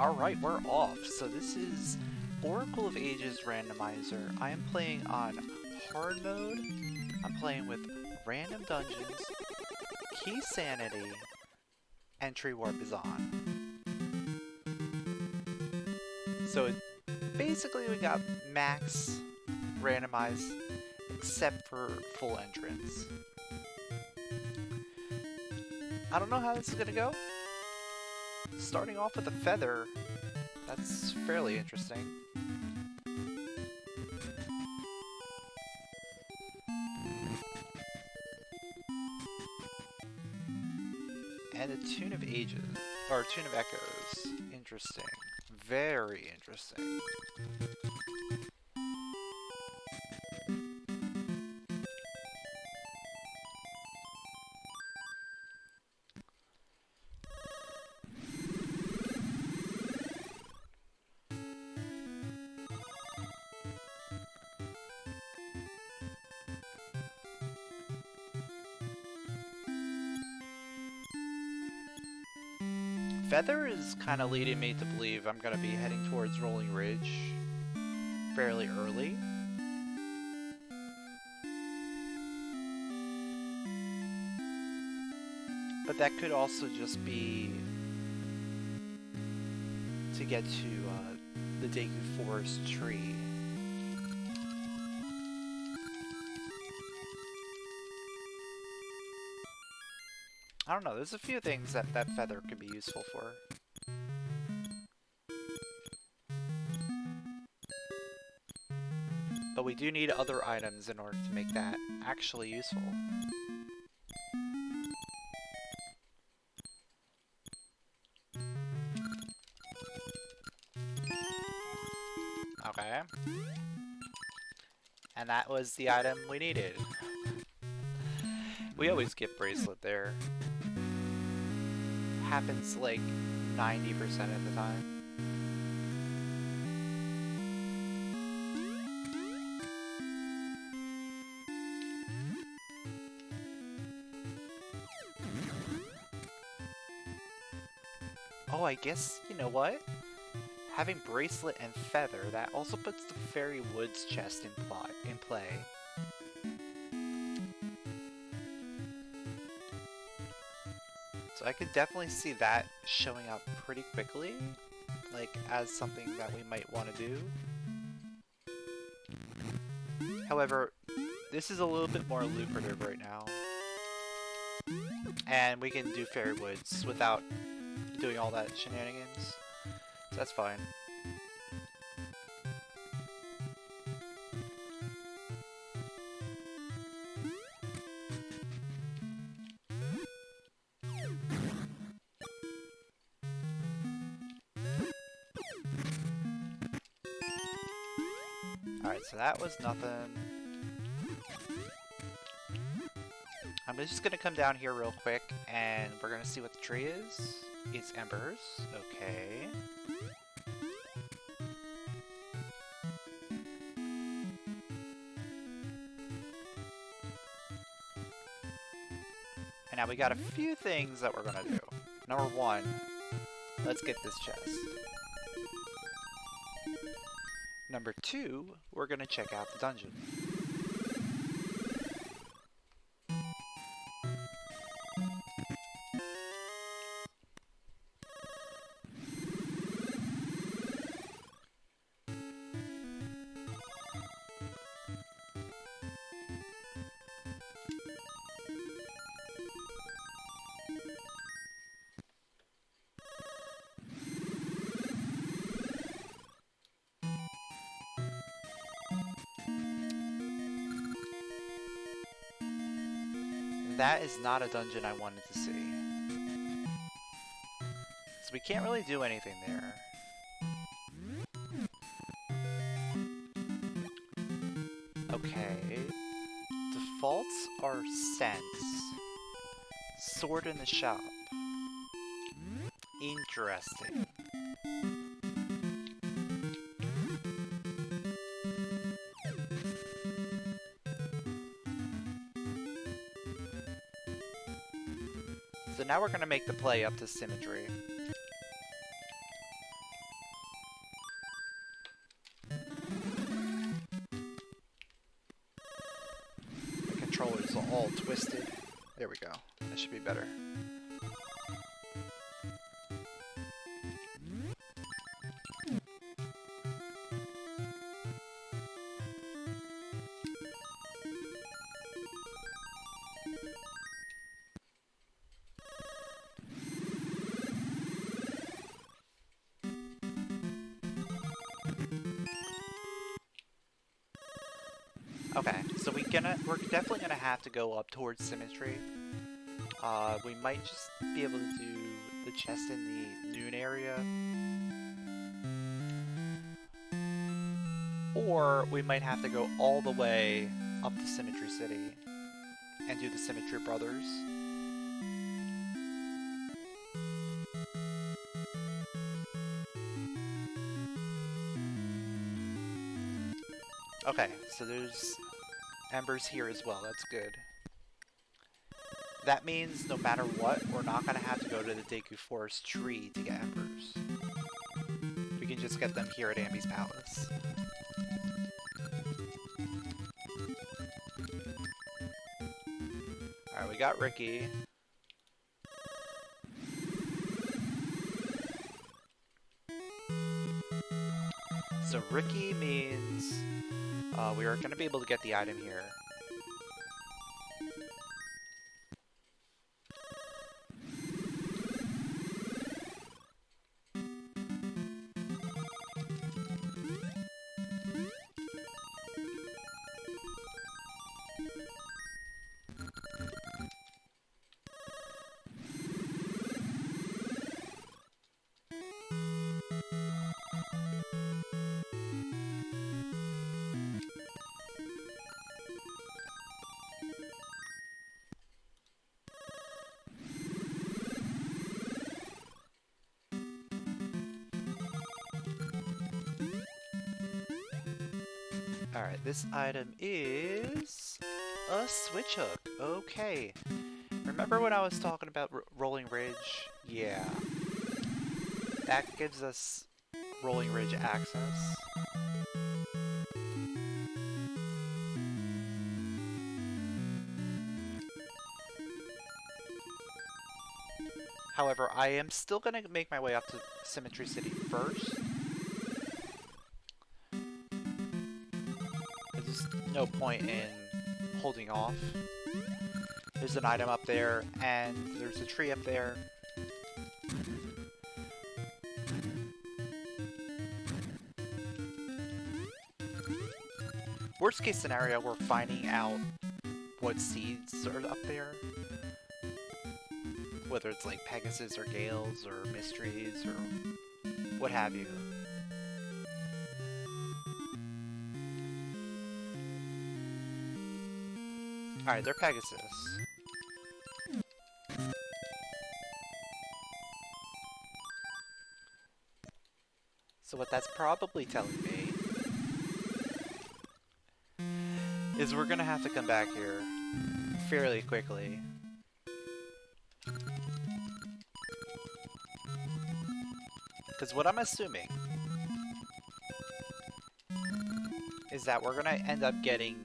Alright, we're off. So this is Oracle of Ages Randomizer. I am playing on hard mode. I'm playing with random dungeons, keysanity, entry warp is on. So basically we got max randomized except for full entrance. I don't know how this is gonna go. Starting off with a feather, that's fairly interesting. And a Tune of Ages, or Tune of Echoes. Interesting. Very interesting. Feather is kind of leading me to believe I'm going to be heading towards Rolling Ridge fairly early. But that could also just be to get to the Deku Forest tree. I don't know, there's a few things that that feather could be useful for. But we do need other items in order to make that actually useful. Okay. And that was the item we needed. We always get bracelet there. Happens like 90% of the time. Oh, I guess, you know what? Having bracelet and feather, that also puts the Fairy Woods chest in play. So I could definitely see that showing up pretty quickly, like as something that we might want to do. However, this is a little bit more lucrative right now. And we can do Fairy Woods without doing all that shenanigans. So that's fine. Alright, so that was nothing. I'm just gonna come down here real quick and we're gonna see what the tree is. It's embers. Okay. And now we got a few things that we're gonna do. Number one, let's get this chest. Number two, we're gonna check out the dungeon. That is not a dungeon I wanted to see. So we can't really do anything there. Okay. Defaults are sense. Sword in the shop. Interesting. So now we're going to make the play up to symmetry. That should be better. Okay, so we're definitely gonna have to go up towards symmetry. We might just be able to do the chest in the noon area. Or we might have to go all the way up to Symmetry City and do the Symmetry Brothers. Okay, so there's embers here as well, that's good. That means no matter what, we're not going to have to go to the Deku Forest tree to get embers. We can just get them here at Ambi's Palace. Alright, we got Ricky. So Ricky means we are going to be able to get the item here. Alright, this item is a switch hook. Okay. Remember when I was talking about Rolling Ridge? Yeah. That gives us Rolling Ridge access. However, I am still going to make my way up to Symmetry City first. There's no point in holding off. There's an item up there, and there's a tree up there. Worst case scenario, we're finding out what seeds are up there. Whether it's like Pegasus or Gales or Mysteries or what have you. Alright, they're Pegasus. So what that's probably telling me is we're gonna have to come back here fairly quickly. Because what I'm assuming is that we're gonna end up getting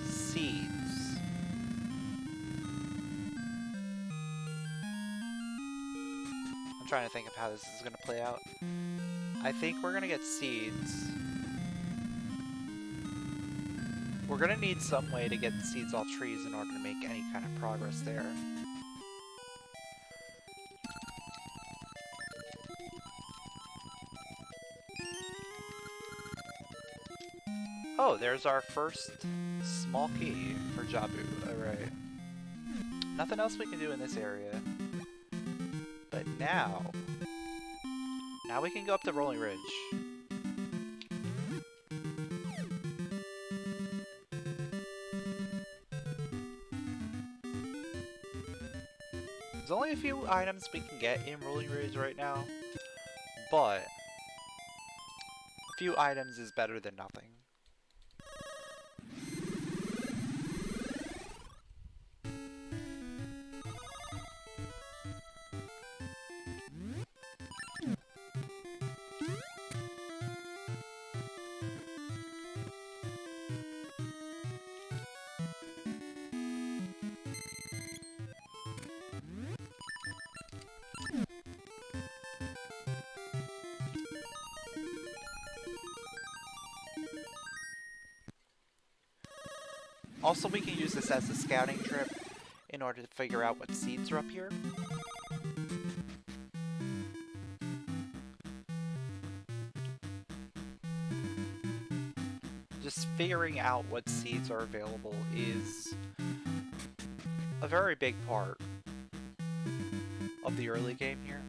seeds. I'm trying to think of how this is gonna play out. I think we're gonna get seeds. We're gonna need some way to get seeds off trees in order to make any kind of progress there. Oh, there's our first small key for Jabu. Alright. Nothing else we can do in this area. But now we can go up to Rolling Ridge. There's only a few items we can get in Rolling Ridge right now, but a few items is better than nothing. Also, we can use this as a scouting trip in order to figure out what seeds are up here. Just figuring out what seeds are available is a very big part of the early game here.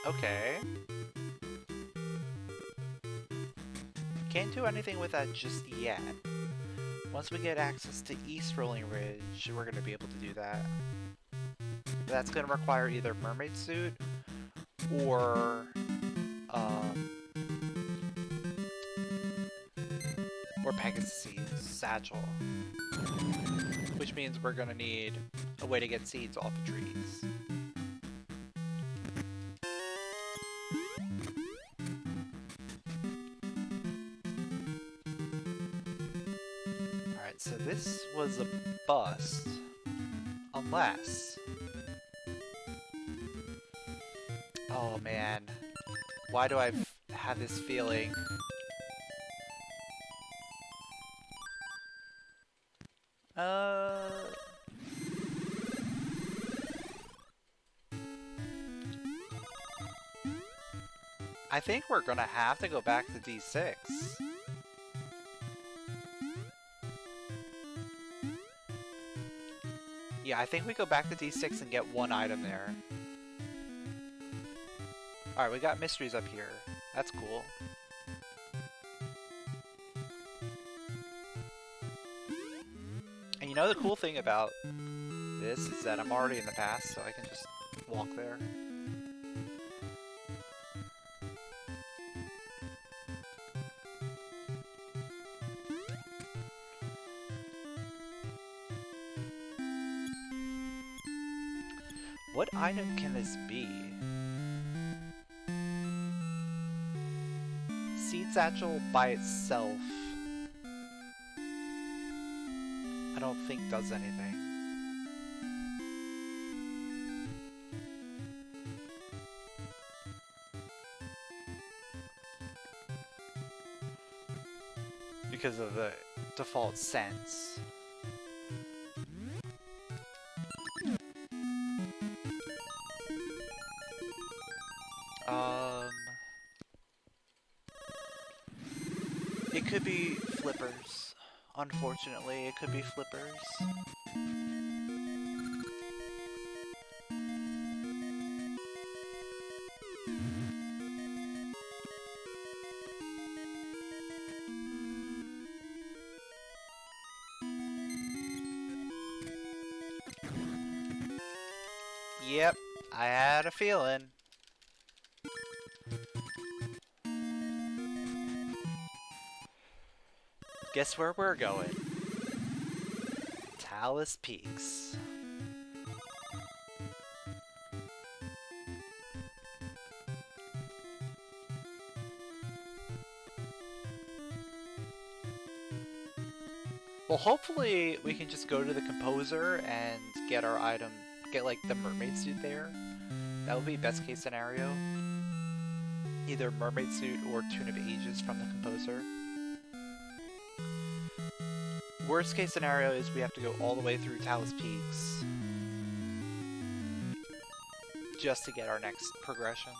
Okay. Can't do anything with that just yet. Once we get access to East Rolling Ridge, we're going to be able to do that. That's going to require either mermaid suit or Pegasus satchel, which means we're going to need a way to get seeds off the trees. Alright, so this was a bust, unless... Oh man, why do I have this feeling? I think we're gonna have to go back to D6. Yeah, I think we go back to D6 and get one item there. Alright, we got mysteries up here. That's cool. And you know the cool thing about this is that I'm already in the past, so I can just walk there. What item can this be? Seed satchel by itself, I don't think does anything. Because of the default sense. It could be flippers. Unfortunately, it could be flippers. Yep, I had a feeling. Guess where we're going? Talus Peaks. Well, hopefully we can just go to the composer and get our item, get like the mermaid suit there. That would be best case scenario. Either mermaid suit or Tune of Ages from the composer. Worst case scenario is we have to go all the way through Talus Peaks just to get our next progression.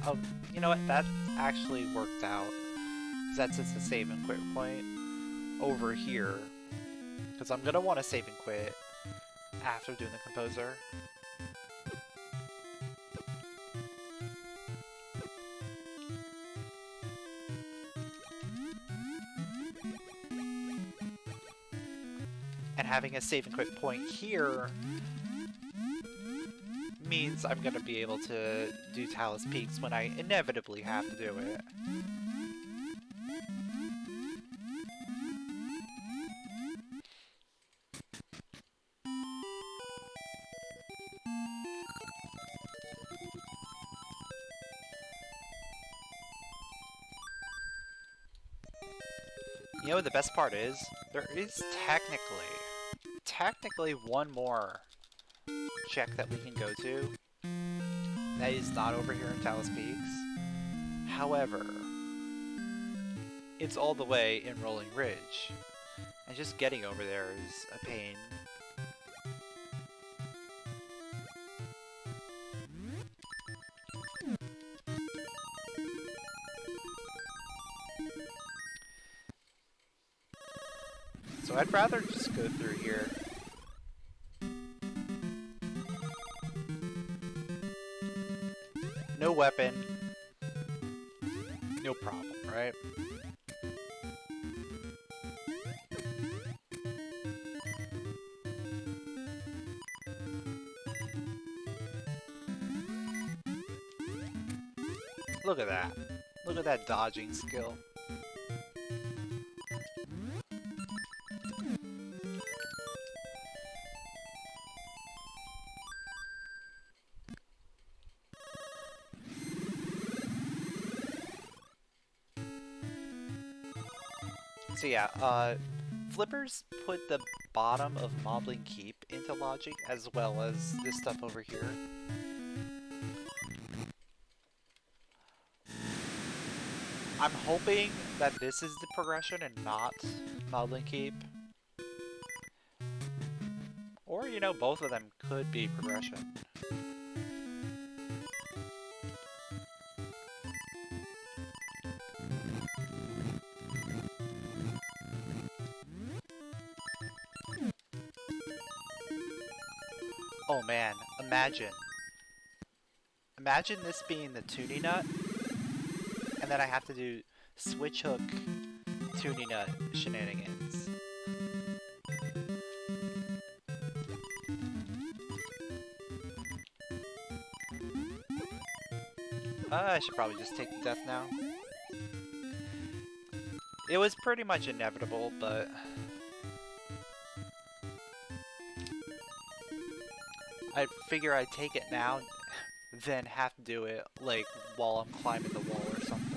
Oh, you know what? That actually worked out. Because that's just a save and quit point over here. Because I'm going to want to save and quit after doing the composer. And having a save and quit point here means I'm gonna be able to do Talus Peaks when I inevitably have to do it. You know what the best part is? There is technically one more check that we can go to that is not over here in Talus Peaks. However, it's all the way in Rolling Ridge, and just getting over there is a pain. So I'd rather just go through here. No weapon. No problem, right? Look at that. Look at that dodging skill. So yeah, Flippers put the bottom of Moblin Keep into logic as well as this stuff over here. I'm hoping that this is the progression and not Moblin Keep. Or, you know, both of them could be progression. Oh man, imagine. Imagine this being the tuning nut, and then I have to do switch hook tuning nut shenanigans. I should probably just take the death now. It was pretty much inevitable, but I figure I'd take it now, then have to do it, like, while I'm climbing the wall or something.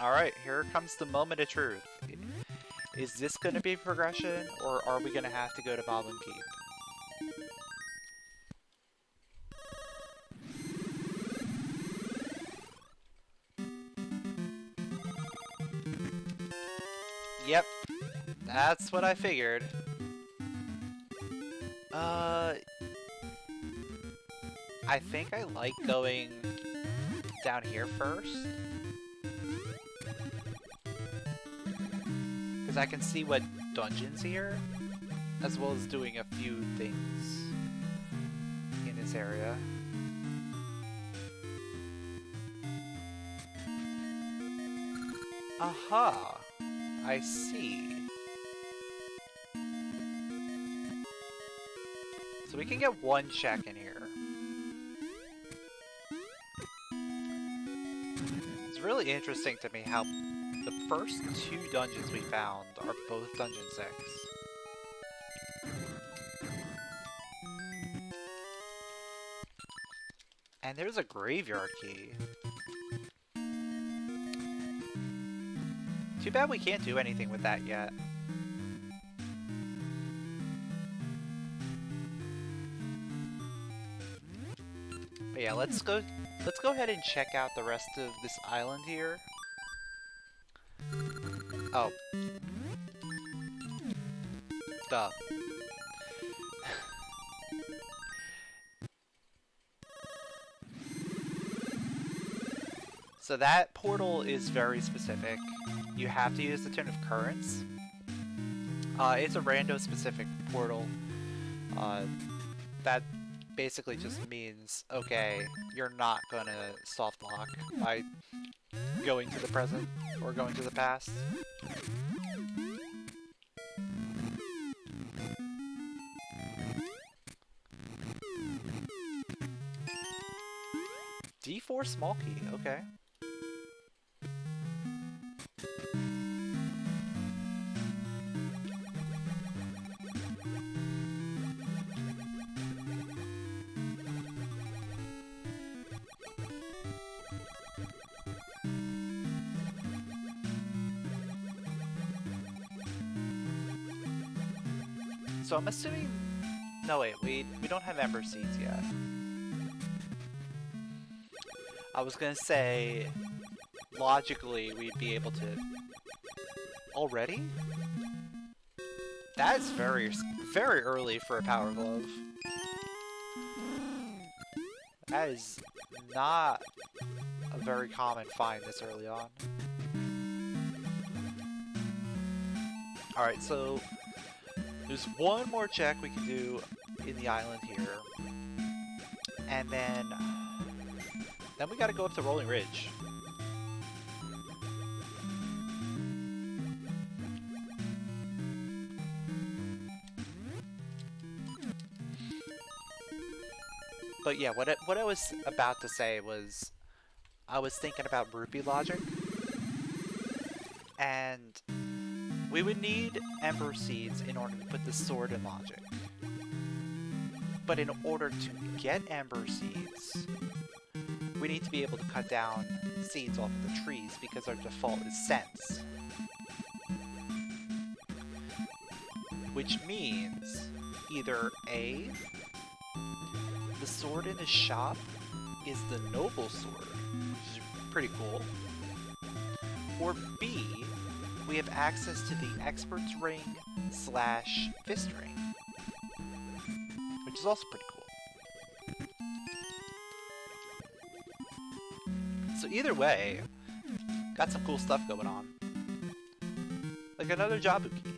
Alright, here comes the moment of truth. Is this going to be progression, or are we going to have to go to Moblin Keep? Yep, that's what I figured. I think I like going down here first. Because I can see what dungeon's here, as well as doing a few things in this area. Aha! I see. So we can get one check in here. It's really interesting to me how the first two dungeons we found are both Dungeon 6. And there's a graveyard key. Too bad we can't do anything with that yet. But yeah, let's go ahead and check out the rest of this island here. Oh. Duh. So that portal is very specific. You have to use the Tune of Currents. It's a rando specific portal. That basically just means, okay, you're not gonna soft lock by going to the present or going to the past. D4 small key, okay. So I'm assuming... No wait, we don't have Ember Seeds yet. I was gonna say, logically, we'd be able to... Already? That's very early for a Power Glove. That is not a very common find this early on. Alright, so... There's one more check we can do in the island here. And then we gotta go up to Rolling Ridge. But yeah, what I was about to say was, I was thinking about rupee logic. And we would need Ember Seeds in order to put the sword in logic. But in order to get Ember Seeds, we need to be able to cut down seeds off of the trees because our default is sense. Which means either A, the sword in the shop is the noble sword, which is pretty cool, or B, we have access to the expert's ring / fist ring, which is also pretty cool. So either way, got some cool stuff going on. Like another Jabu key.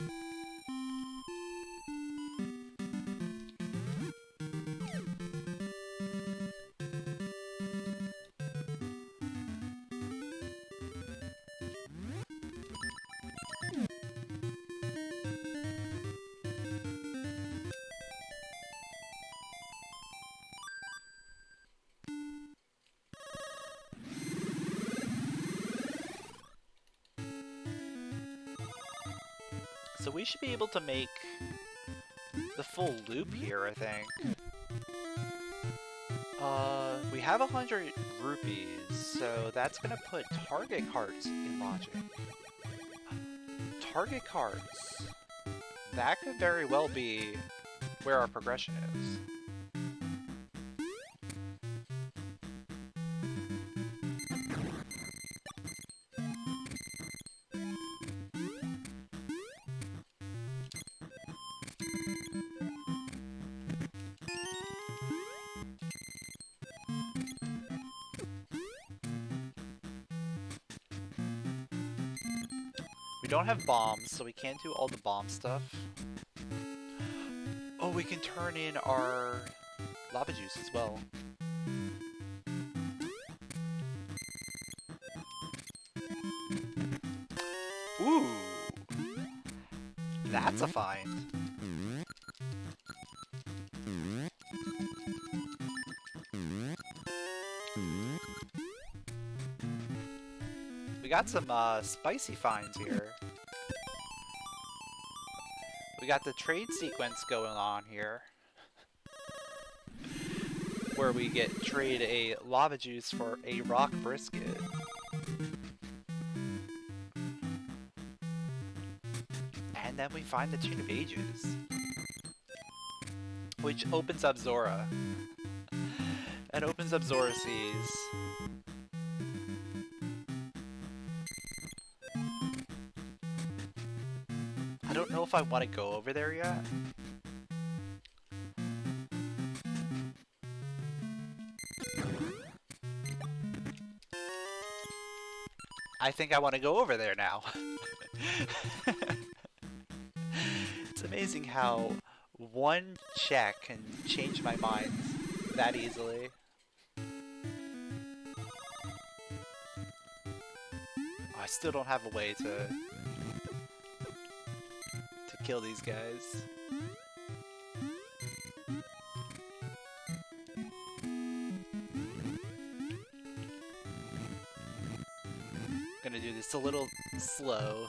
So we should be able to make the full loop here, I think. We have 100 rupees, so that's gonna put target cards in logic. Target cards. That could very well be where our progression is. We don't have bombs, so we can't do all the bomb stuff. Oh, we can turn in our lava juice as well. Ooh! That's a find. We got some spicy finds here. We got the trade sequence going on here, where we trade a lava juice for a rock brisket. And then we find the Tune of Ages, which opens up Zora. It opens up Zora Seas. I don't know if I want to go over there yet. I think I want to go over there now. It's amazing how one check can change my mind that easily. I still don't have a way to kill these guys. Gonna do this a little slow.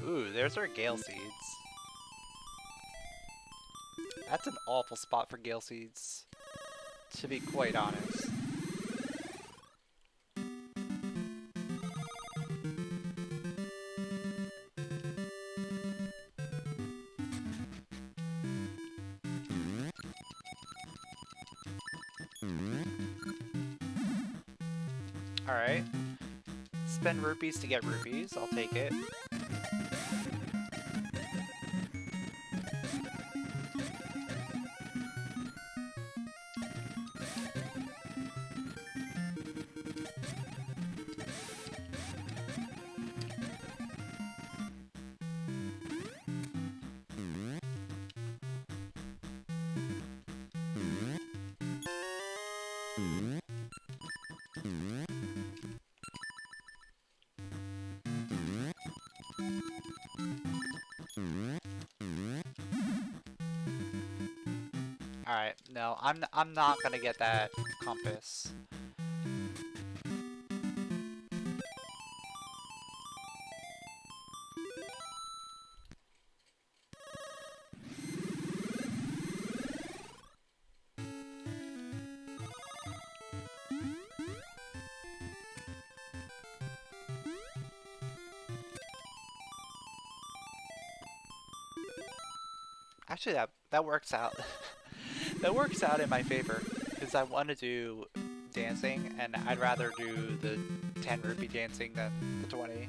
Ooh, there's our Gale Seeds. That's an awful spot for Gale Seeds, to be quite honest. Alright. Spend rupees to get rupees. I'll take it. Alright, no, I'm not gonna get that compass. Actually, that works out. That works out in my favor, because I want to do dancing, and I'd rather do the 10 rupee dancing than the 20.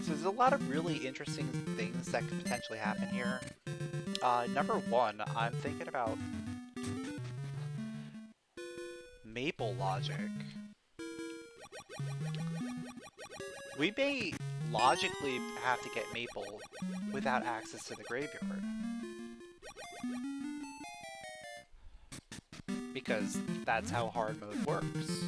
So there's a lot of really interesting things that could potentially happen here. Number one, I'm thinking about maple logic. We may logically have to get maple without access to the graveyard. Because that's how hard mode works.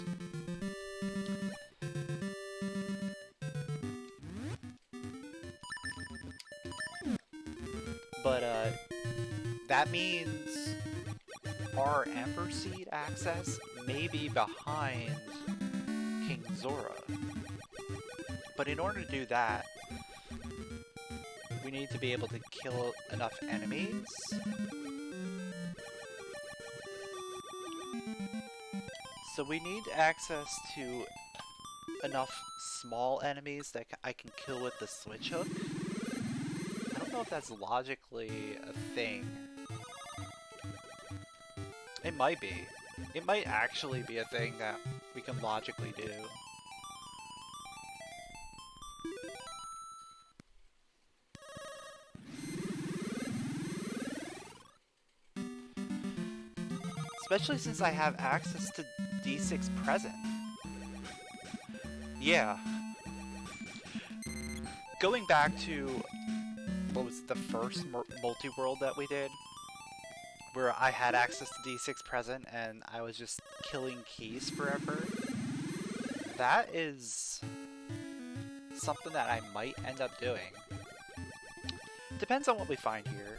But, that means our Ember Seed access may be behind King Zora. But in order to do that, we need to be able to kill enough enemies. So we need access to enough small enemies that I can kill with the switch hook. I don't know if that's logically a thing. It might be. It might actually be a thing that we can logically do. Especially since I have access to D6 present. Yeah. Going back to, what was the first multi-world that we did? Where I had access to D6 present and I was just killing keys forever. That is something that I might end up doing. Depends on what we find here.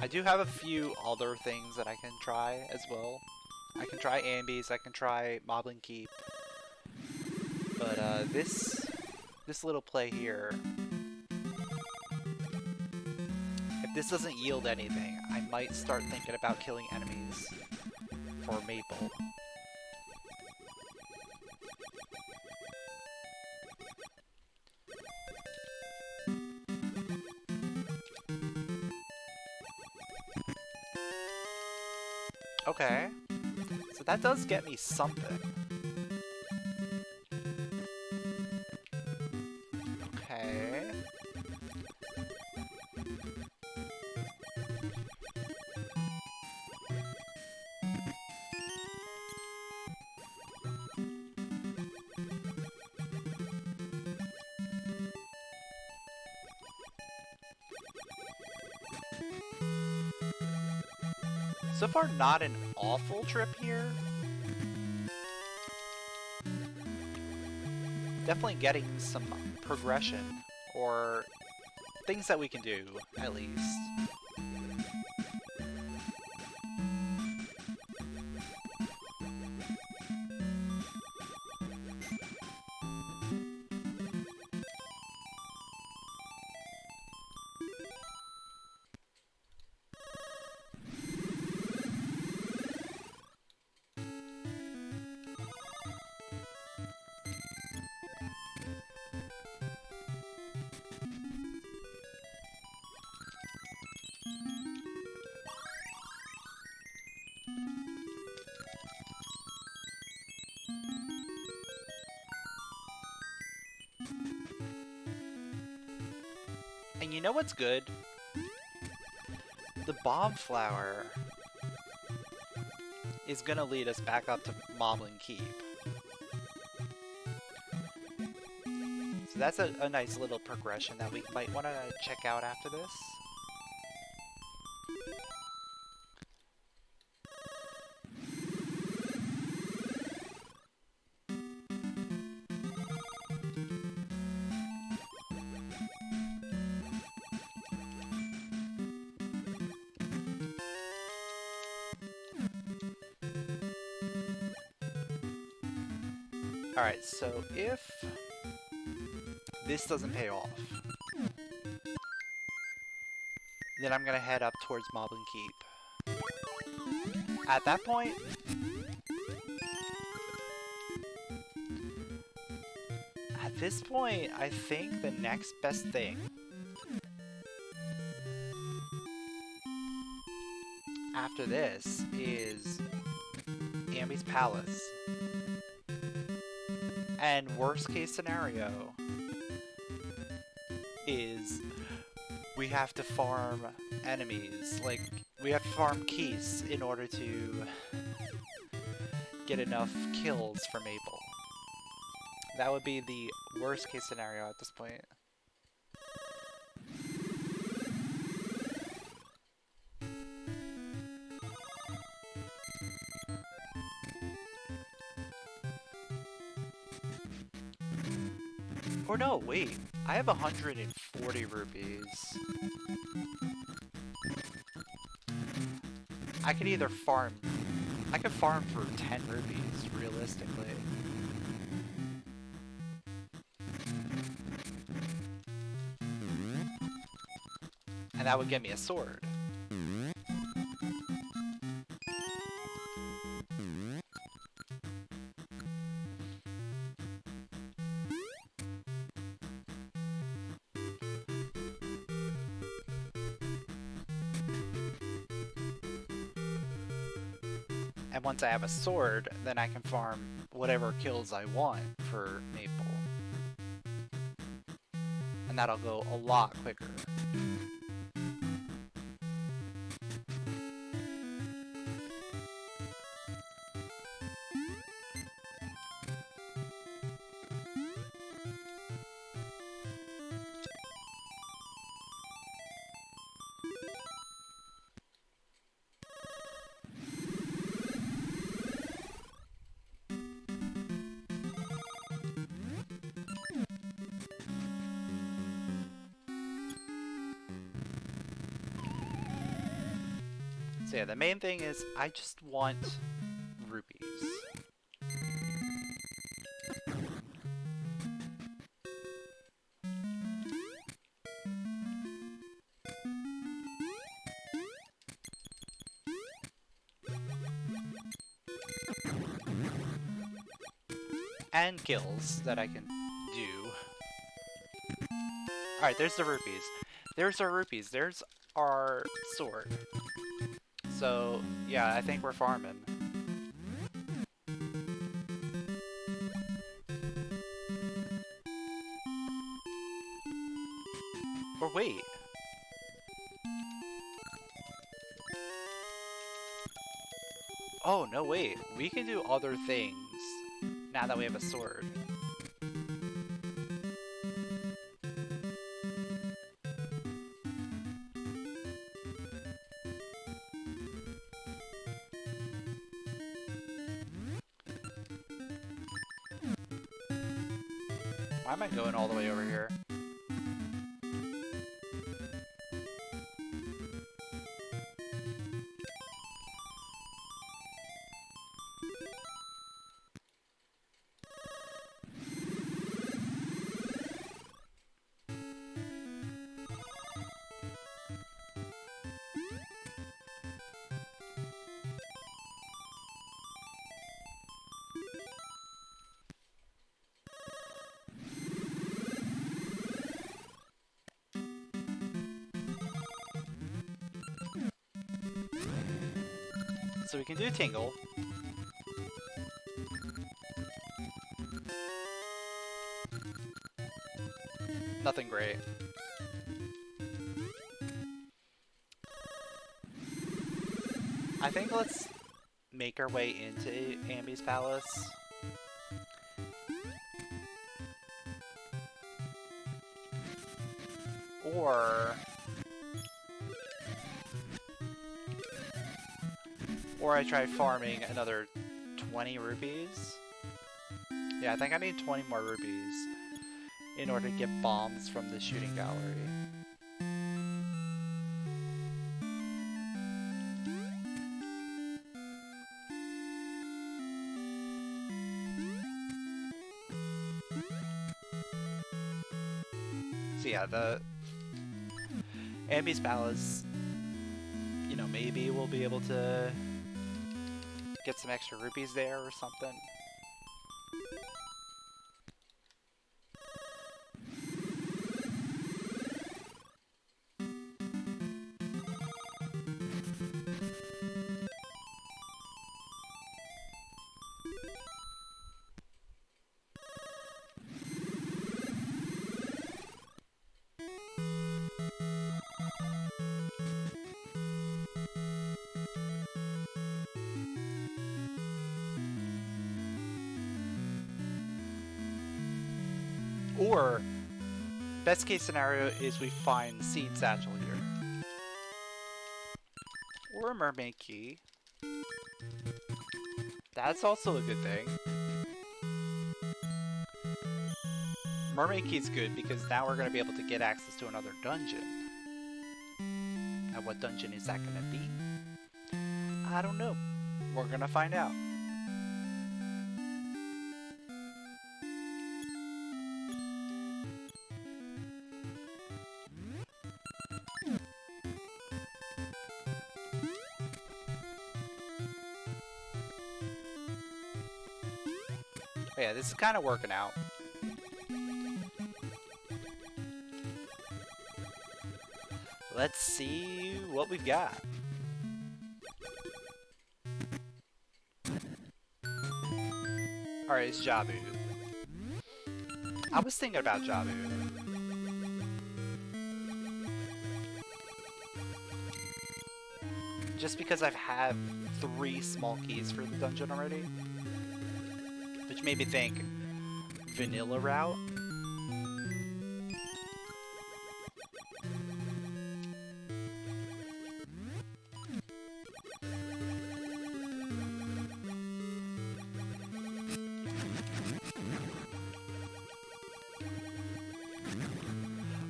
I do have a few other things that I can try as well. I can try ambies, I can try Moblin Keep. But this little play here, if this doesn't yield anything, I might start thinking about killing enemies for Maple. Okay, so that does get me something. Okay. So far, not an awful trip here. Definitely getting some progression, or things that we can do, at least. And you know what's good? The bomb flower is gonna lead us back up to Moblin Keep. So that's a nice little progression that we might want to check out after this. Alright, so if this doesn't pay off, then I'm gonna head up towards Moblin Keep. At that point, I think the next best thing after this is Ambi's Palace. And worst case scenario is we have to farm enemies. Like, we have to farm keys in order to get enough kills for Maple. That would be the worst case scenario at this point. Or no, wait. I have 140 rupees. I could either farm... I could farm for 10 rupees, realistically. And that would get me a sword. And once I have a sword, then I can farm whatever kills I want for Maple. And that'll go a lot quicker. So yeah, the main thing is I just want rupees. And kills that I can do. Alright, there's the rupees. There's our rupees. There's our sword. So, yeah, I think we're farming. Or wait. Oh, no, wait. We can do other things now that we have a sword. Why am I going all the way over here? So we can do Tingle. Nothing great. I think let's make our way into Ambi's palace. Or I try farming another 20 rupees. Yeah, I think I need 20 more rupees in order to get bombs from the shooting gallery. So yeah, the Ambi's palace, you know, maybe we'll be able to get some extra rupees there or something. Or, best case scenario is we find Seed Satchel here. Or a Mermaid Key. That's also a good thing. Mermaid Key's good because now we're going to be able to get access to another dungeon. And what dungeon is that going to be? I don't know. We're going to find out. But yeah, this is kind of working out. Let's see what we've got. Alright, it's Jabu. I was thinking about Jabu. Just because I've had 3 small keys for the dungeon already. Which made me think vanilla route.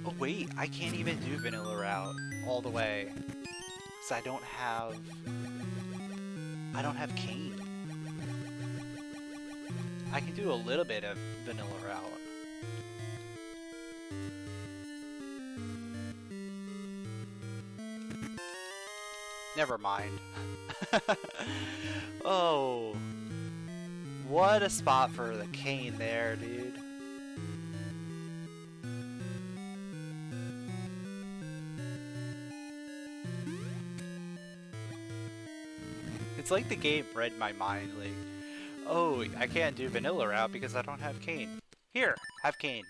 Oh wait, I can't even do vanilla route all the way. Because I don't have cane. I can do a little bit of vanilla route. Never mind. Oh, what a spot for the cane there, dude. It's like the game read my mind, like, oh, I can't do vanilla route because I don't have cane. Here, have cane.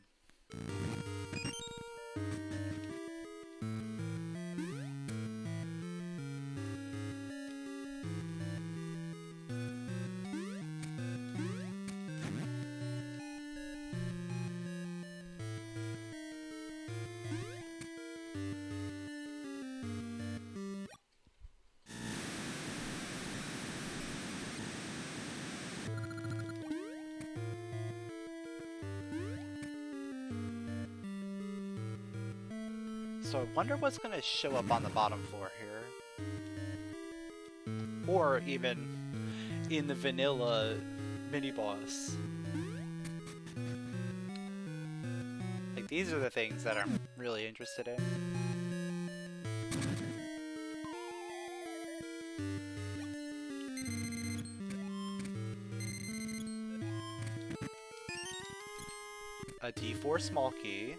So I wonder what's going to show up on the bottom floor here. Or even in the vanilla mini-boss. Like, these are the things that I'm really interested in. A D4 small key.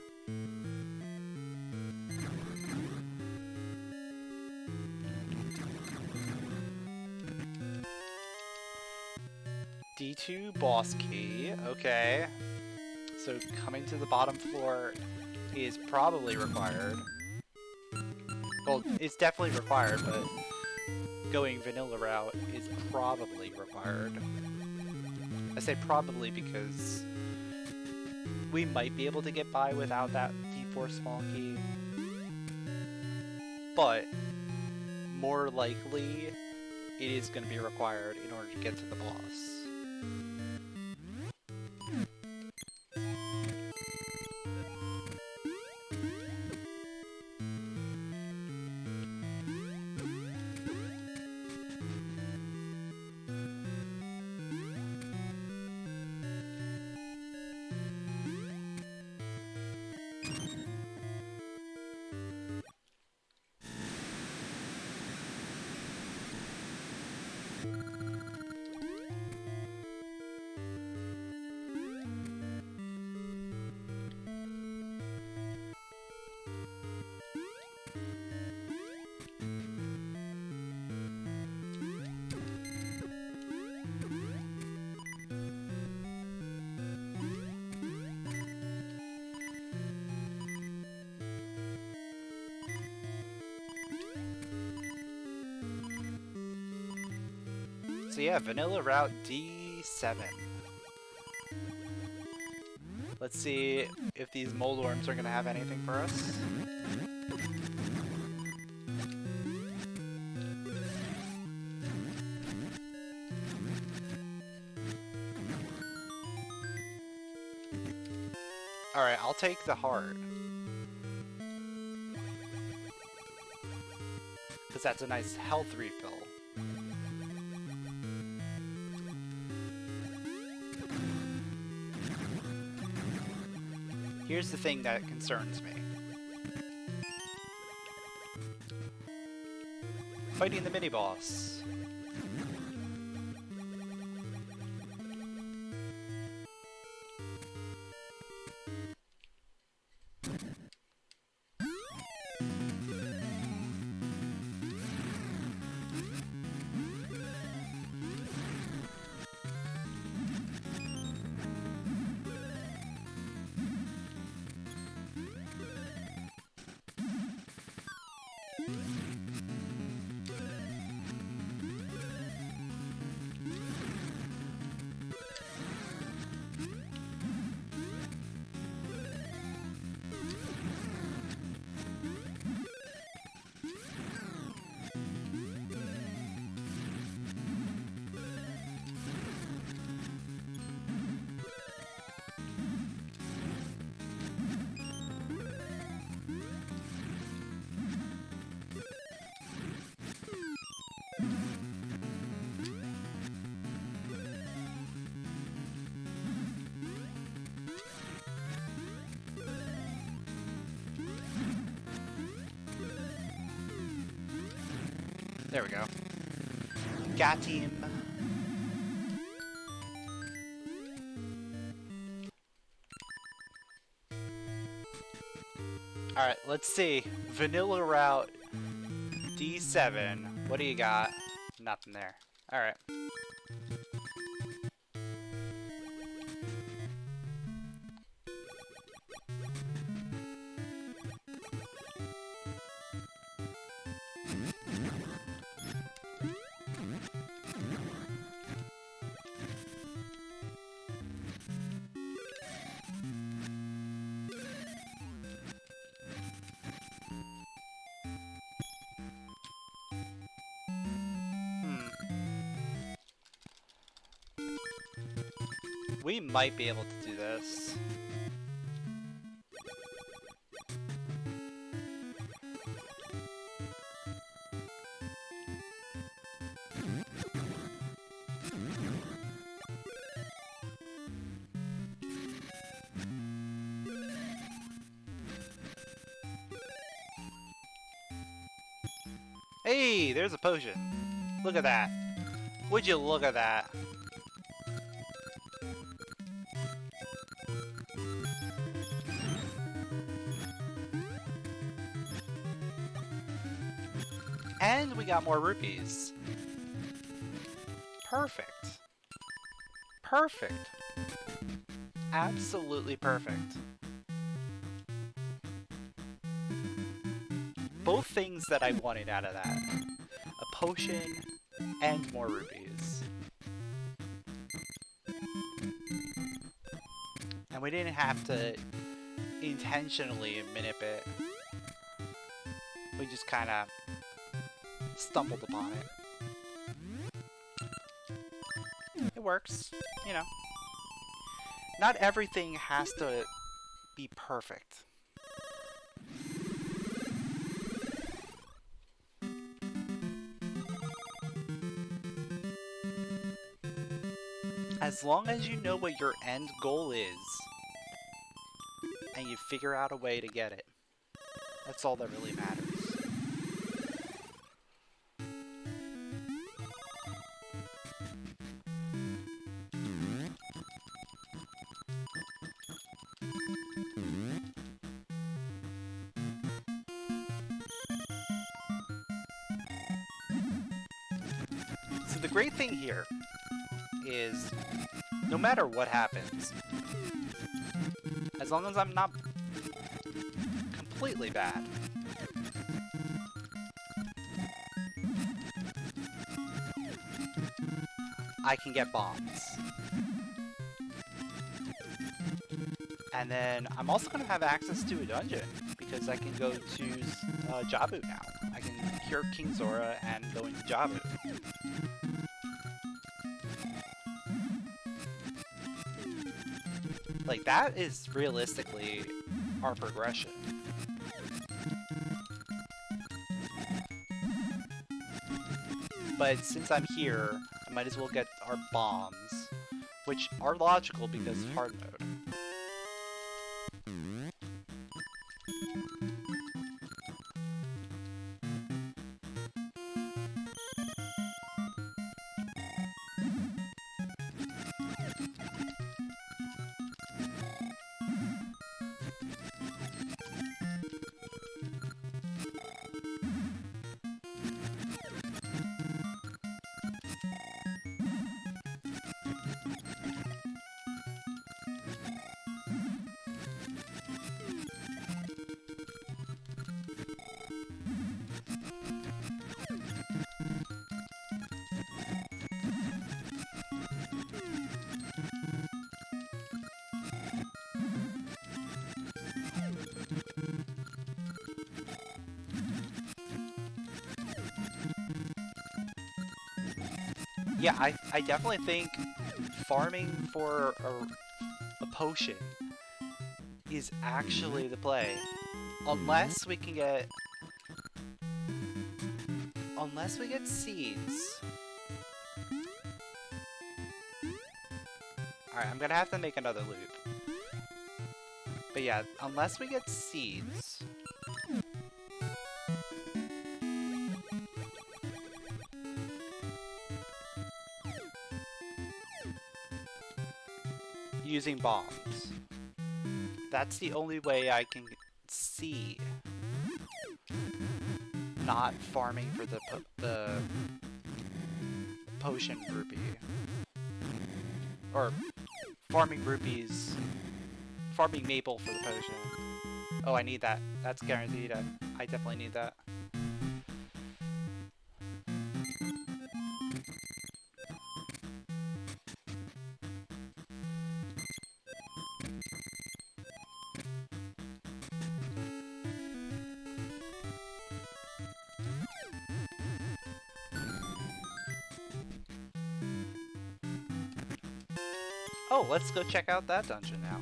D2 boss key, okay. So coming to the bottom floor is probably required. Well, it's definitely required, but going vanilla route is probably required. I say probably because we might be able to get by without that D4 small key. But more likely, it is going to be required in order to get to the boss. So yeah, vanilla route D7. Let's see if these mold worms are gonna have anything for us. Alright, I'll take the heart. Because that's a nice health refill. Here's the thing that concerns me. Fighting the mini-boss. There we go. Got him. Alright, let's see. Vanilla route D7. What do you got? Nothing there. Alright. We might be able to do this. Hey, there's a potion. Look at that. Would you look at that? And we got more rupees. Perfect. Perfect. Absolutely perfect. Both things that I wanted out of that. A potion and more rupees. And we didn't have to intentionally manip it. We just kind of stumbled upon it. It works, you know. Not everything has to be perfect. As long as you know what your end goal is, and you figure out a way to get it, that's all that really matters. So the great thing here is, no matter what happens, as long as I'm not completely bad, I can get bombs. And then I'm also going to have access to a dungeon, because I can go to Jabu now. I can cure King Zora and go into Jabu. Like, that is realistically our progression. But since I'm here, I might as well get our bombs, which are logical because of hard mode. Yeah, I definitely think farming for a potion is actually the play. Unless we can get... Unless we get seeds. Alright, I'm gonna have to make another loop. But yeah, unless we get seeds... using bombs. That's the only way I can see not farming for the potion rupee. Or farming rupees, farming maple for the potion. Oh, I need that. That's guaranteed. I definitely need that. Oh, let's go check out that dungeon now.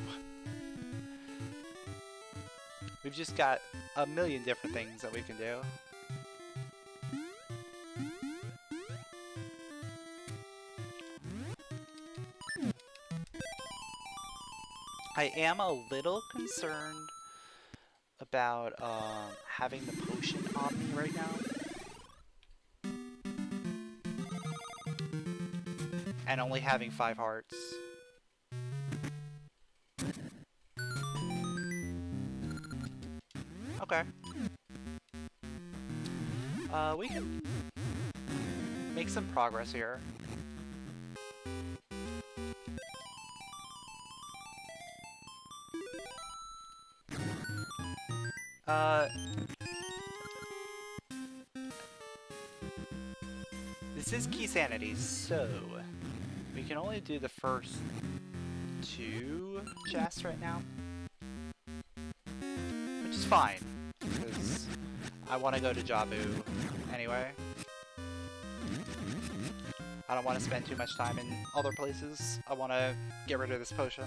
We've just got a million different things that we can do. I am a little concerned about having the potion on me right now. And only having 5 hearts. Okay. We can make some progress here. This is keysanity, so we can only do the first 2 chests right now. Which is fine, because I want to go to Jabu anyway. I don't want to spend too much time in other places. I want to get rid of this potion.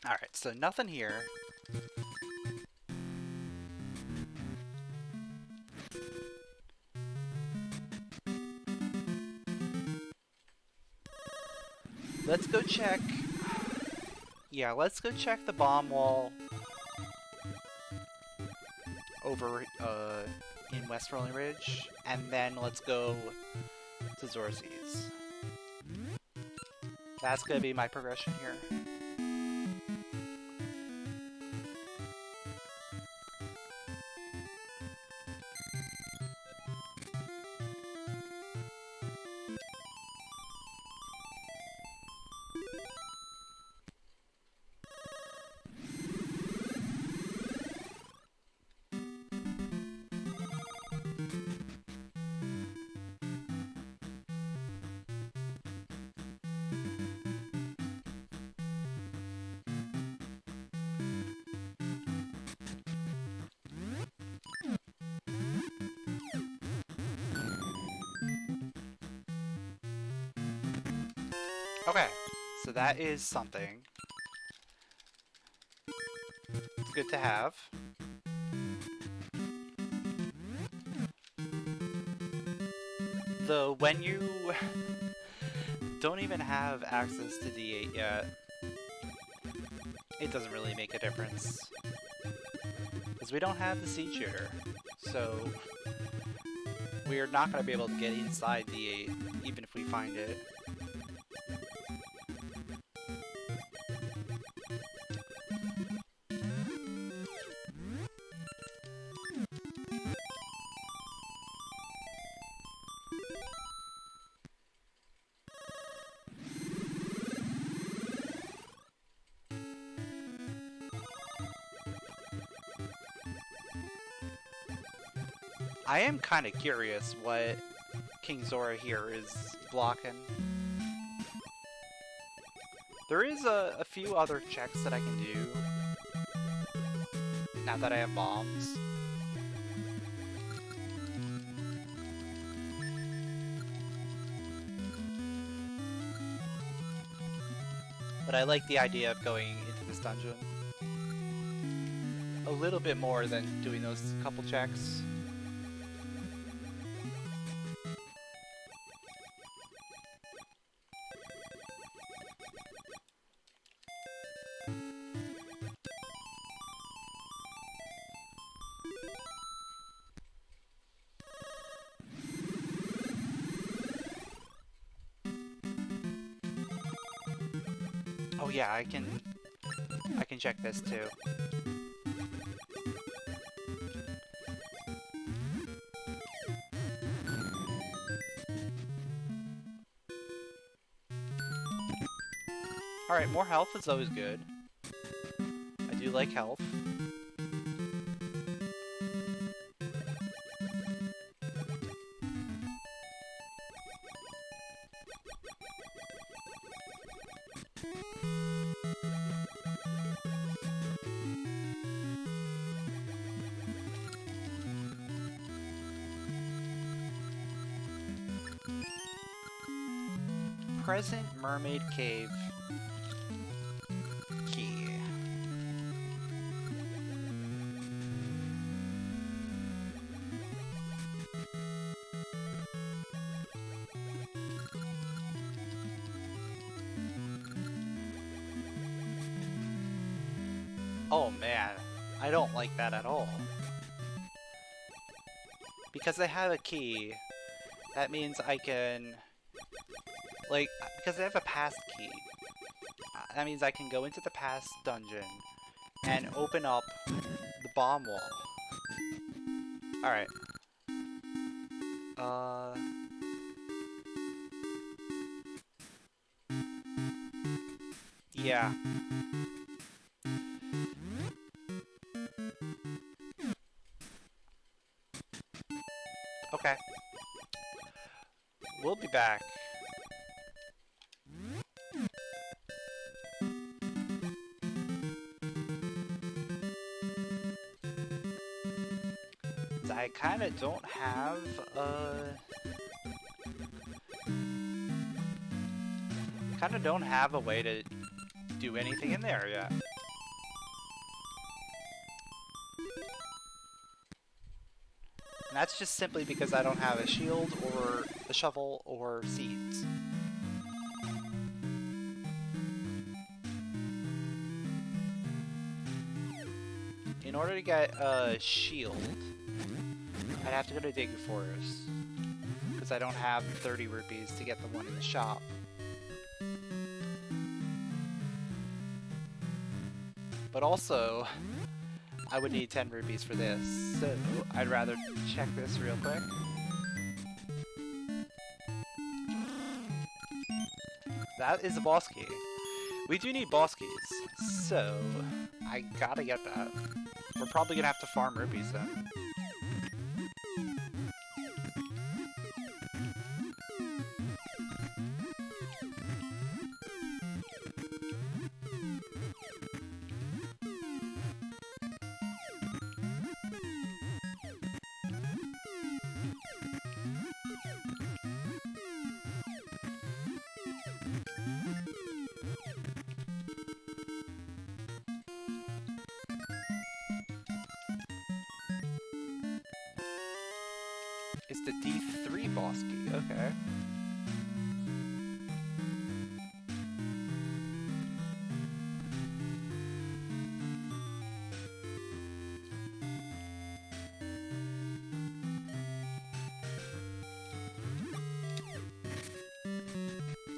Alright, so nothing here. Let's go check... Yeah, let's go check the bomb wall over in West Rolling Ridge, and then let's go to Zorzi's. That's gonna be my progression here. Okay, so that is something. It's good to have. Though when you don't even have access to D8 yet, it doesn't really make a difference. Because we don't have the seed shooter. So we're not going to be able to get inside the even if we find it. I am kind of curious what King Zora here is blocking. There is a few other checks that I can do now that I have bombs. But I like the idea of going into this dungeon a little bit more than doing those couple checks. Oh yeah, I can check this too. Alright, more health is always good. I do like health. Present Mermaid Cave key. Oh man, I don't like that at all. Because I have a key, that means I can... Like, because I have a past key, that means I can go into the past dungeon and open up the bomb wall. Alright. Yeah. Okay. We'll be back. I kind of don't have a way to do anything in there yet. And that's just simply because I don't have a shield or a shovel or seeds. In order to get a shield, I'd have to go to Dig Forest, because I don't have 30 rupees to get the one in the shop. But also, I would need 10 rupees for this, so I'd rather check this real quick. That is a boss key. We do need boss keys, so I gotta get that. We're probably gonna have to farm rupees then. It's the D3 boss key, okay.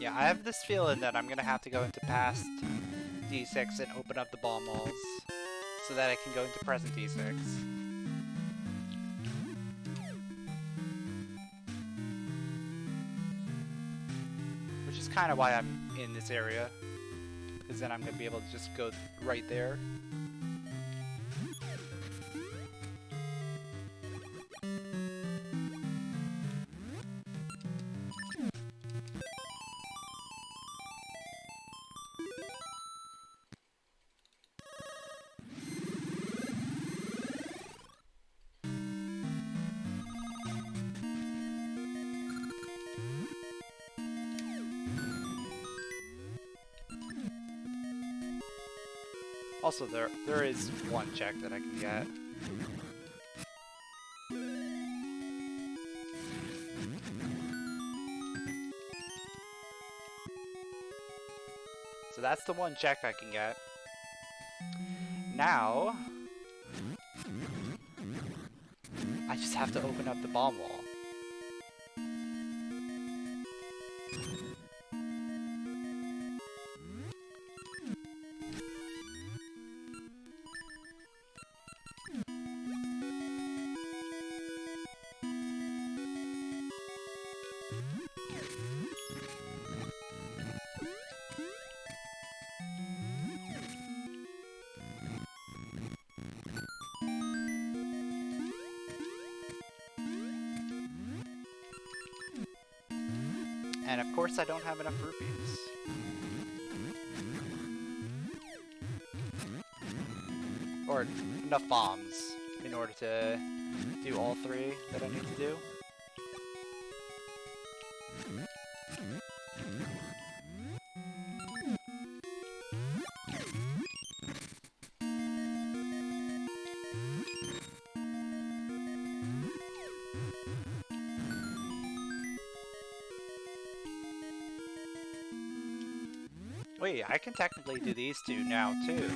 Yeah, I have this feeling that I'm gonna have to go into past D6 and open up the bomb walls so that I can go into present D6. Which is kind of why I'm in this area, because then I'm gonna be able to just go right there. Also, there is one check that I can get. So that's the one check I can get. Now, I just have to open up the bomb wall. And of course I don't have enough rupees. Or enough bombs in order to do all three that I need to do. Wait, I can technically do these two now, too.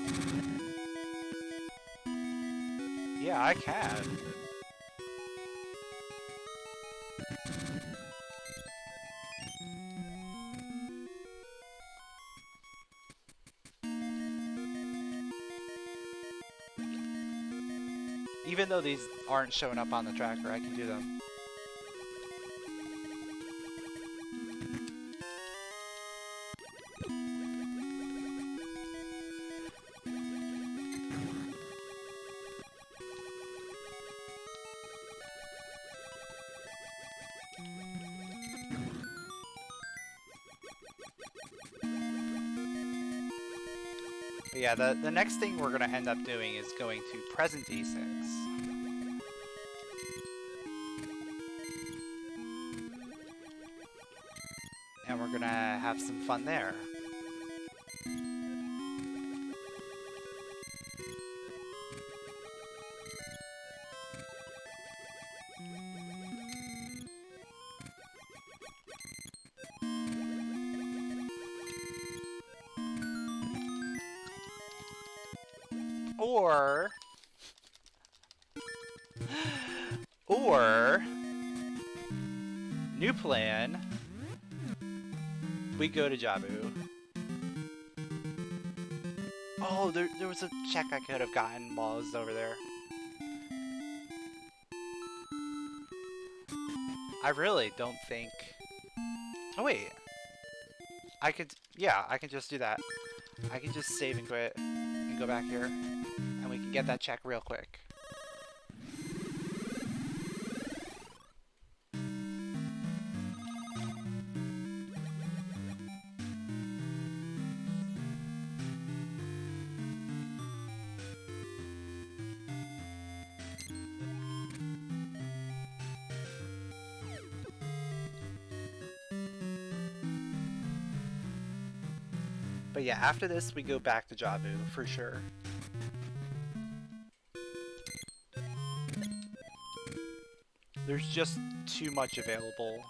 Yeah, I can. Even though these aren't showing up on the tracker, I can do them. But yeah, the next thing we're going to end up doing is going to present D6. And we're going to have some fun there. Or, new plan, we go to Jabu. Oh, there was a check I could have gotten while I was over there. I really don't think... Oh wait, I could just do that. I can just save and quit and go back here, and we can get that check real quick. But yeah, after this, we go back to Jabu, for sure. There's just too much available.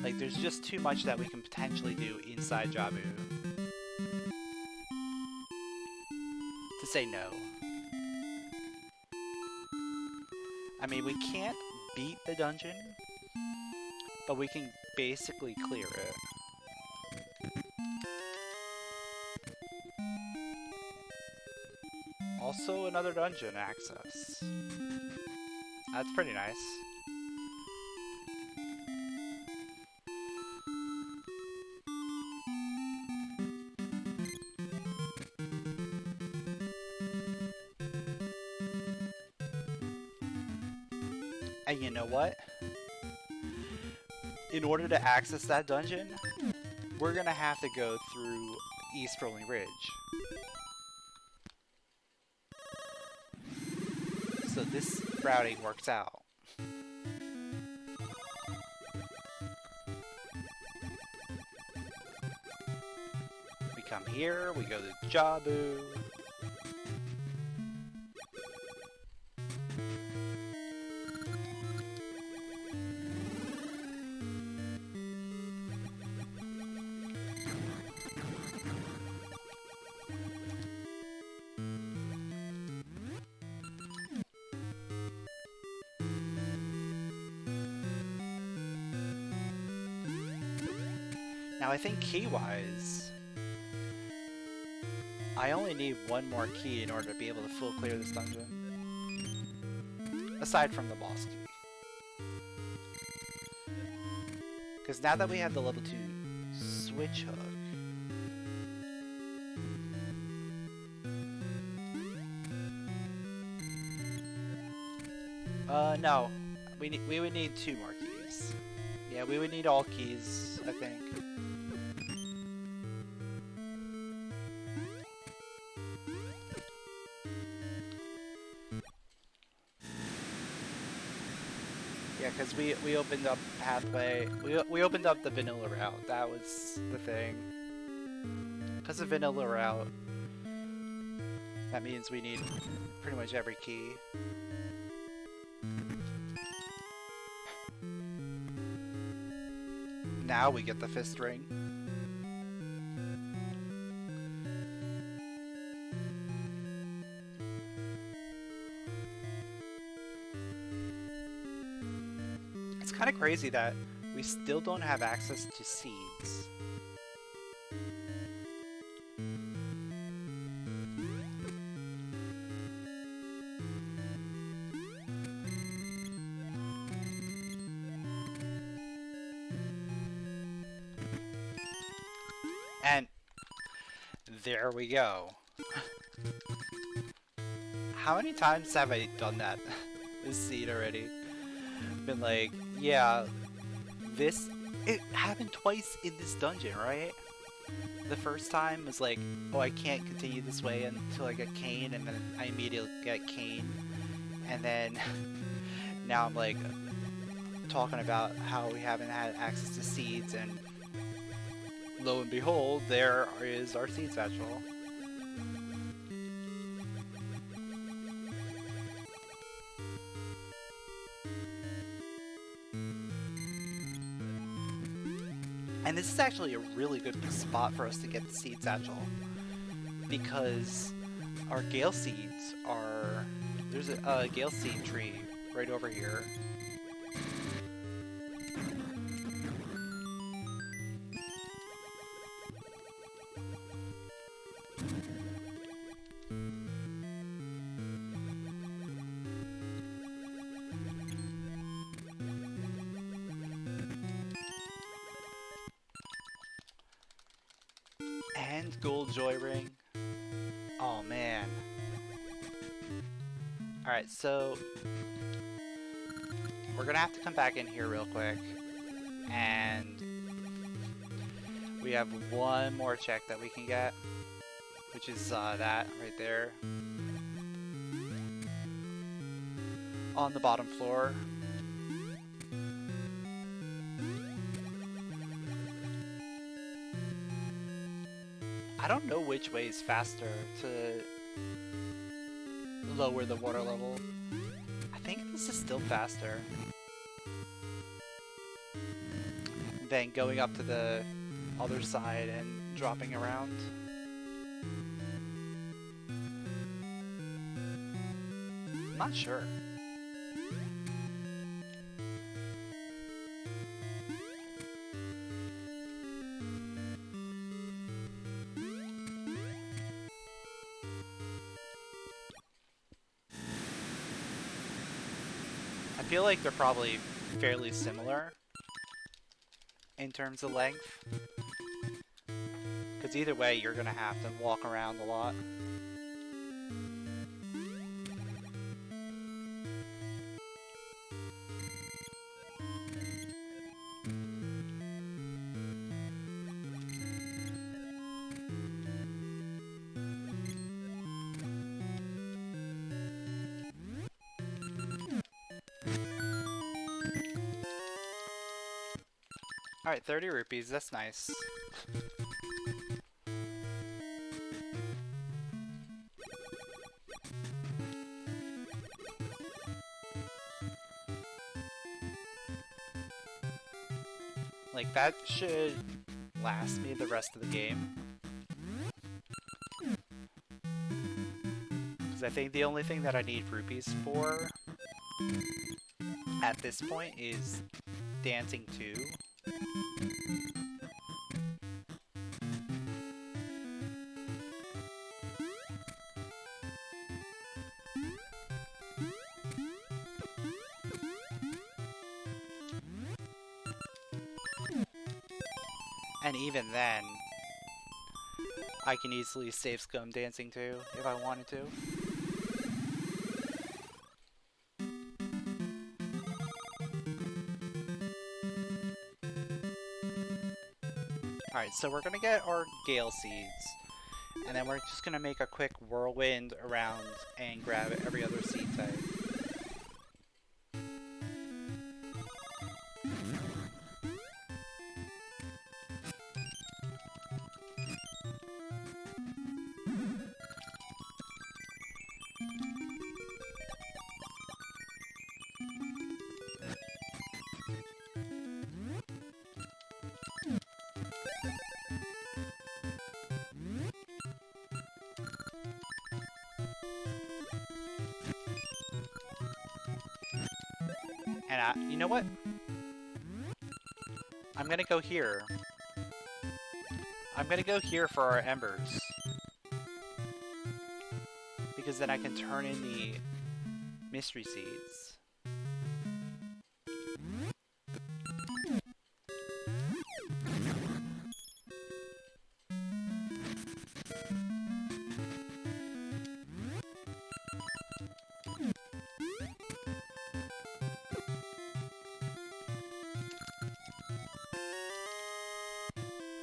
Like, there's just too much that we can potentially do inside Jabu to say no. I mean, we can't beat the dungeon, but we can basically clear it. Also, another dungeon access. That's pretty nice. And you know what? In order to access that dungeon, we're gonna have to go through East Rolling Ridge. So this routing works out. We come here, we go to Jabu. Now I think key-wise, I only need one more key in order to be able to full clear this dungeon. Aside from the boss key. Because now that we have the level 2 switch hook, no. We would need 2 more keys. Yeah, we would need all keys, I think. Yeah, because we opened up pathway. We opened up the vanilla route. That was the thing. Because of vanilla route, that means we need pretty much every key. Now we get the fist ring. It's kind of crazy that we still don't have access to seeds. And there we go. How many times have I done that? This seed already. Been like, yeah, it happened twice in this dungeon, right? The first time was like, oh, I can't continue this way until I get cane, and then I immediately get cane. And then now I'm like talking about how we haven't had access to seeds, and lo and behold, there is our seed satchel. And this is actually a really good spot for us to get the seed satchel, because our gale seeds are... There's a gale seed tree right over here. And gold joy ring. Oh man. Alright, so we're gonna have to come back in here real quick, and we have one more check that we can get, which is that right there on the bottom floor. I don't know which way is faster to lower the water level. I think this is still faster than going up to the other side and dropping around. I'm not sure. feel like they're probably fairly similar in terms of length. Because either way, you're going to have to walk around a lot. Alright, 30 rupees, that's nice. Like, that should last me the rest of the game. Because I think the only thing that I need rupees for at this point is dancing 2. And even then, I can easily save scum dancing 2 if I wanted to. Alright, so we're gonna get our gale seeds, and then we're just gonna make a quick whirlwind around and grab every other seed type. And you know what? I'm gonna go here. I'm gonna go here for our embers. Because then I can turn in the mystery seeds.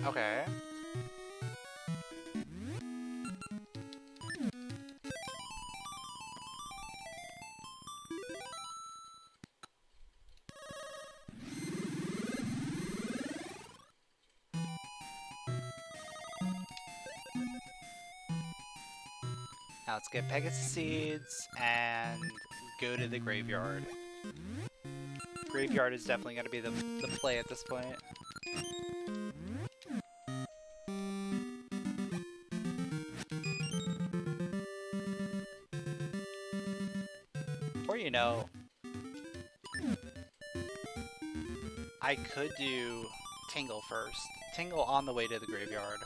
Okay. Now let's get Pegasus seeds and go to the graveyard. Graveyard is definitely going to be the play at this point. Or, you know, I could do Tingle first. Tingle on the way to the graveyard.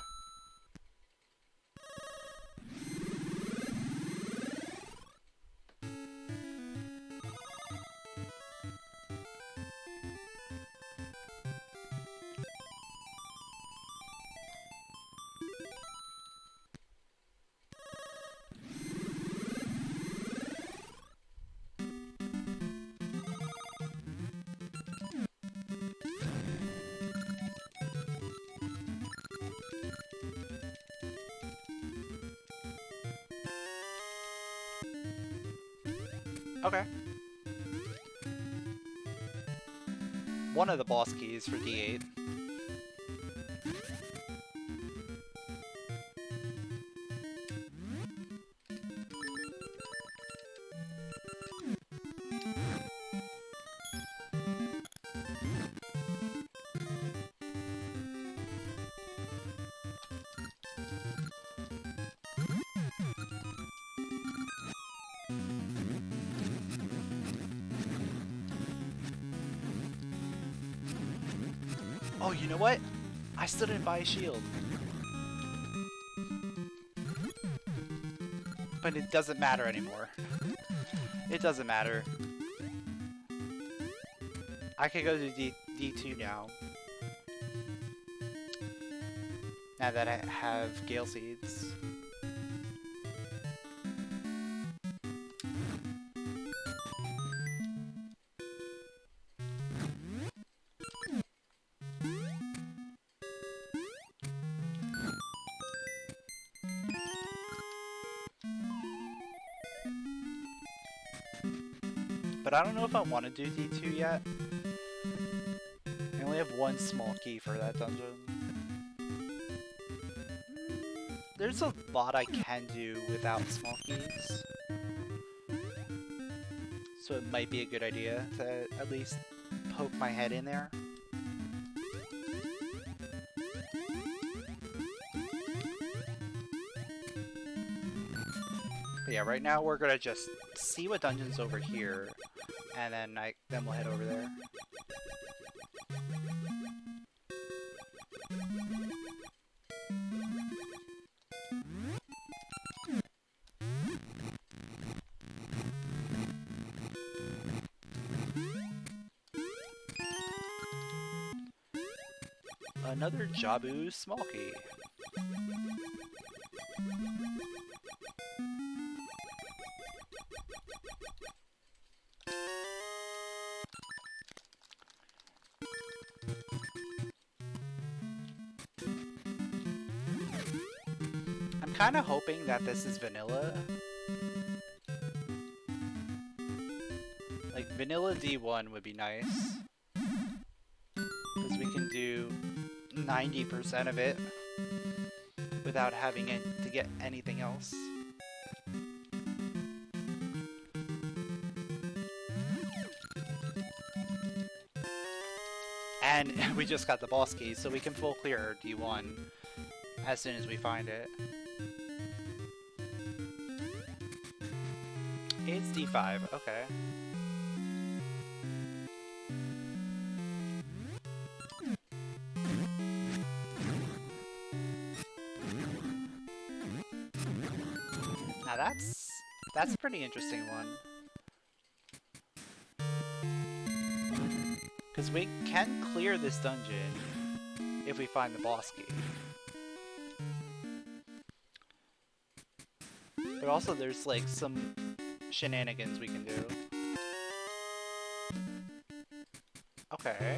Okay. One of the boss keys for D8. Oh, you know what? I still didn't buy a shield. But it doesn't matter anymore. It doesn't matter. I could go to D2 now. Now that I have Gale Seeds. But I don't know if I want to do D2 yet. I only have one small key for that dungeon. There's a lot I can do without small keys. So it might be a good idea to at least poke my head in there. But yeah, right now we're gonna just see what dungeon's over here, and then we'll head over there. Another Jabu small key. I'm kind of hoping that this is vanilla. Like, vanilla D1 would be nice. Because we can do 90% of it without having to get anything else. And we just got the boss key, so we can full clear our D1 as soon as we find it. It's D5, okay. Now that's a pretty interesting one. Because we can clear this dungeon if we find the boss key. But also there's like some shenanigans we can do. Okay.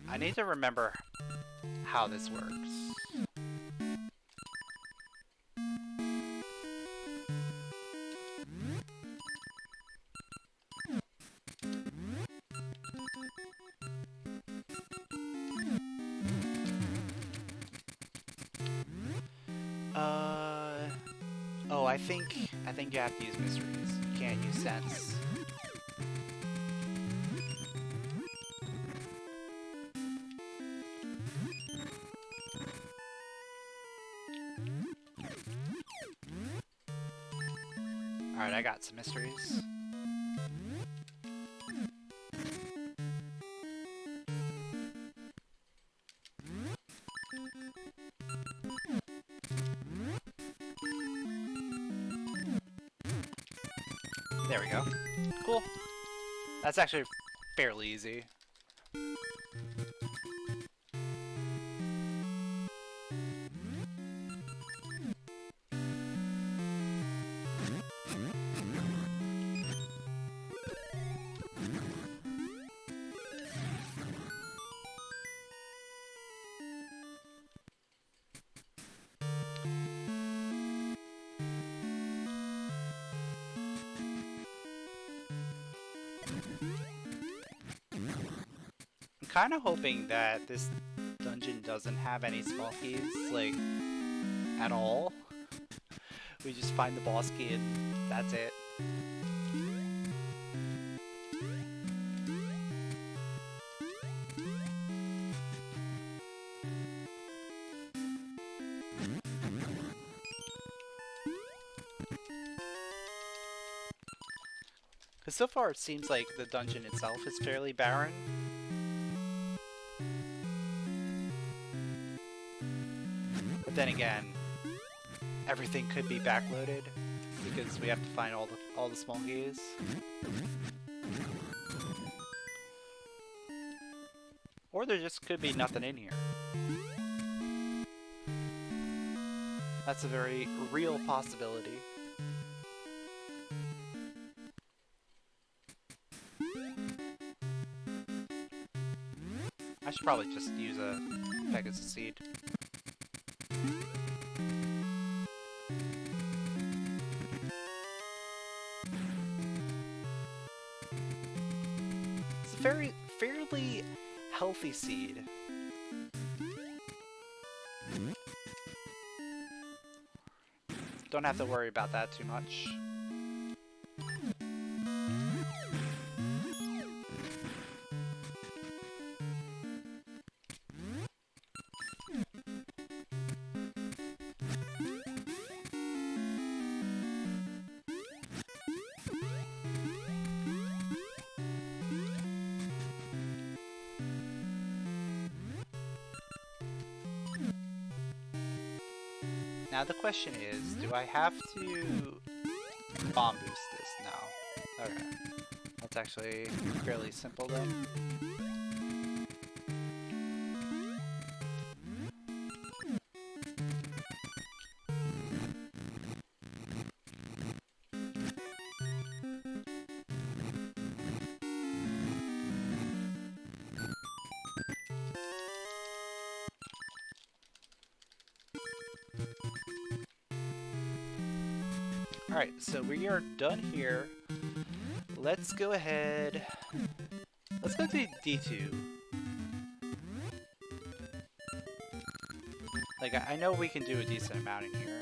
I need to remember how this works. Oh, I think you have to use mysteries. You can't use sense. Alright, I got some mysteries. There we go. Cool. That's actually fairly easy. I'm kind of hoping that this dungeon doesn't have any small keys, like, at all. We just find the boss key and that's it. Because so far it seems like the dungeon itself is fairly barren. But then again, everything could be backloaded because we have to find all the small keys. Or there just could be nothing in here. That's a very real possibility. I should probably just use a Pegasus seed. It's a fairly healthy seed. Don't have to worry about that too much. Now the question is, do I have to bomb boost this? No. Okay. That's actually fairly simple then. Alright, so we are done here. Let's go ahead. Let's go to D2. Like, I know we can do a decent amount in here.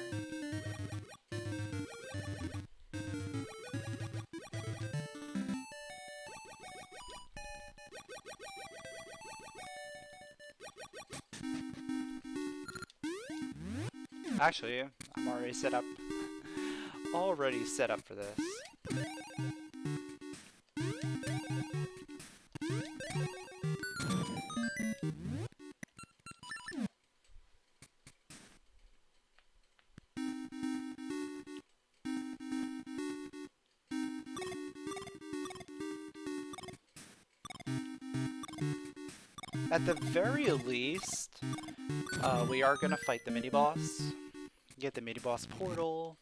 Actually, I'm already set up. Already set up for this. At the very least, we are gonna fight the mini-boss, get the mini-boss portal,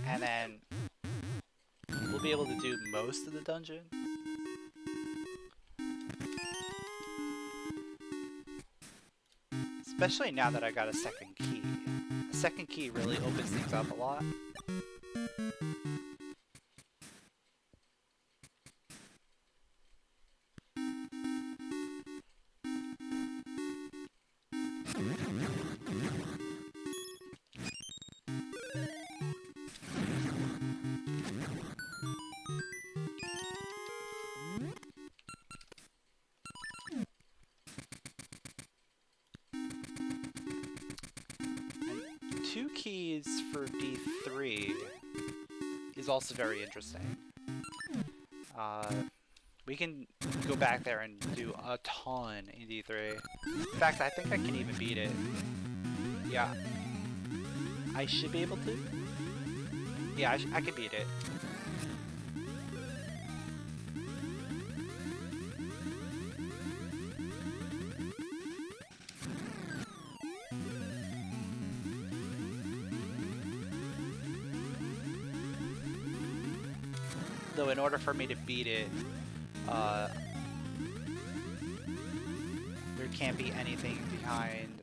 and then we'll be able to do most of the dungeon. Especially now that I got a second key. A second key really opens things up a lot. Two keys for D3 is also very interesting. We can go back there and do a ton in D3. In fact, I think I can even beat it. Yeah. I should be able to. Yeah, I can beat it. Though in order for me to beat it, there can't be anything behind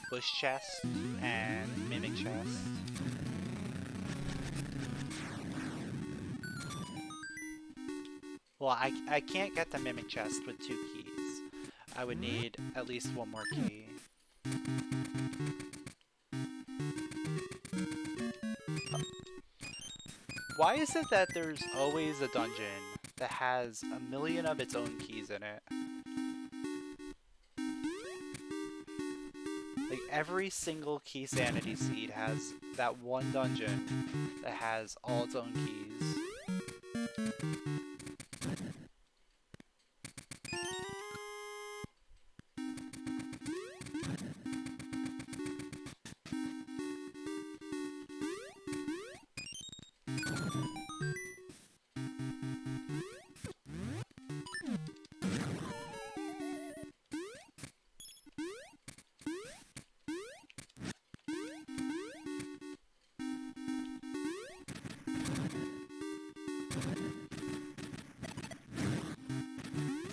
bush chest and mimic chest. Well, I can't get the mimic chest with 2 keys. I would need at least 1 more key. Why is it that there's always a dungeon that has a million of its own keys in it? Like, every single keysanity seed has that one dungeon that has all its own keys.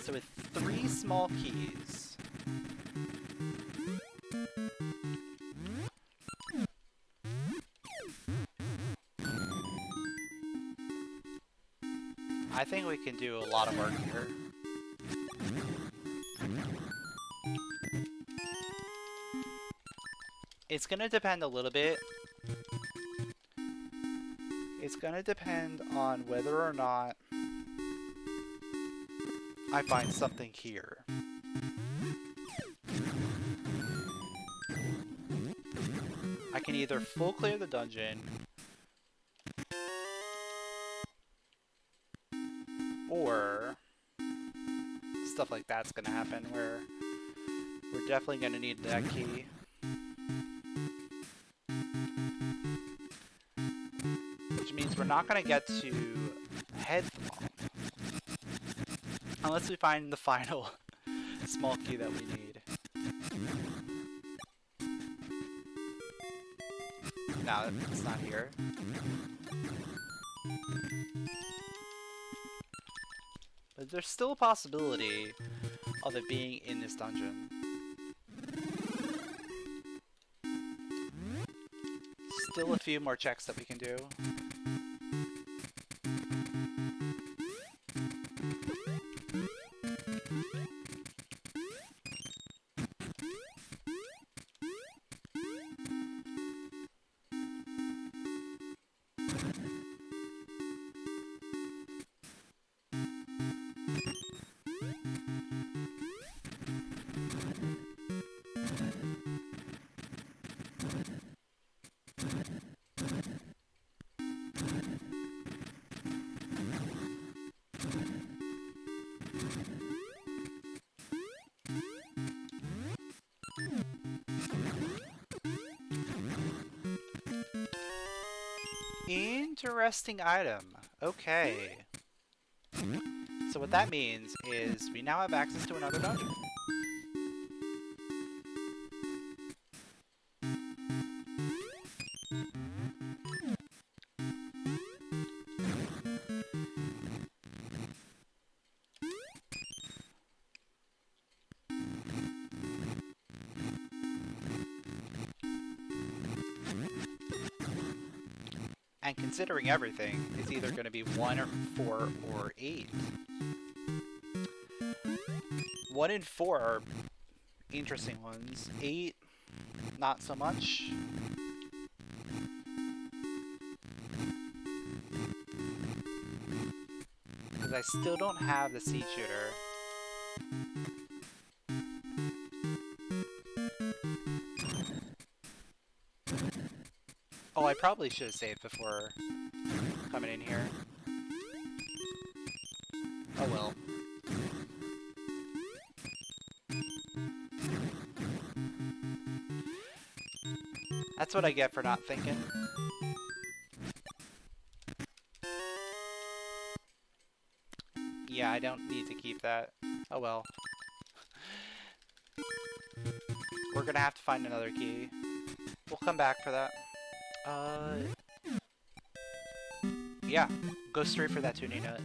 So with 3 small keys. I think we can do a lot of work here. It's gonna depend a little bit. It's gonna depend on whether or not I find something here. I can either full clear the dungeon, or stuff like that's gonna happen where we're definitely gonna need that key. Which means we're not gonna get to headlong unless we find the final small key that we need. No, it's not here. But there's still a possibility of it being in this dungeon. Still a few more checks that we can do. Interesting item. Okay. So what that means is we now have access to another dungeon. And considering everything, it's either going to be 1 or 4 or 8. 1 and 4 are interesting ones. 8, not so much. Because I still don't have the seed shooter. Oh, I probably should have saved before coming in here. Oh well. That's what I get for not thinking. Yeah, I don't need to keep that. Oh well. We're gonna have to find another key. We'll come back for that. Yeah, go straight for that tuning nut.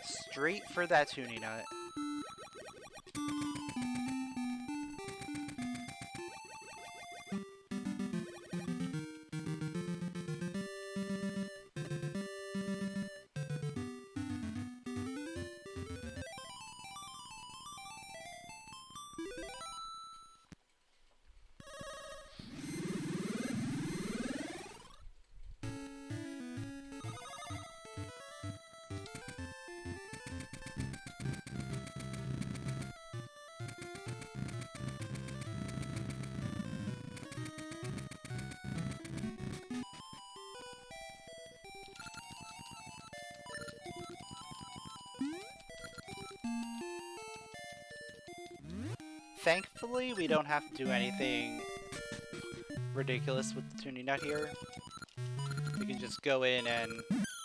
Straight for that tuning nut. thankfully, we don't have to do anything ridiculous with the tuning nut here. We can just go in and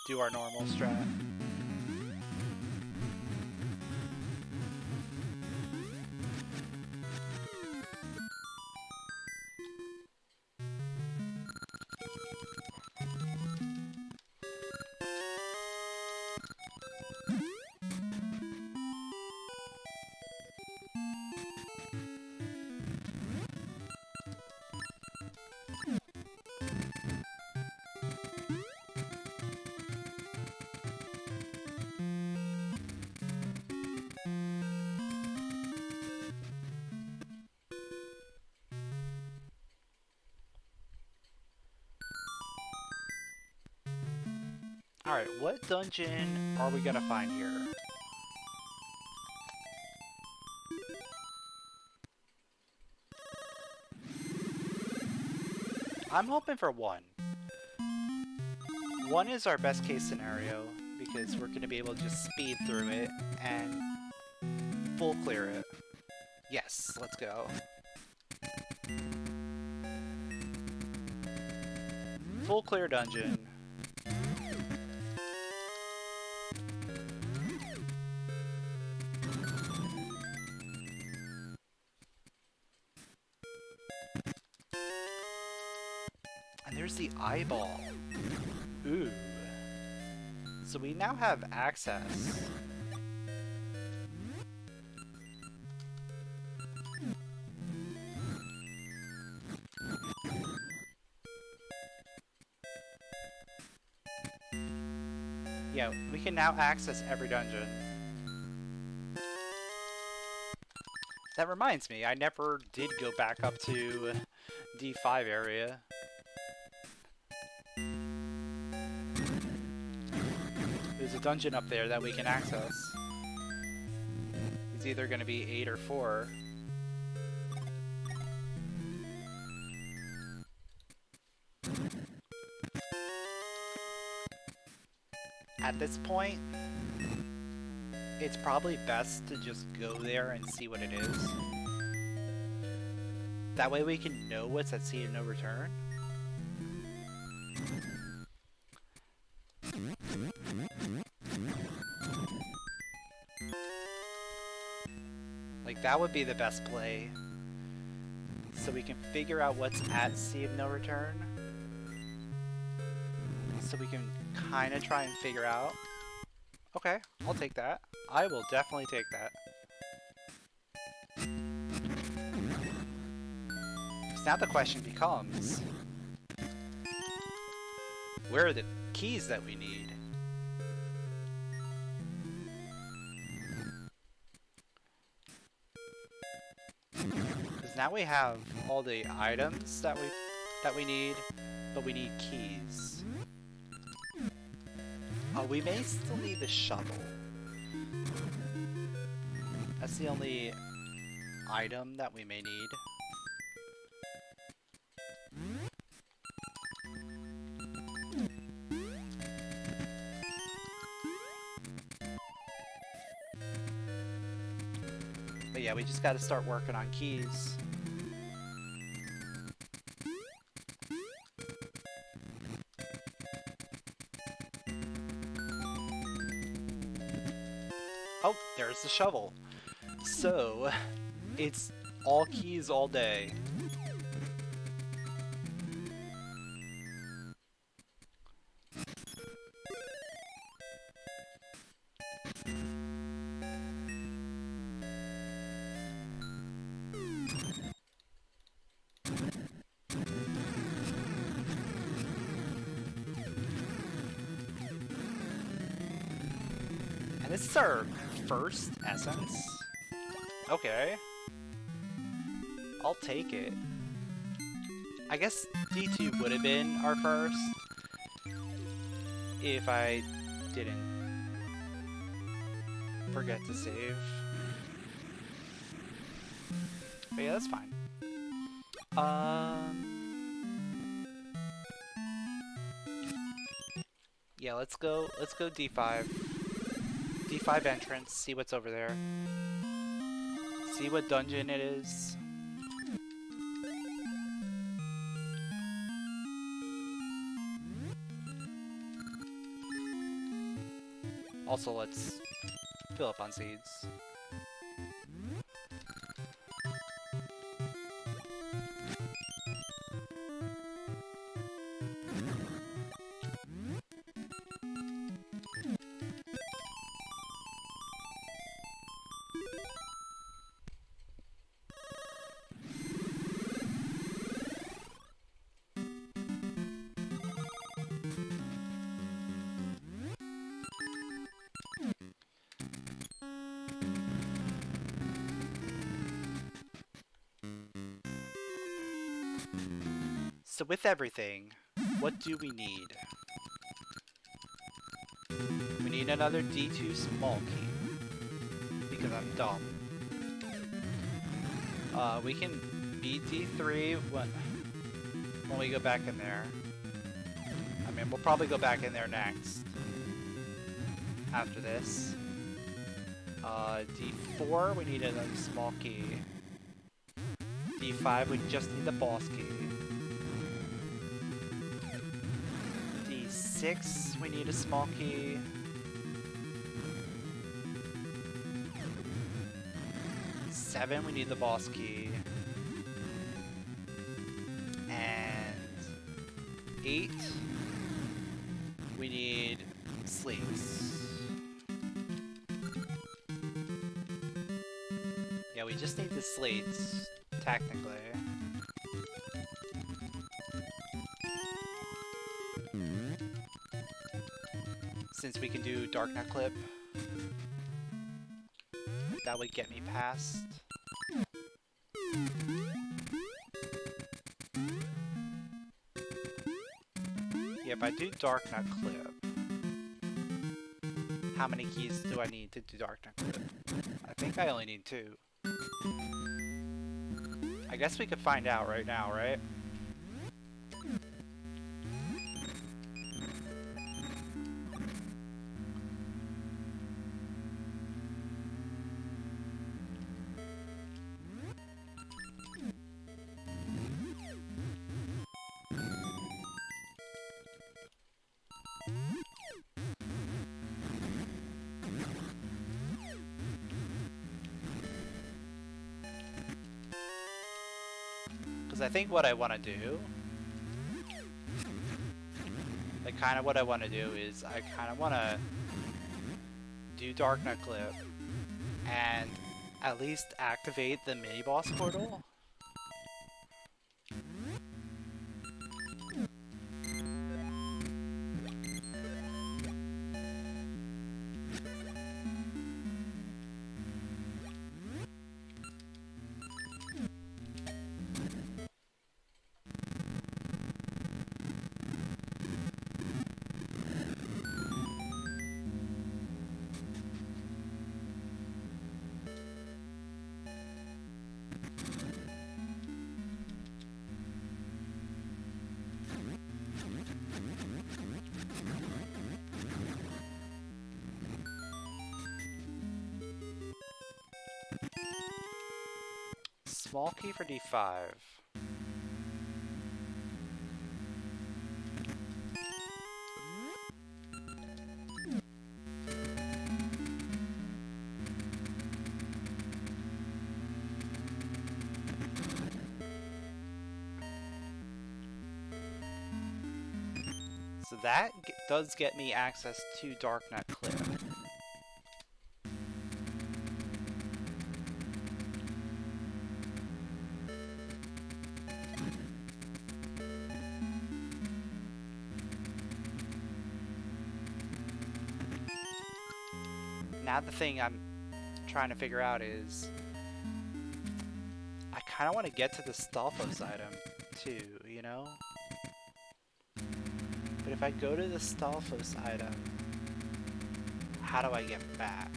do our normal strat. Alright, what dungeon are we gonna find here? I'm hoping for 1. 1 is our best case scenario, because we're gonna be able to just speed through it and full clear it. Yes, let's go. Full clear dungeon. And there's the eyeball. Ooh. So we now have access. Yeah, we can now access every dungeon. That reminds me, I never did go back up to D5 area. There's a dungeon up there that we can access. It's either going to be 8 or 4. At this point, it's probably best to just go there and see what it is. That way we can know what's at sea of no return. Like, that would be the best play. So we can figure out what's at sea of no return. So we can kind of try and figure out. Okay, I'll take that. I will definitely take that. So now the question becomes, where are the keys that we need? Because now we have all the items that we need, but we need keys. Oh, we may still need the shovel. That's the only item that we may need. But yeah, we just gotta start working on keys. Oh, there's the shovel. So, it's all keys all day. And this is our first essence? Okay. I'll take it. I guess D2 would have been our first if I didn't forget to save. But yeah, that's fine. Yeah, let's go D5. D5 entrance, see what's over there. See what dungeon it is. Also, let's fill up on seeds. So with everything, what do we need? We need another D2 small key, because I'm dumb. We can beat D3 when we go back in there. I mean, we'll probably go back in there next, after this. D4, we need another small key. D5, we just need the boss key. D6, we need a small key. D7, we need the boss key. And 8, we need slates. Yeah, we just need the slates, technically. Since we can do Dark Nut Clip, that would get me past. Yeah, if I do Dark Nut Clip, how many keys do I need to do Dark Nut Clip? I think I only need 2. I guess we could find out right now, right? Because I think what I want to do, like kind of what I want to do is I kind of want to do Dark Nut Clip and at least activate the mini boss portal. Small key for D5. So that does get me access to Dark Nut Clip. Now the thing I'm trying to figure out is I kind of want to get to the Stalfos item too, you know? But if I go to the Stalfos item, how do I get back?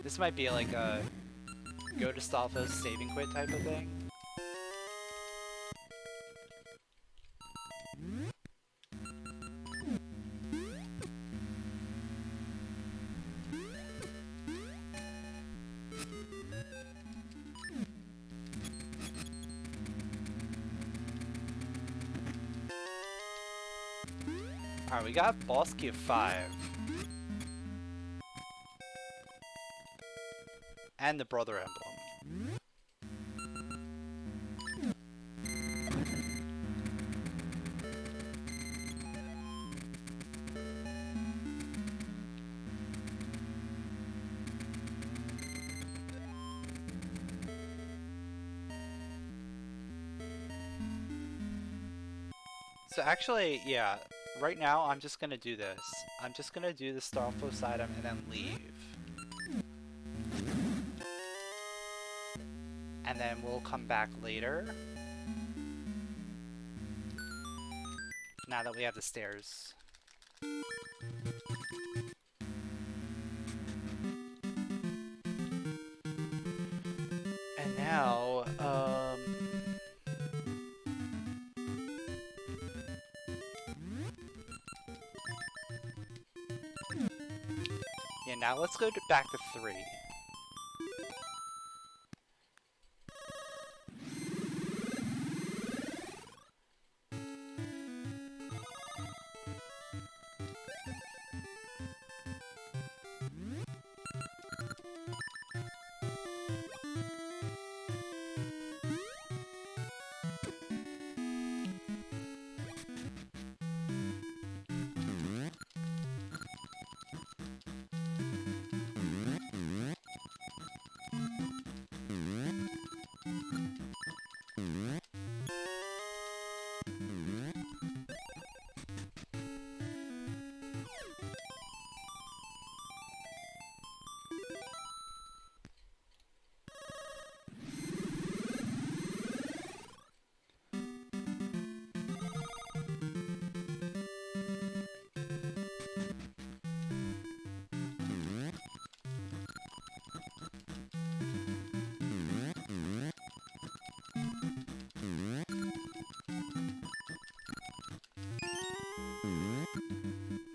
This might be like a go to Stalfos, save and quit type of thing. Alright, we got boss key of 5. And the brother emblem. So actually, yeah, right now I'm just gonna do this. I'm just gonna do the Starfos item and then leave. And then we'll come back later. Now that we have the stairs. And now, yeah, now let's go back to 3.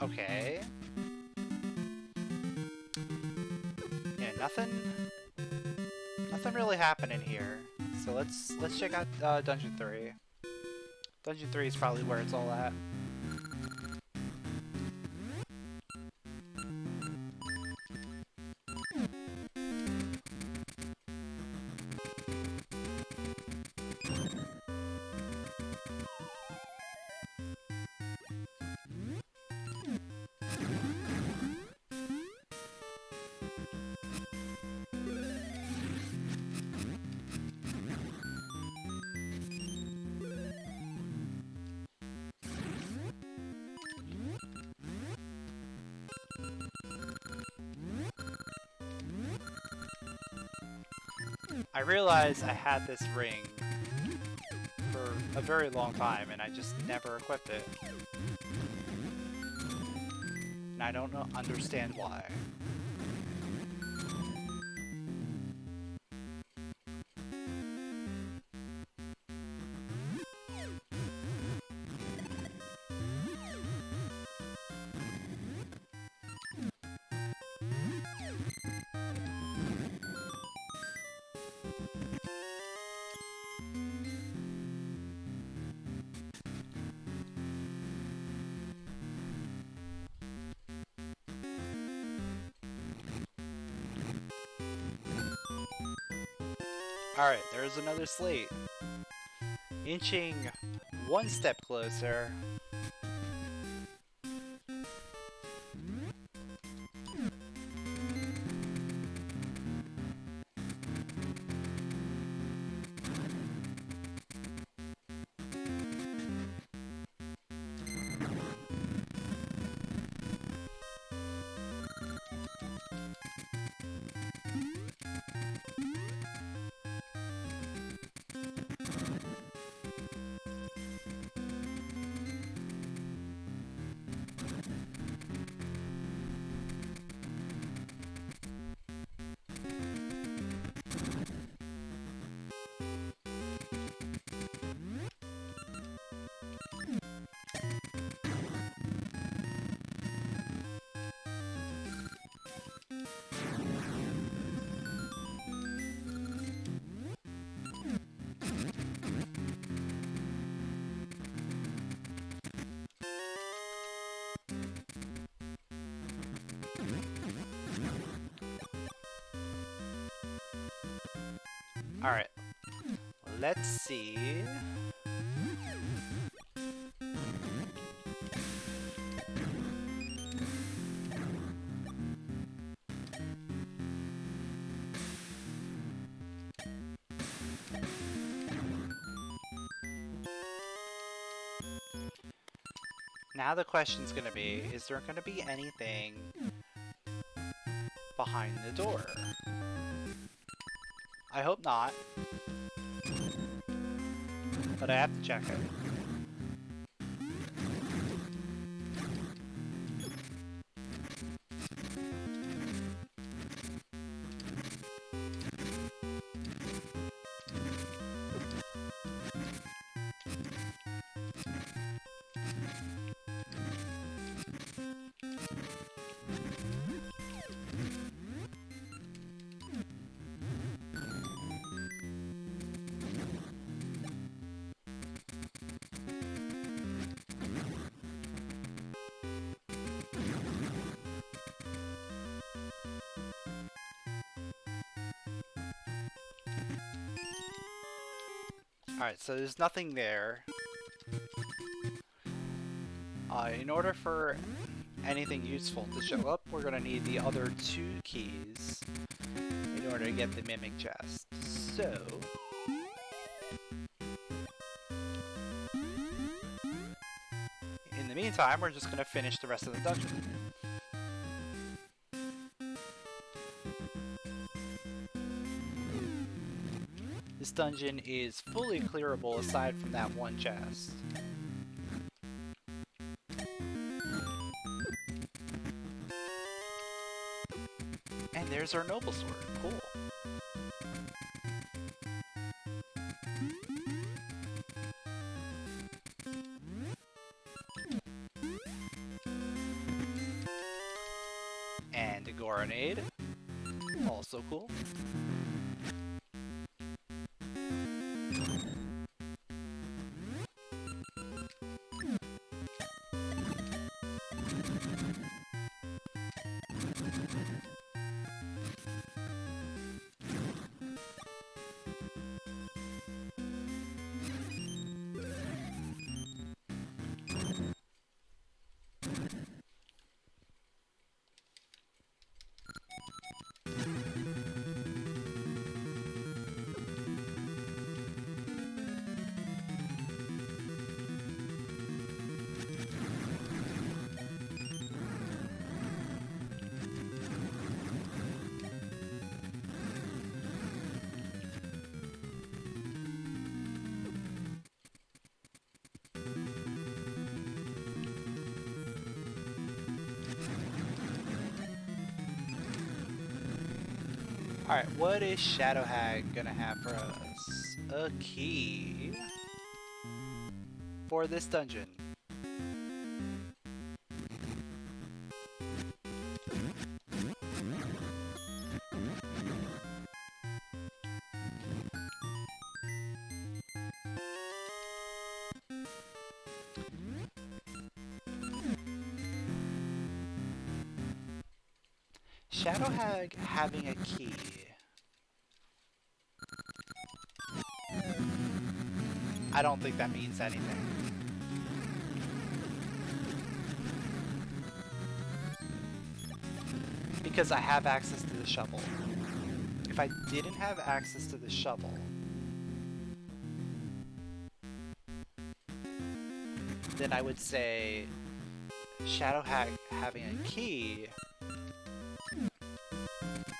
Okay. Yeah, nothing really happening here. So let's check out Dungeon 3. Dungeon 3 is probably where it's all at. I realized I had this ring for a very long time and I just never equipped it. And I don't understand why. Alright, there's another slate. Inching one step closer. Alright, let's see. Now the question's gonna be, is there gonna be anything behind the door? I hope not. But I have to check it. Alright, so there's nothing there. In order for anything useful to show up, we're gonna need the other 2 keys in order to get the mimic chest. So... in the meantime, we're just gonna finish the rest of the dungeon. This dungeon is fully clearable aside from that one chest. And there's our noble sword. Cool. And a grenade. Also cool. Alright, what is Shadow Hag gonna have for us? A key for this dungeon. Shadow Hag having a key. I don't think that means anything. Because I have access to the shovel. If I didn't have access to the shovel, then I would say Shadow Hag having a key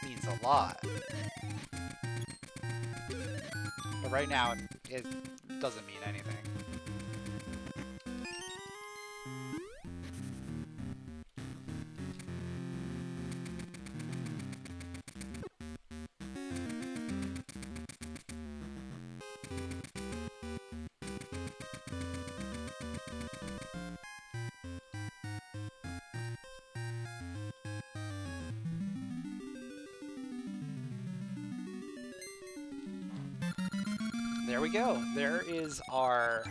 means a lot. But right now, it doesn't mean anything. There we go. There is our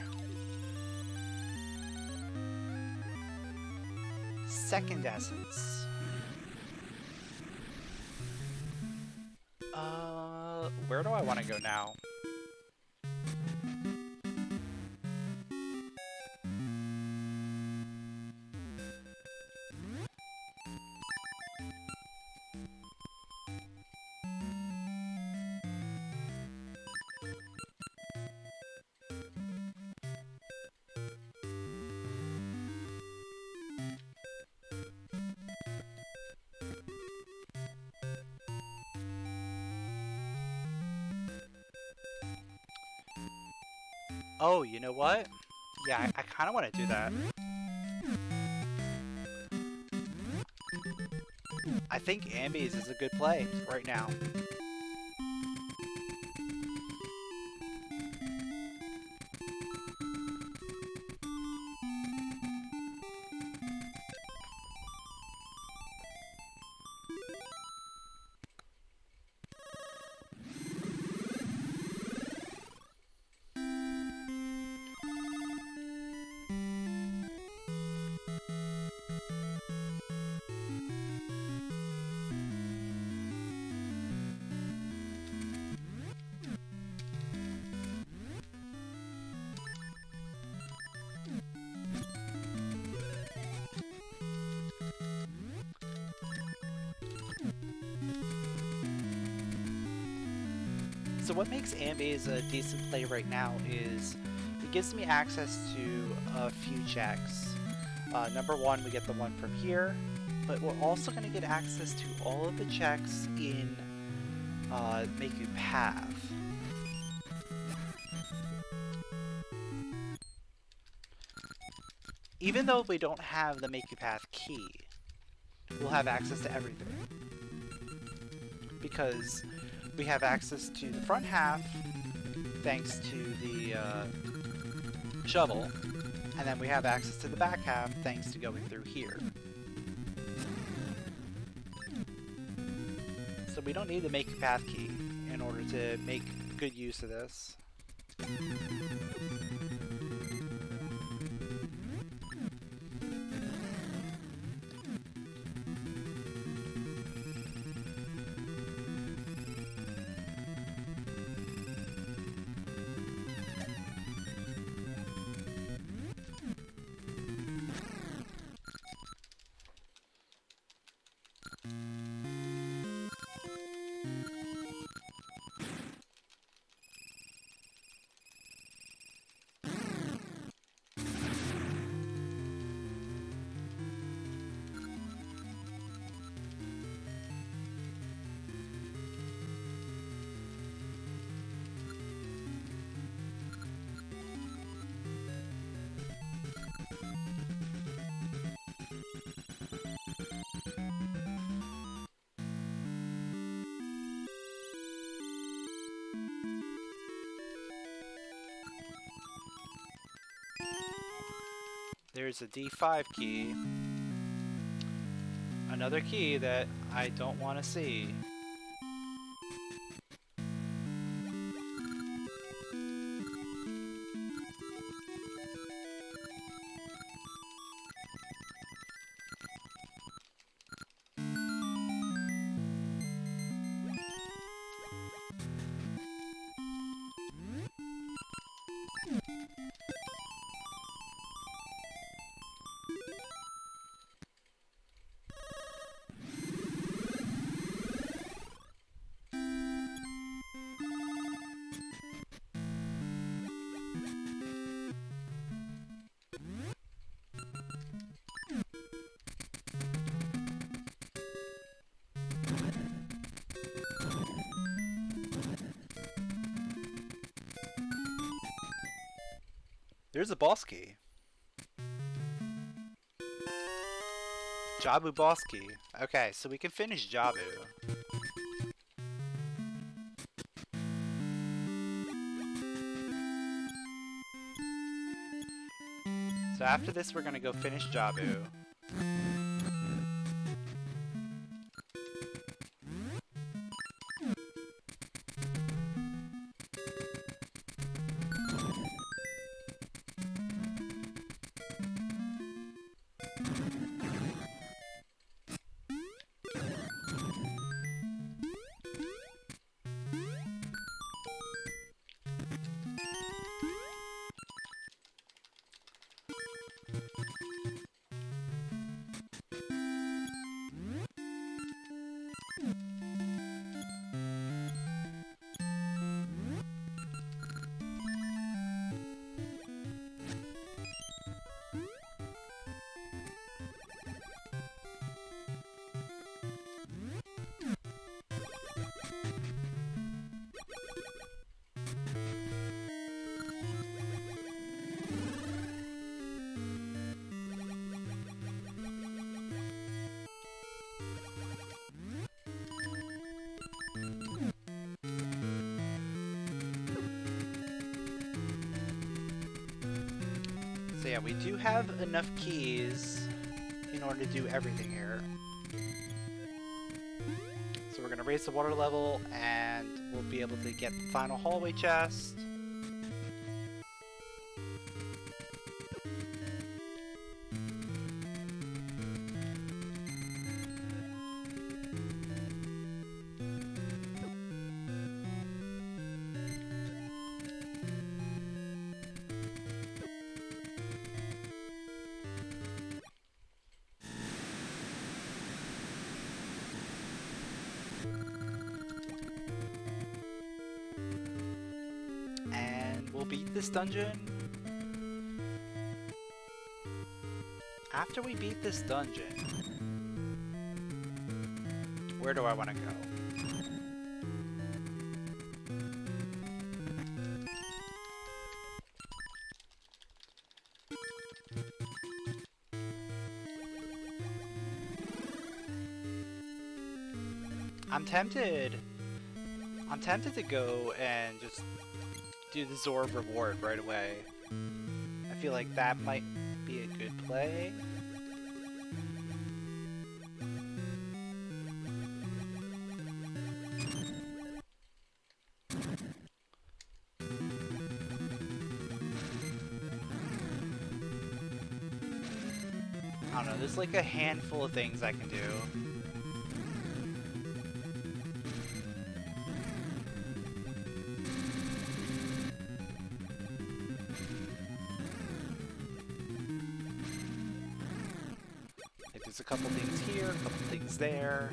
second essence. Where do I want to go now? Oh, you know what? Yeah, I kind of want to do that. I think Ambies is a good play right now. So what makes Ambies a decent play right now is it gives me access to a few checks. Number one, we get the one from here, but we're also going to get access to all of the checks in Make You Path. Even though we don't have the Make You Path key, we'll have access to everything. Because we have access to the front half, thanks to the shovel, and then we have access to the back half, thanks to going through here. So we don't need the Make Your Path key in order to make good use of this. There's a D5 key. Another key that I don't want to see. There's a boss key. Jabu boss key. Okay, so we can finish Jabu. So after this, we're gonna go finish Jabu. So yeah, we do have enough keys in order to do everything here. So we're gonna raise the water level and we'll be able to get the final hallway chest. We'll beat this dungeon. After we beat this dungeon, where do I want to go? I'm tempted to go and just do the Zorb reward right away. I feel like that might be a good play. I don't know, there's like a handful of things I can do. There's a couple things here, a couple things there.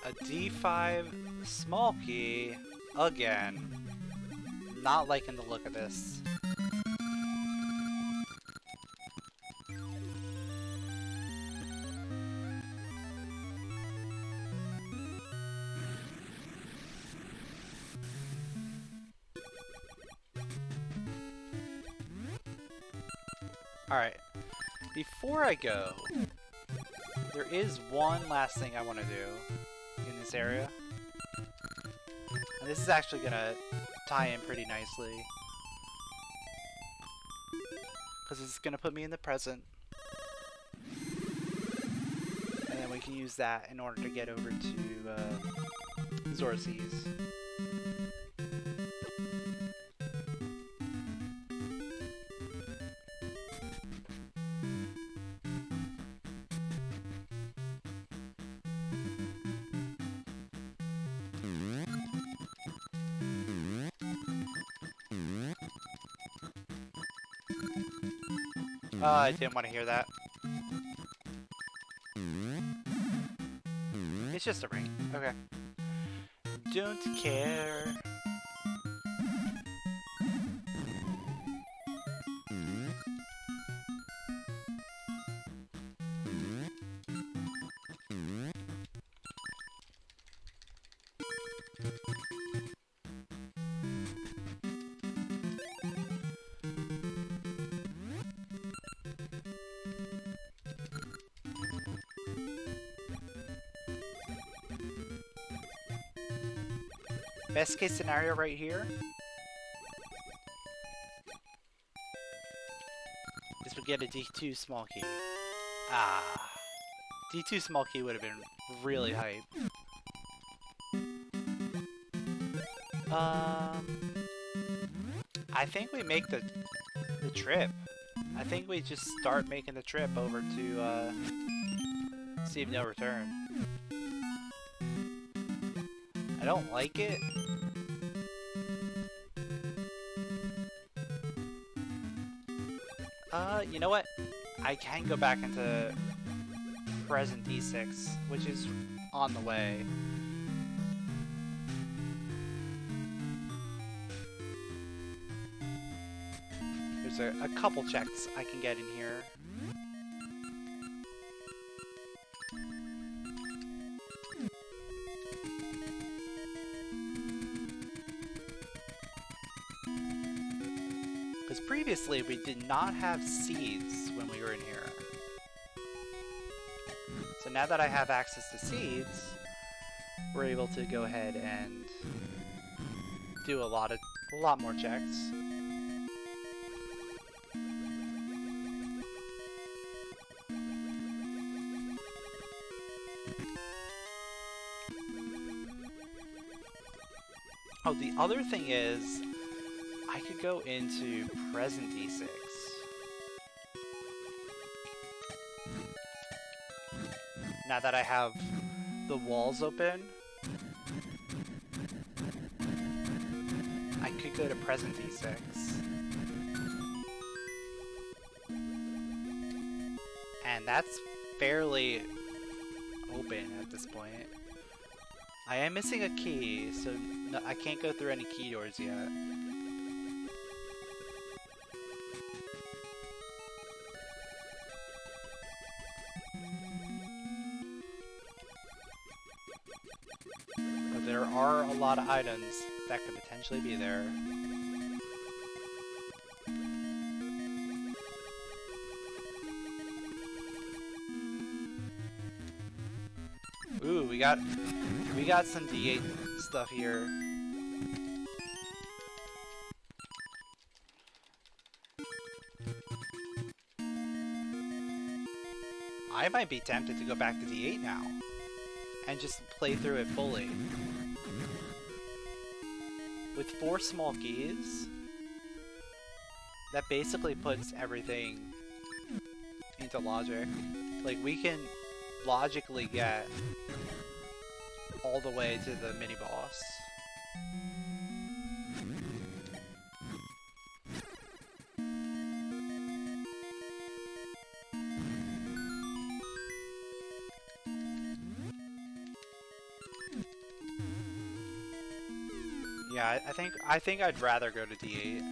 A D5 small key again. Not liking the look of this. Alright, before I go, there is one last thing I want to do in this area. And this is actually going to tie in pretty nicely. Because it's going to put me in the present. And then we can use that in order to get over to Zorseas. I didn't want to hear that. It's just a ring. Okay. Don't care. Best case scenario right here is we get a D2 small key. Ah, D2 small key would have been really hype. I think we make the trip. I think we just start making the trip over to Sea of No Return. I don't like it. You know what? I can go back into present D6, which is on the way. There's a couple checks I can get in here. Because previously we did not have seeds when we were in here. So now that I have access to seeds, we're able to go ahead and do a lot more checks. Oh, the other thing is, I could go into present D6. Now that I have the walls open, I could go to present D6. And that's fairly open at this point. I am missing a key, so no, I can't go through any key doors yet. But there are a lot of items that could potentially be there. Ooh, we got some D8 stuff here. I might be tempted to go back to D8 now and just play through it fully. With 4 small keys, that basically puts everything into logic. Like, we can logically get all the way to the mini-boss. Yeah, I think I'd rather go to D8.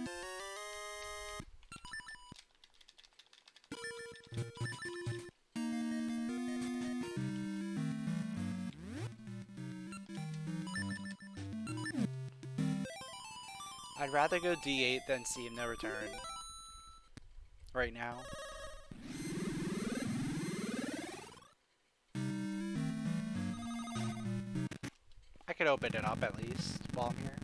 I'd rather go D8 than see him no return. Right now. I could open it up at least while I'm here.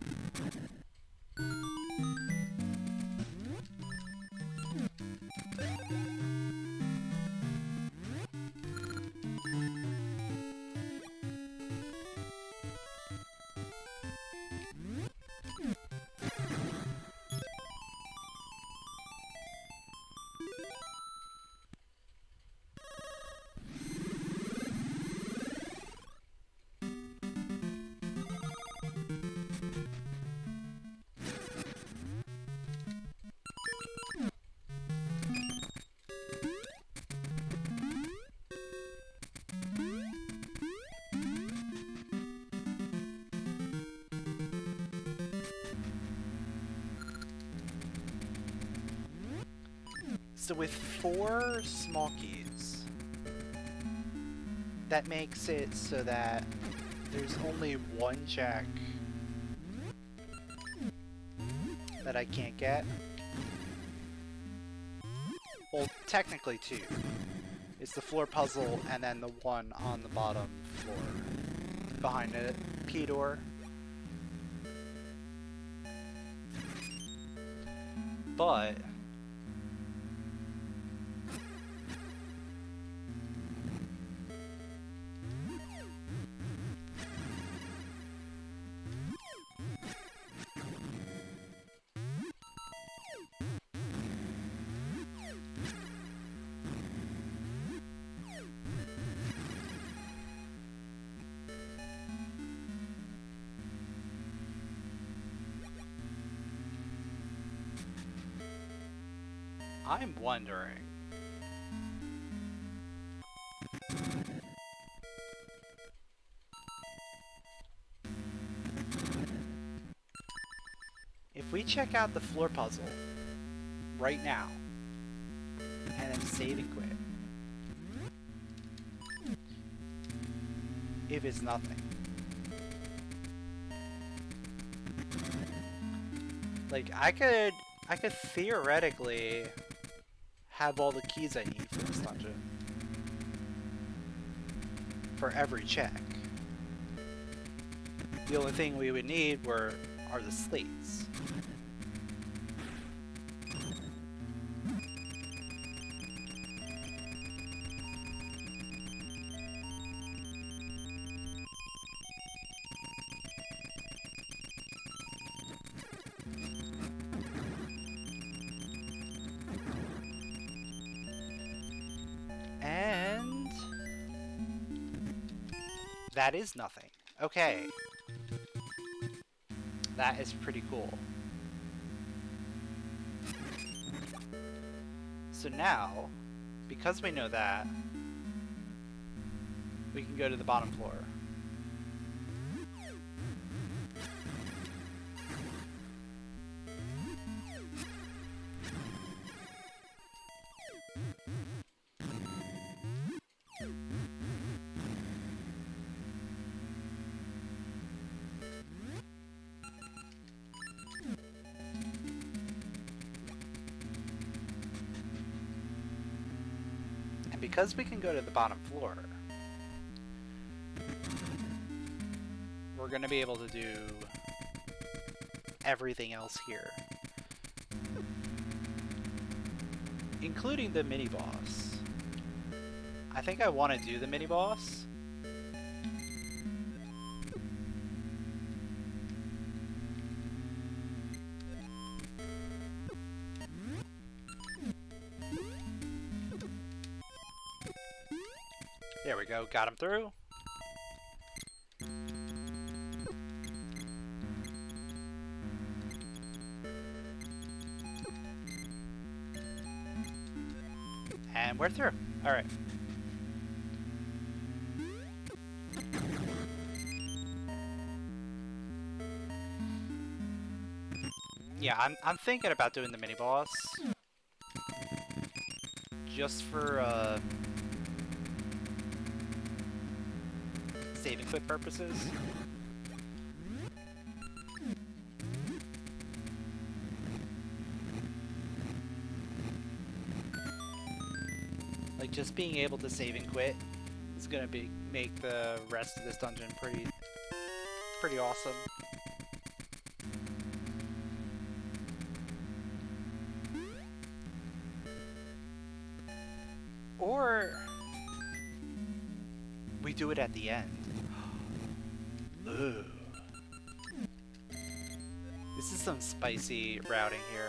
So with 4 small keys, that makes it so that there's only 1 check that I can't get. Well, technically 2. It's the floor puzzle and then the one on the bottom floor behind the key door. But I'm wondering. If we check out the floor puzzle right now and then save and quit, if it's nothing, like I could theoretically have all the keys I need for this dungeon for every check. The only thing we would need are the slates. And that is nothing. Okay. That is pretty cool. So now, because we know that, we can go to the bottom floor. And because we can go to the bottom floor, we're going to be able to do everything else here, including the mini-boss. I think I want to do the mini-boss. There we go, got him through. And we're through. Alright. Yeah, I'm thinking about doing the mini-boss. Just for, save and quit purposes. Like, just being able to save and quit is gonna make the rest of this dungeon pretty awesome. Or we do it at the end. Ooh. This is some spicy routing here.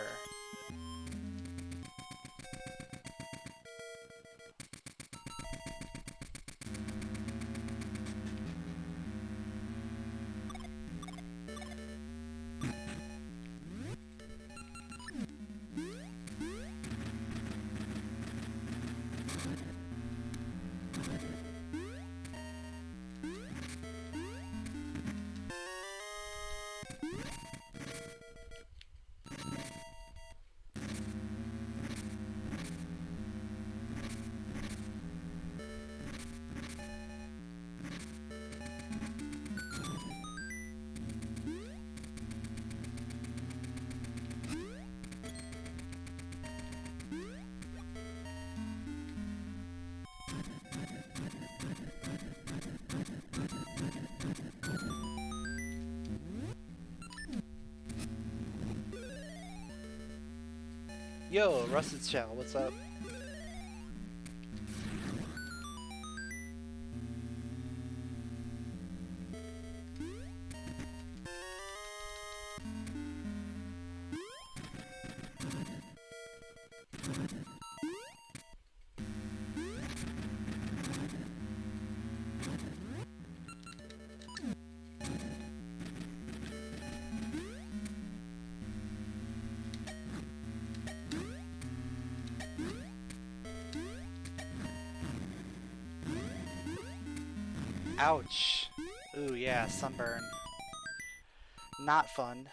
Yo, Rusted's channel, what's up? Ouch. Ooh, yeah, sunburn. Not fun.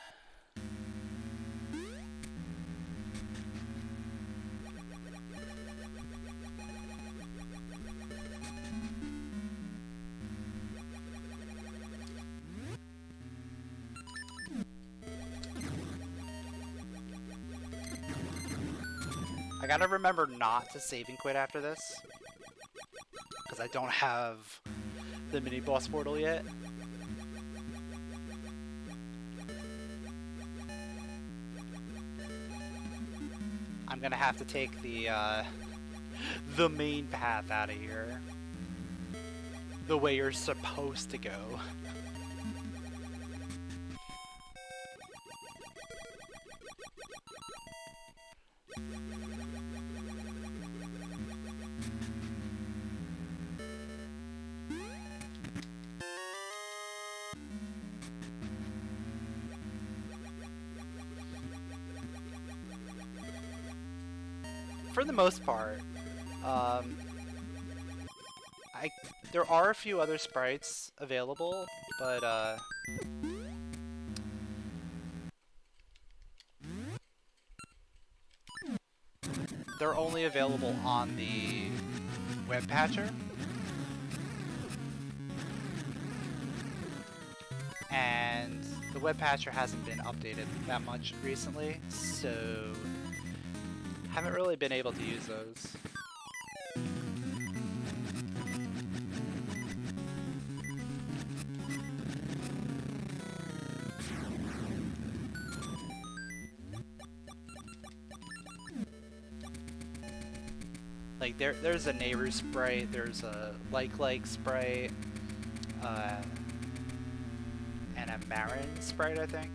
I gotta remember not to save and quit after this, because I don't have the mini boss portal yet. I'm gonna have to take the main path out of here. The way you're supposed to go. For the most part, there are a few other sprites available, but they're only available on the web patcher. And the web patcher hasn't been updated that much recently, so haven't really been able to use those. Like there's a neighbor sprite, there's a like sprite, and a Marin sprite, I think.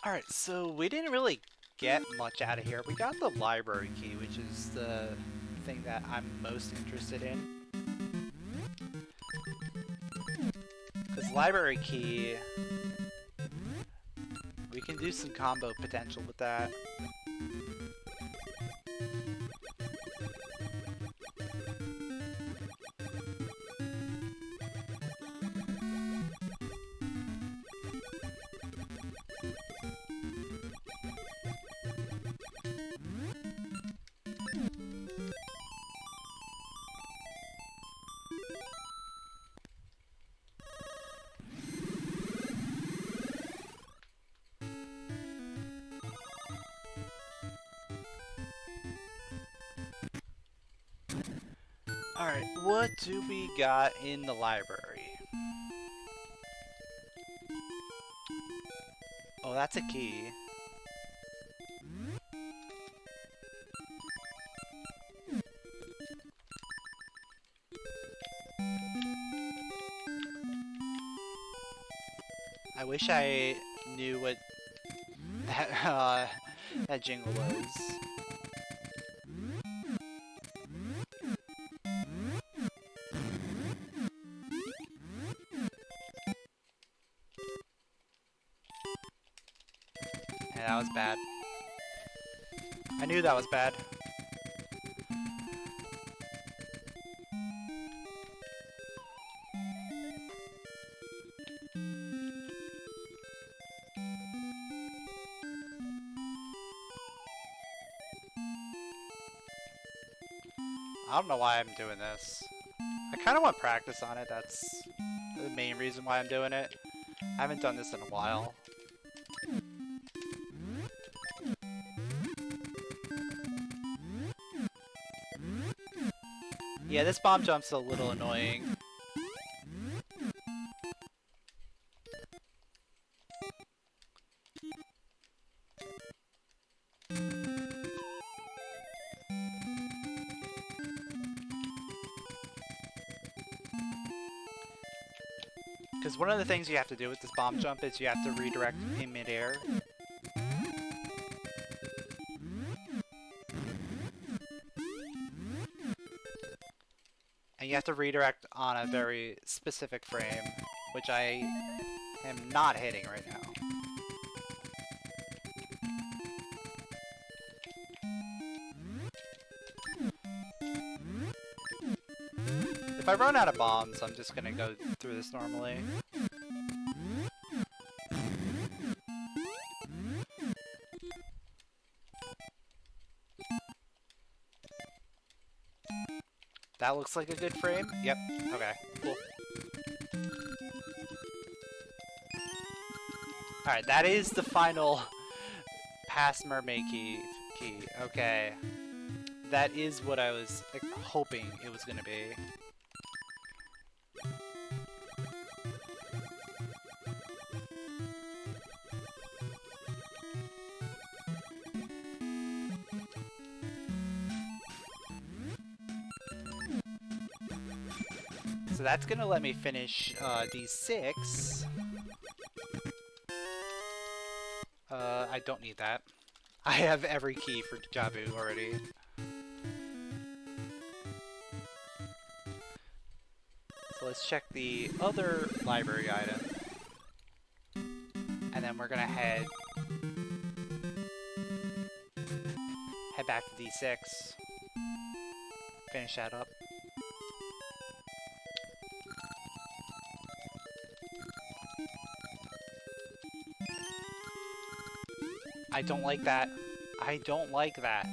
Alright, so we didn't really get much out of here. We got the library key, which is the thing that I'm most interested in. Because library key, we can do some combo potential with that. Alright, what do we got in the library? Oh, that's a key. I wish I knew what that, that jingle was. Yeah, that was bad. I knew that was bad. I don't know why I'm doing this. I kind of want practice on it, that's the main reason why I'm doing it. I haven't done this in a while. Yeah, this bomb jump's a little annoying. Because one of the things you have to do with this bomb jump is you have to redirect in midair. And you have to redirect on a very specific frame, which I am not hitting right now. If I run out of bombs, I'm just gonna go through this normally. That looks like a good frame? Yep. Okay, cool. Alright, that is the final past mermaid key. Okay. That is what I was like, hoping it was gonna be. So that's gonna let me finish D6. I don't need that. I have every key for Jabu already. So let's check the other library item. And then we're gonna head back to D6. Finish that up. I don't like that. I don't like that.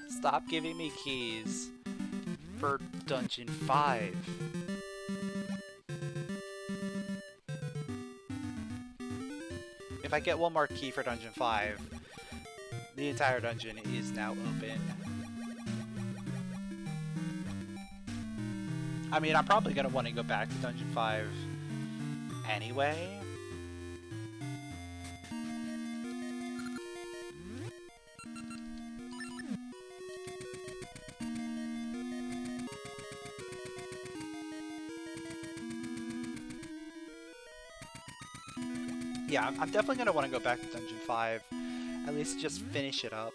Stop giving me keys for Dungeon 5. If I get one more key for Dungeon 5, the entire dungeon is now open. I mean, I'm probably gonna want to go back to Dungeon 5 anyway. Yeah, I'm definitely going to want to go back to Dungeon 5, at least just finish it up.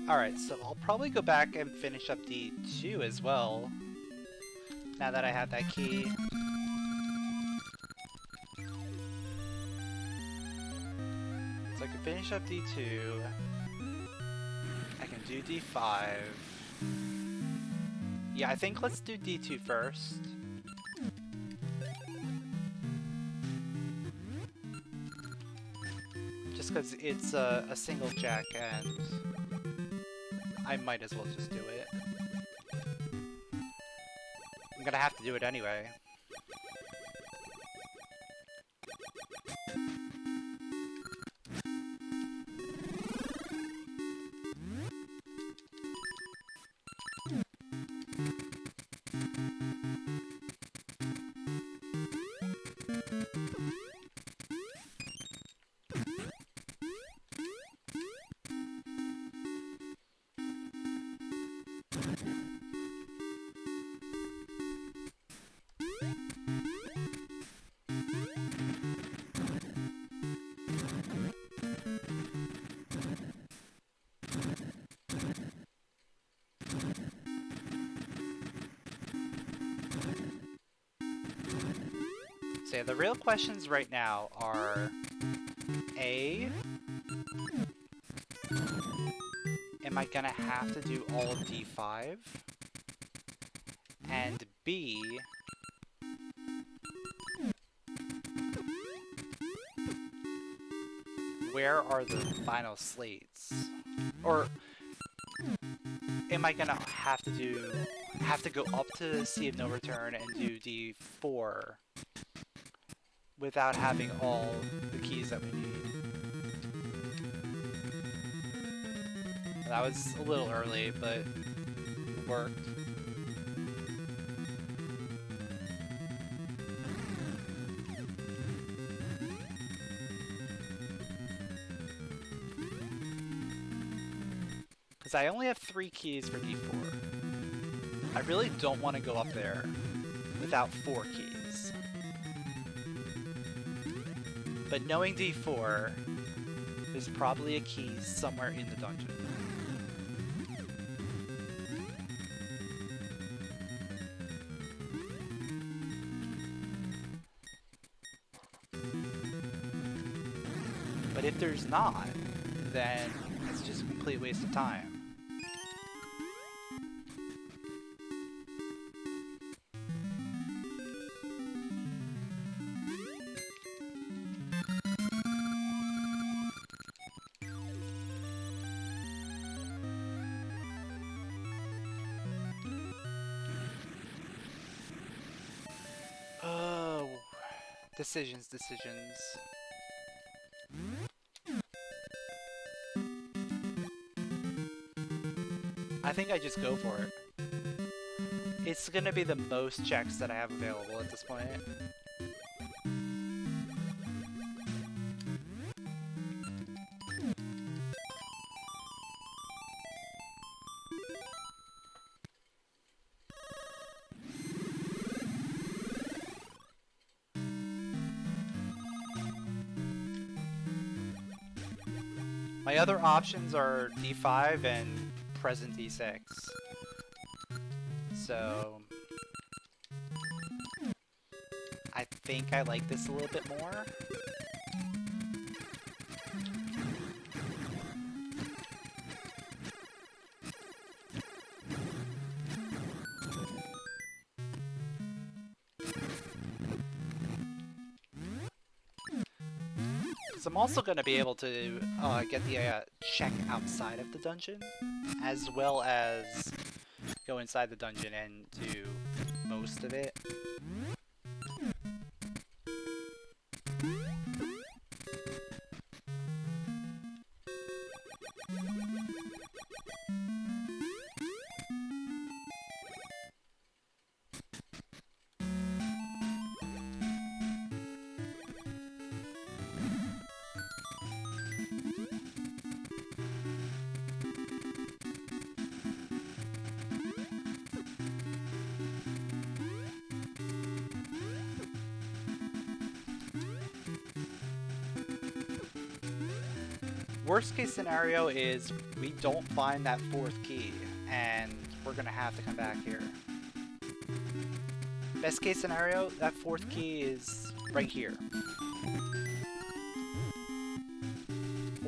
Alright, so I'll probably go back and finish up D2 as well, now that I have that key. So I can finish up D2, I can do D5. Yeah, I think let's do D2 first. Just because it's a single jack and I might as well just do it. I'm gonna have to do it anyway. So yeah, the real questions right now are A, am I gonna have to do all of D5? And B, where are the final slates? Or am I gonna have to go up to Sea of No Return and do D4 without having all the keys that we need? That was a little early, but it worked. Because I only have 3 keys for D4. I really don't want to go up there without 4 keys. But knowing D4, there's probably a key somewhere in the dungeon. But if there's not, then it's just a complete waste of time. Oh, decisions. I think I just go for it. It's gonna be the most checks that I have available at this point. My other options are D5 and present D6. So I think I like this a little bit more. So I'm also going to be able to get the check outside of the dungeon, as well as go inside the dungeon and do most of it. Worst case scenario is we don't find that 4th key and we're gonna have to come back here. Best case scenario, that 4th key is right here.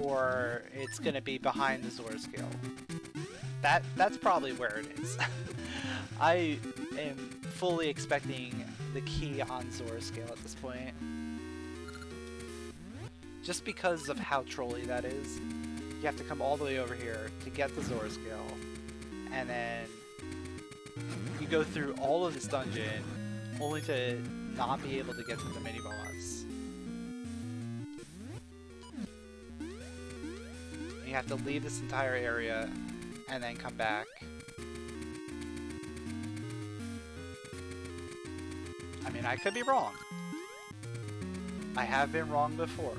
Or it's gonna be behind the Zora scale. That's probably where it is. I am fully expecting the key on Zora scale at this point. Just because of how trolly that is. You have to come all the way over here to get the Zora scale. And then you go through all of this dungeon only to not be able to get to the mini boss. And you have to leave this entire area and then come back. I mean, I could be wrong. I have been wrong before.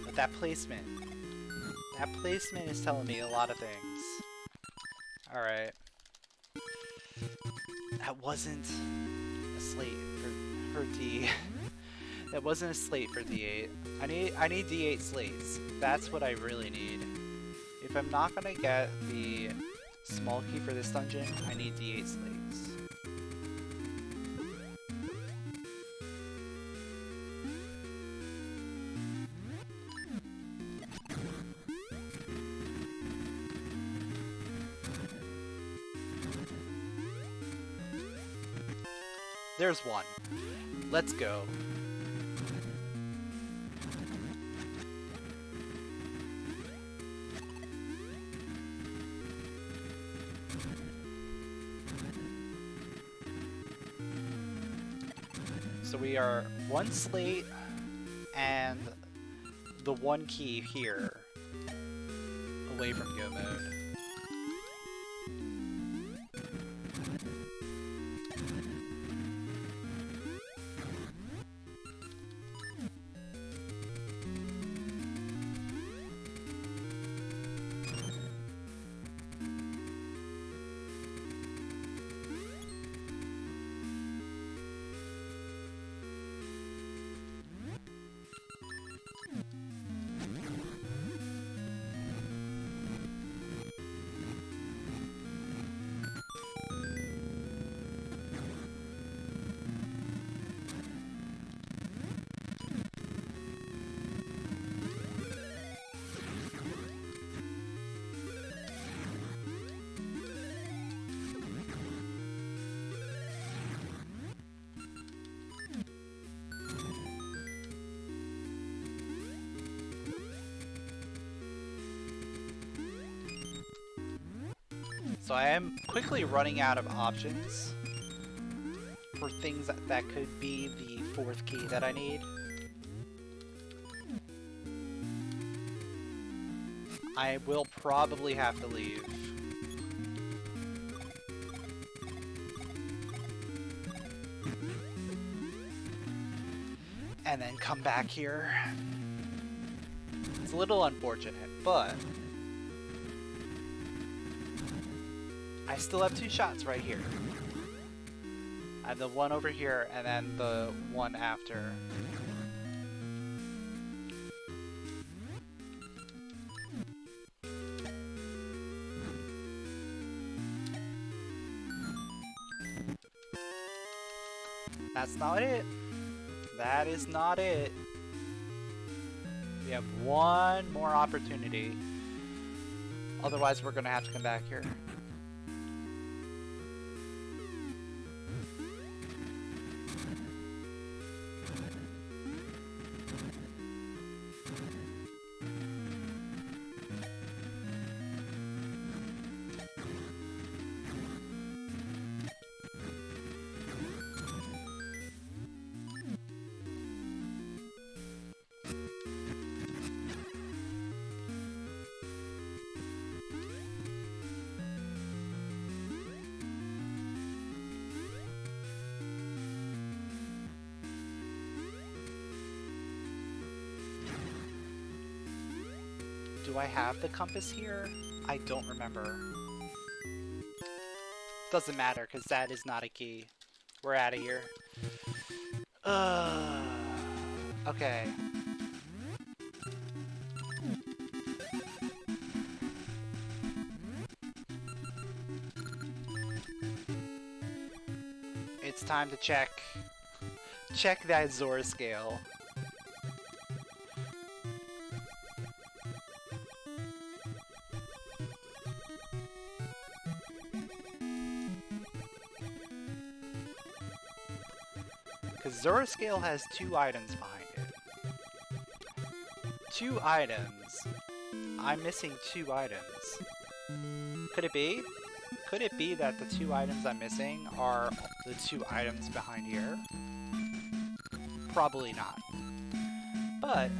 But that placement is telling me a lot of things. Alright. That wasn't a slate for D. That wasn't a slate for D8. I need D8 slates. That's what I really need. If I'm not gonna get the small key for this dungeon, I need D8 slates. There's one. Let's go. So we are one slate and the one key here away from go mode. So I am quickly running out of options for things that could be the fourth key that I need. I will probably have to leave. And then come back here. It's a little unfortunate, but I still have two shots right here. I have the one over here and then the one after. That's not it. That is not it. We have one more opportunity. Otherwise, we're gonna have to come back here. Do I have the compass here? I don't remember. Doesn't matter, because that is not a key. We're out of here. Okay. It's time to check that Zora scale. Because Zora scale has two items behind it. Two items. I'm missing two items. Could it be? Could it be that the two items I'm missing are the two items behind here? Probably not. But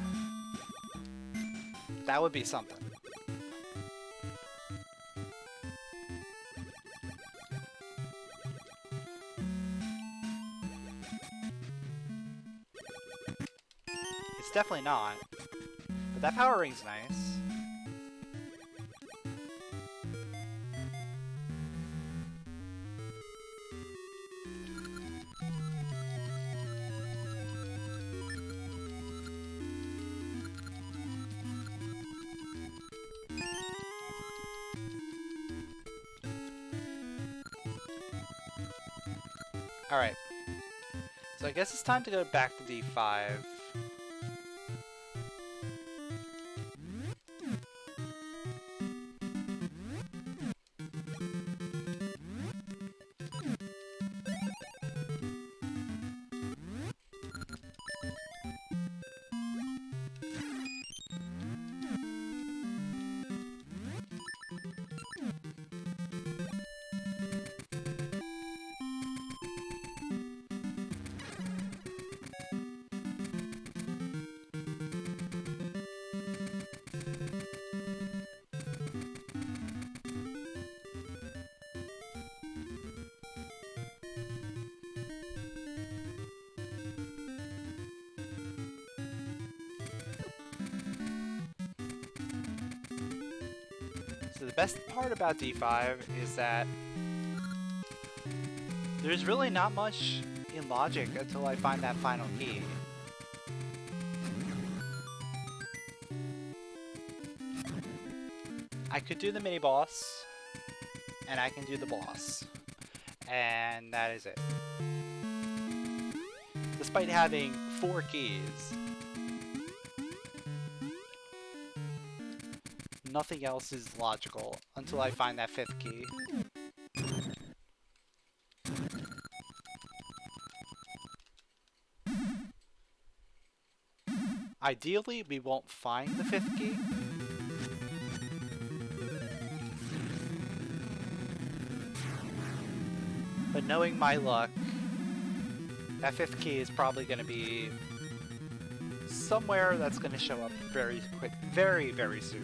that would be something. It's definitely not. But that power ring's nice. Alright. So I guess it's time to go back to D5. So the best part about D5 is that there's really not much in logic until I find that final key. I could do the mini boss, and I can do the boss, and that is it. Despite having 4 keys, nothing else is logical until I find that 5th key. Ideally, we won't find the 5th key. But knowing my luck, that 5th key is probably going to be somewhere that's going to show up very quick, very soon.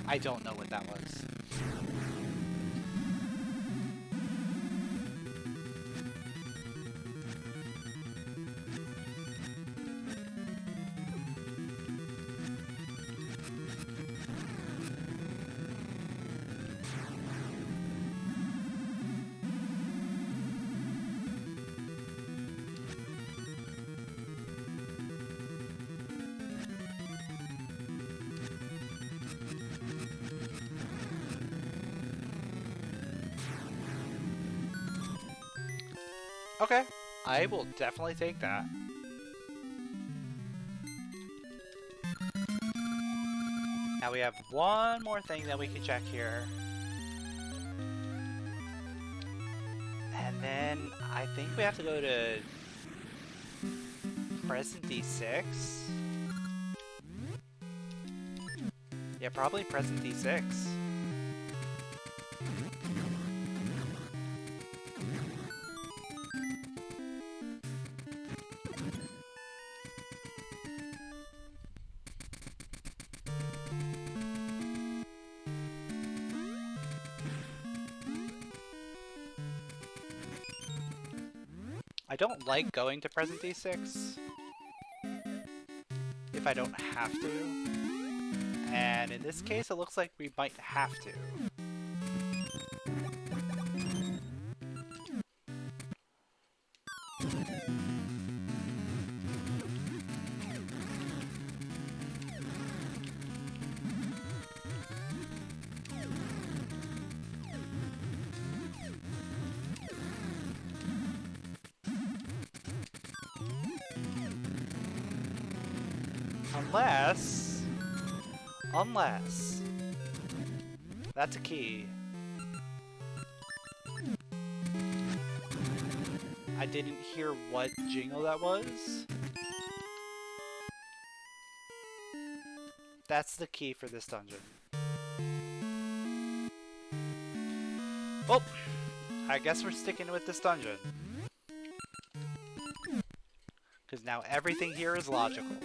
I don't know what that was. Okay, I will definitely take that. Now we have one more thing that we can check here. And then I think we have to go to present D6. Yeah, probably present D6. I don't like going to present D6 if I don't have to, and in this case it looks like we might have to. Unless that's a key. I didn't hear what jingle that was. That's the key for this dungeon. Well, I guess we're sticking with this dungeon. Because now everything here is logical.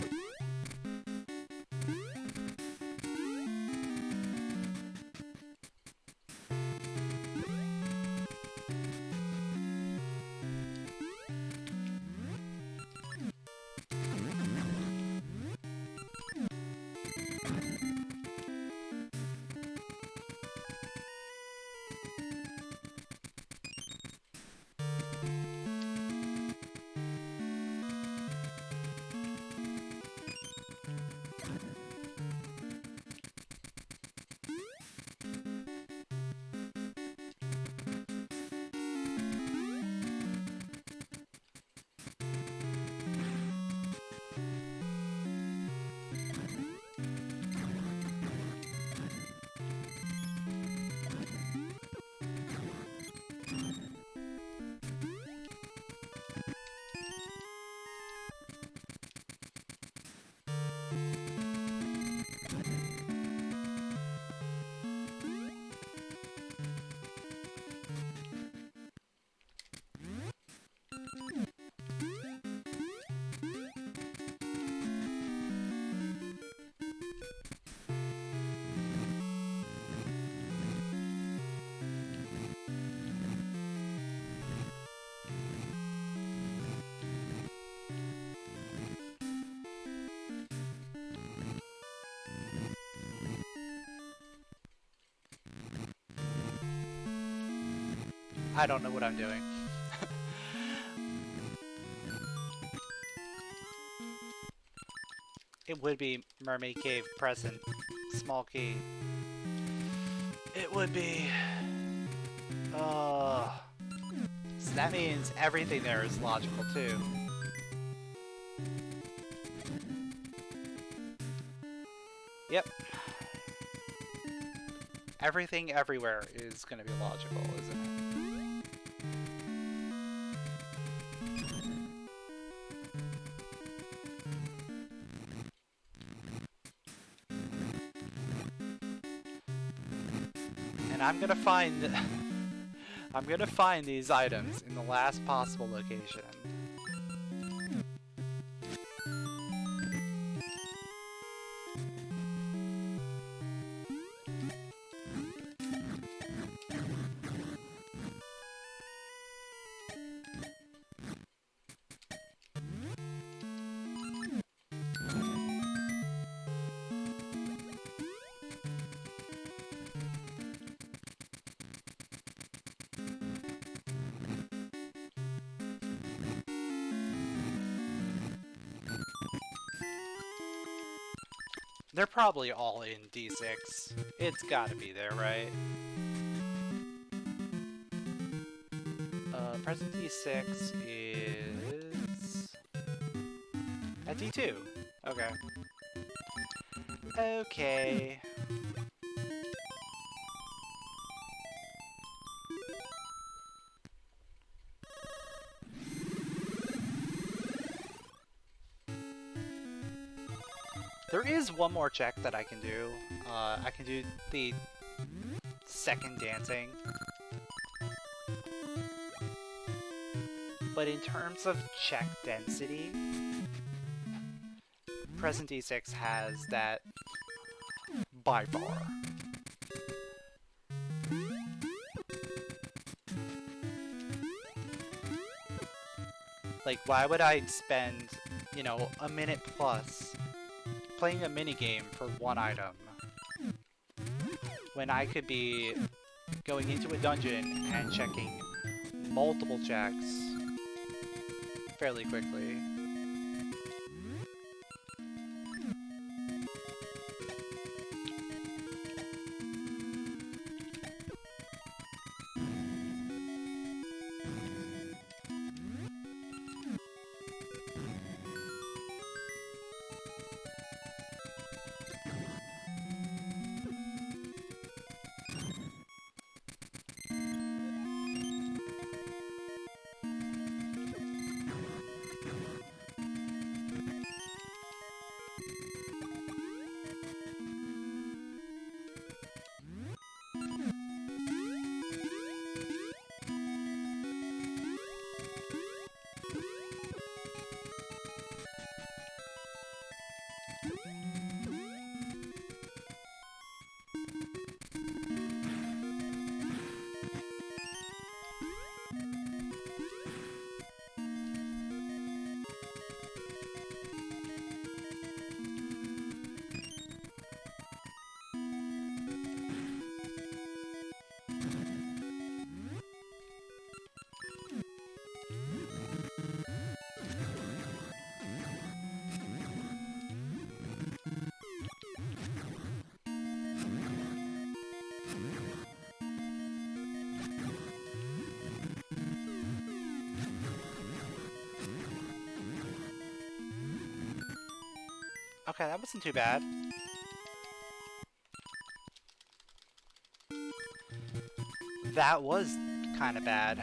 I don't know what I'm doing. It would be Mermaid Cave present. Small key. It would be... So that means everything there is logical too. Yep. Everything everywhere is gonna be logical, isn't it? And I'm gonna find I'm gonna find these items in the last possible location. They're probably all in D6. It's gotta be there, right? Present D6 is... at D2. Okay. Okay. There is one more check that I can do. I can do the second dancing. But in terms of check density, present D6 has that by far. Like, why would I spend, you know, a minute plus playing a minigame for one item when I could be going into a dungeon and checking multiple checks fairly quickly? Okay, that wasn't too bad. That was kind of bad.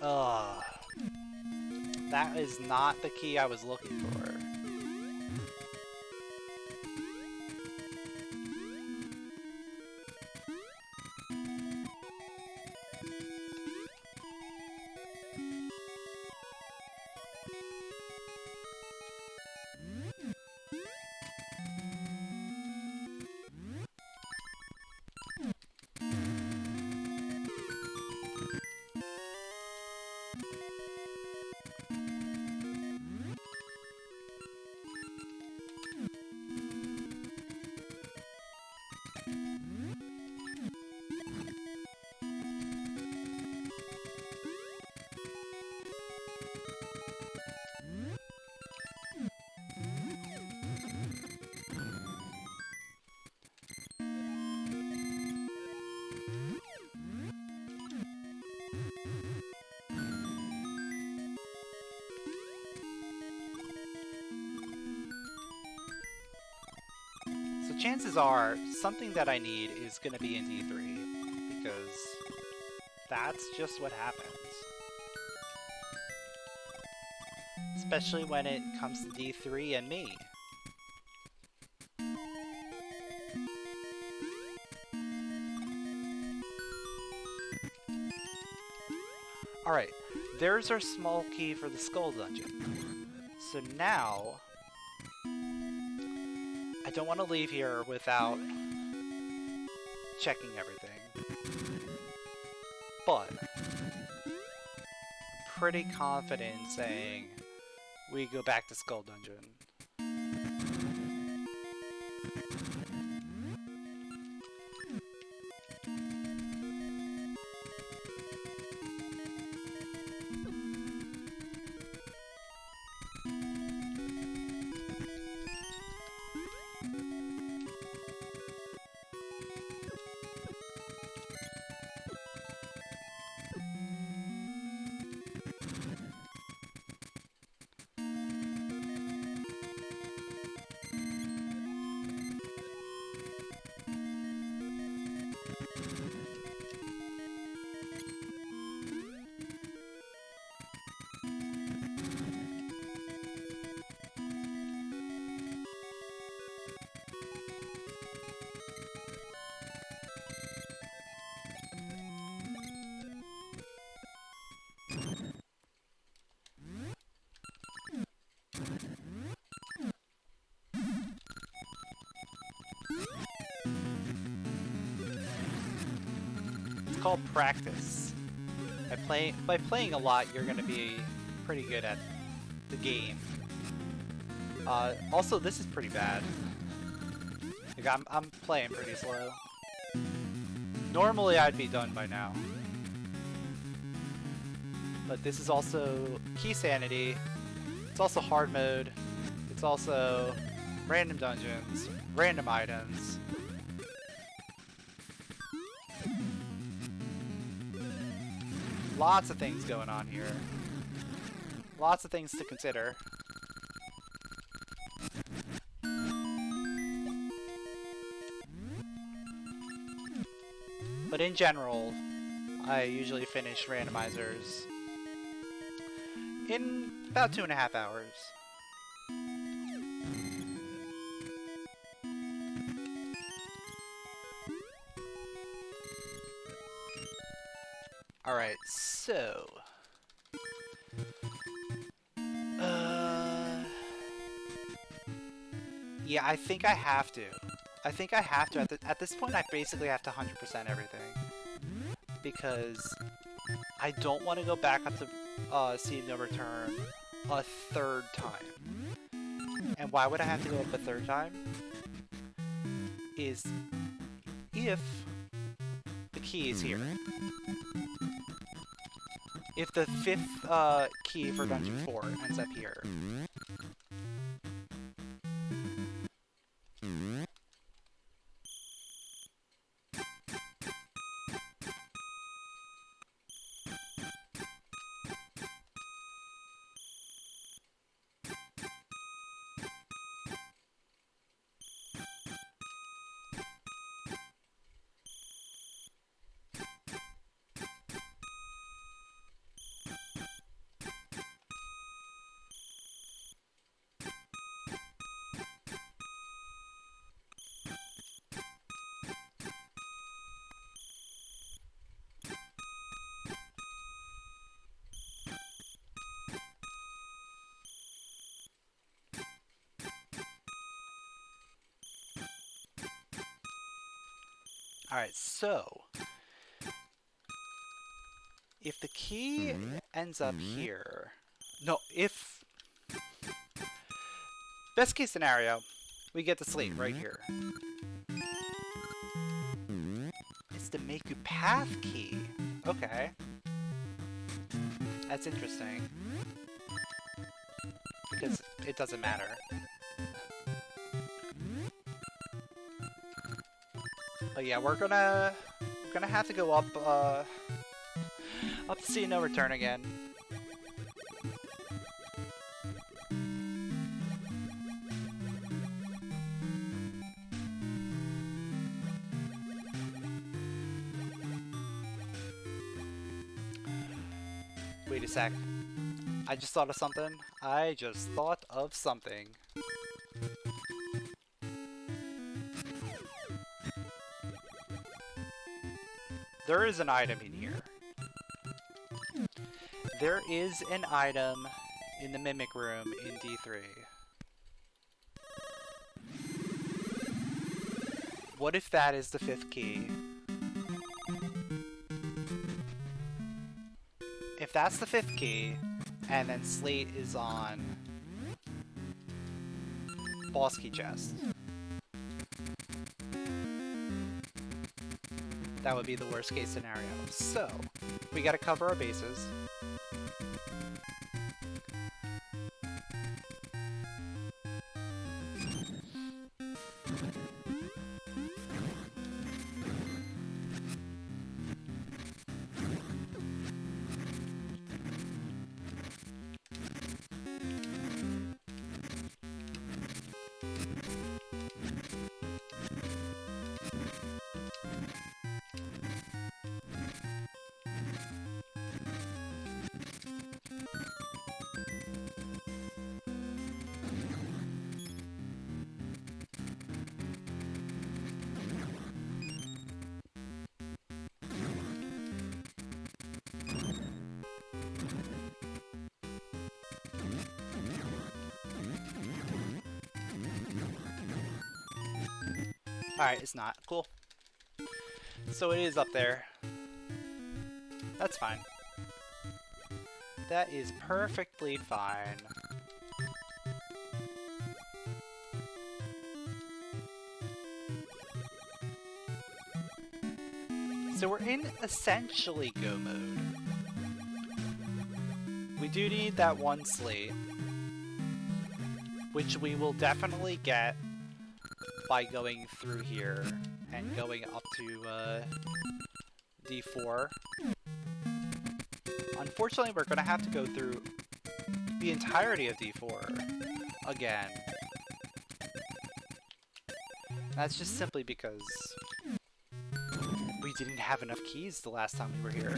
Ugh. That is not the key I was looking for. chances are something that I need is going to be in D3, because that's just what happens. Especially when it comes to D3 and me. Alright, there's our small key for the skull dungeon. So now, I don't want to leave here without checking everything. But, I'm pretty confident in saying we go back to Skull Dungeon. It's called practice. By playing a lot, you're going to be pretty good at the game. Also, this is pretty bad. Like, I'm playing pretty slow. Normally, I'd be done by now. But this is also keysanity. It's also hard mode. It's also random dungeons, random items. Lots of things going on here. Lots of things to consider. But in general, I usually finish randomizers in about 2.5 hours. Alright, so... yeah, I think I have to. I think I have to. At this point, I basically have to 100% everything. Because I don't want to go back up to Sea of No Return a third time. And why would I have to go up a third time? Is if the key is here. If the 5th key for Dungeon 4 ends up here. Alright, so if the key ends up here, no, if best case scenario, we get the slate right here. It's the make you path key. Okay. That's interesting. Because it doesn't matter. But yeah, we're gonna have to go up to Sea of No Return again. sec. I just thought of something. I just thought of something. There is an item in here. There is an item in the Mimic Room in D3. What if that is the 5th key? If that's the 5th key, and then Slate is on boss key chest, that would be the worst case scenario. So, we gotta cover our bases. Alright, it's not. Cool. So it is up there. That's fine. That is perfectly fine. So we're in essentially go mode. We do need that one slate, which we will definitely get by going through here and going up to D4. Unfortunately, we're going to have to go through the entirety of D4 again. That's just simply because we didn't have enough keys the last time we were here.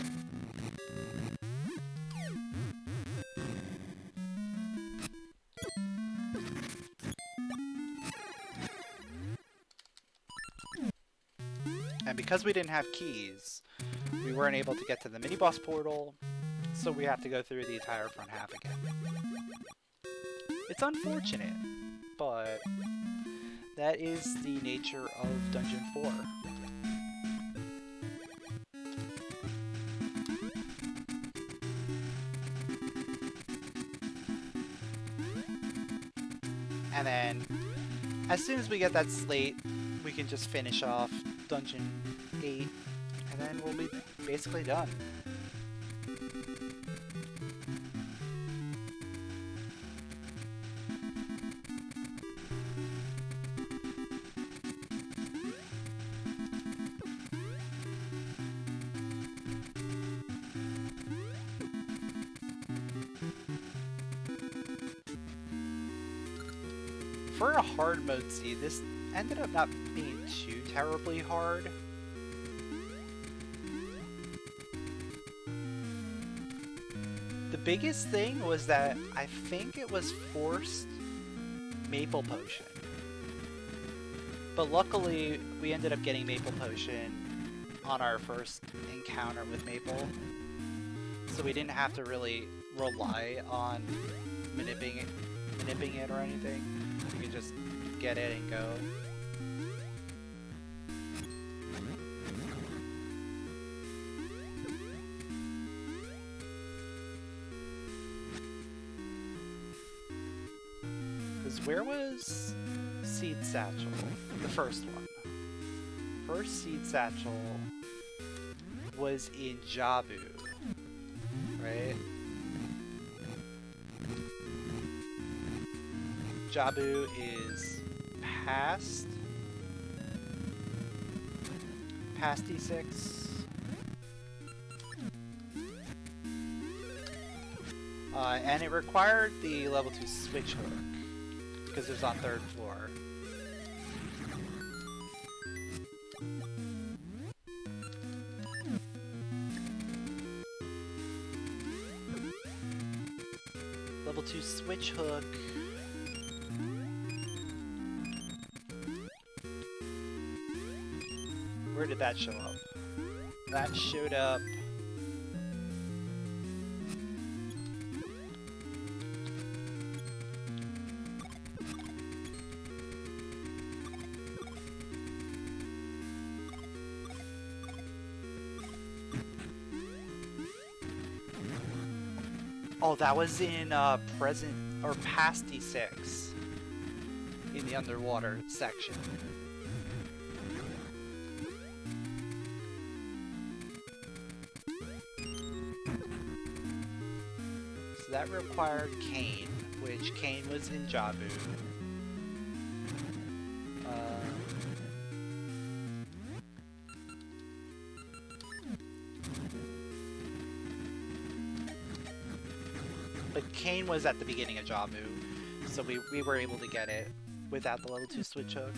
And because we didn't have keys, we weren't able to get to the mini-boss portal, so we have to go through the entire front half again. It's unfortunate, but that is the nature of Dungeon 4. And then, as soon as we get that slate, we can just finish off Dungeon 8, and then we'll be basically done. For a hard mode seed, this ended up not being too terribly hard. The biggest thing was that I think it was forced Maple Potion. But luckily, we ended up getting Maple Potion on our first encounter with Maple. So we didn't have to really rely on manipping it or anything. We could just get it and go. Because where was Seed Satchel? The first one. First Seed Satchel was in Jabu, right? Jabu is past D6. And it required the level 2 switch hook because it was on 3rd floor. Level 2 switch hook. Where did that show up? That showed up. Oh, that was in present or past D6 in the underwater section. So that required Kane, which Kane was in Jabu. But Kane was at the beginning of Jabu, so we were able to get it without the level 2 switch hook.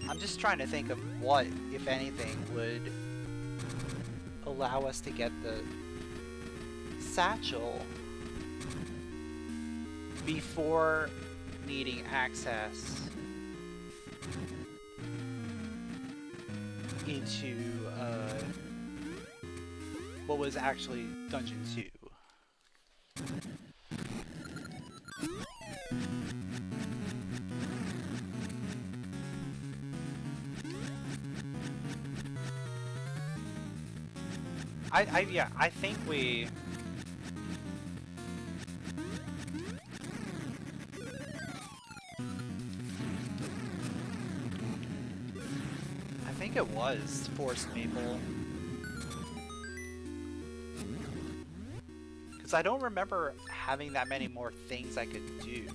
I'm just trying to think of what, if anything, would allow us to get the satchel before needing access into what was actually Dungeon 2. I think we... I think it was Forest Maple. Because I don't remember having that many more things I could do.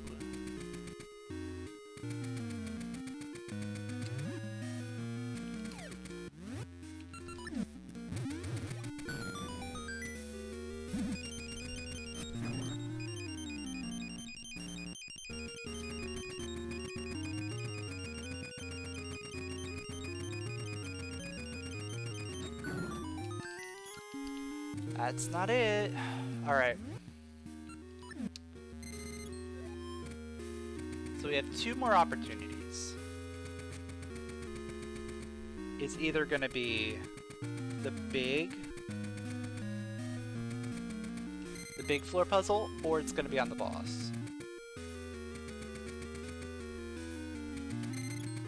That's not it. Alright. So we have 2 more opportunities. It's either going to be the big floor puzzle, or it's going to be on the boss.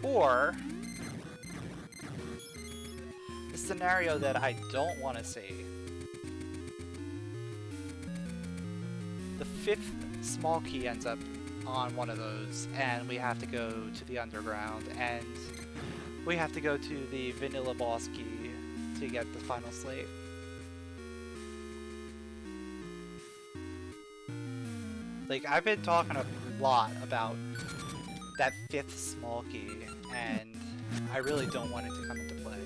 Or the scenario that I don't want to see. The 5th small key ends up on one of those, and we have to go to the underground, and we have to go to the vanilla boss key to get the final slate. Like, I've been talking a lot about that 5th small key, and I really don't want it to come into play.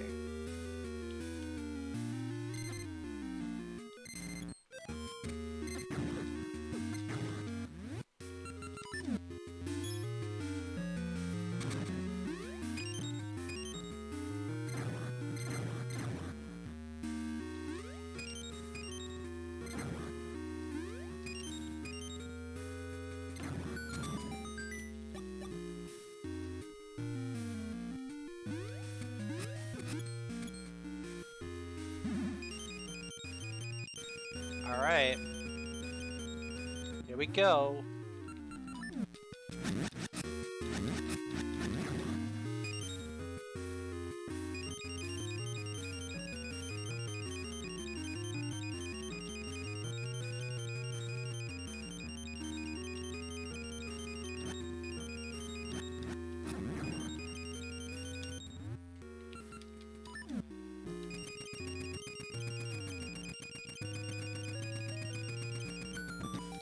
Alright. Here we go.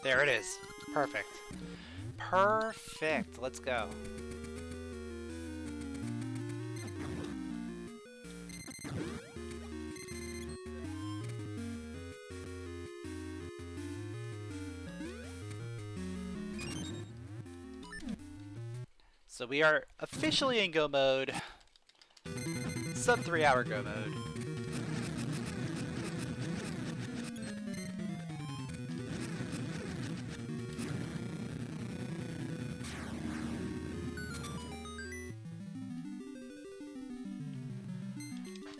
There it is. Perfect. Perfect. Let's go. So we are officially in go mode. Sub 3-hour go mode.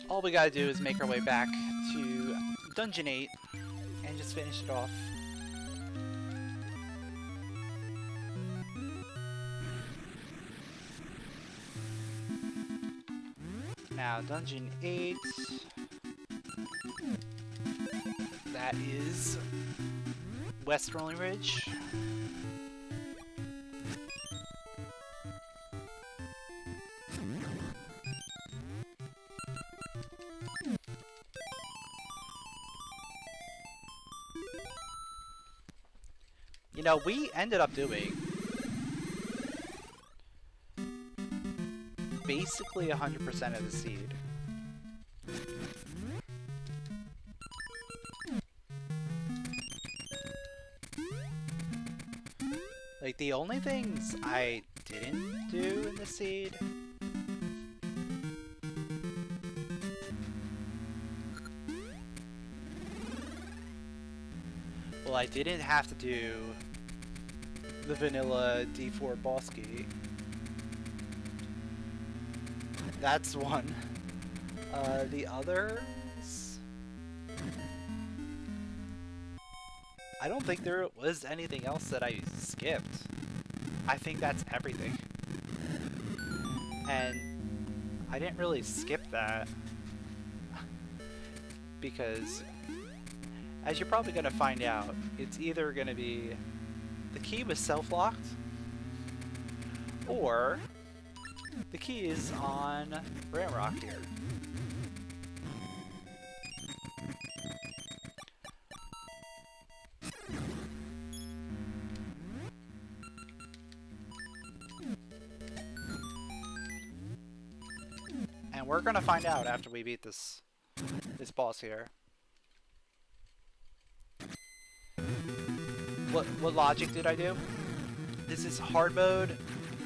All we gotta do is make our way back to Dungeon 8 and just finish it off. Now, Dungeon 8, that is West Rolling Ridge. You know, we ended up doing basically 100% of the seed. Like, the only things I didn't do in the seed well, I didn't have to do the vanilla D4 boss key. That's one. The others, I don't think there was anything else that I skipped. I think that's everything. And I didn't really skip that because, as you're probably going to find out, it's either going to be the key was self-locked, or the key is on Ramrock here. And we're gonna find out after we beat this boss here. What logic did I do? This is hard mode,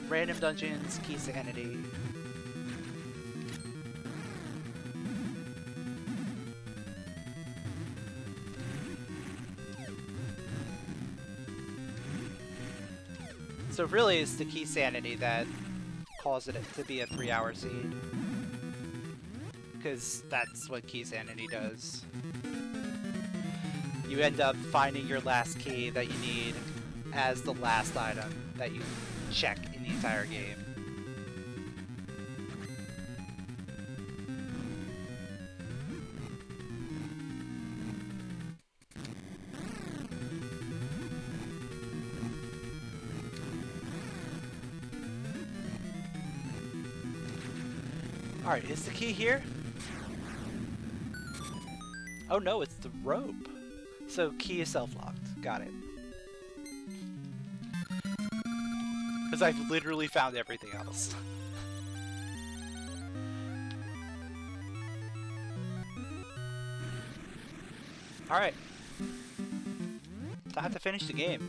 random dungeons, keysanity. So really it's the keysanity that caused it to be a 3-hour seed. Because that's what keysanity does. You end up finding your last key that you need as the last item that you check in the entire game. Alright, is the key here? Oh no, it's the rope. So key is self-locked. Got it. Because I've literally found everything else. Alright. Time to finish the game.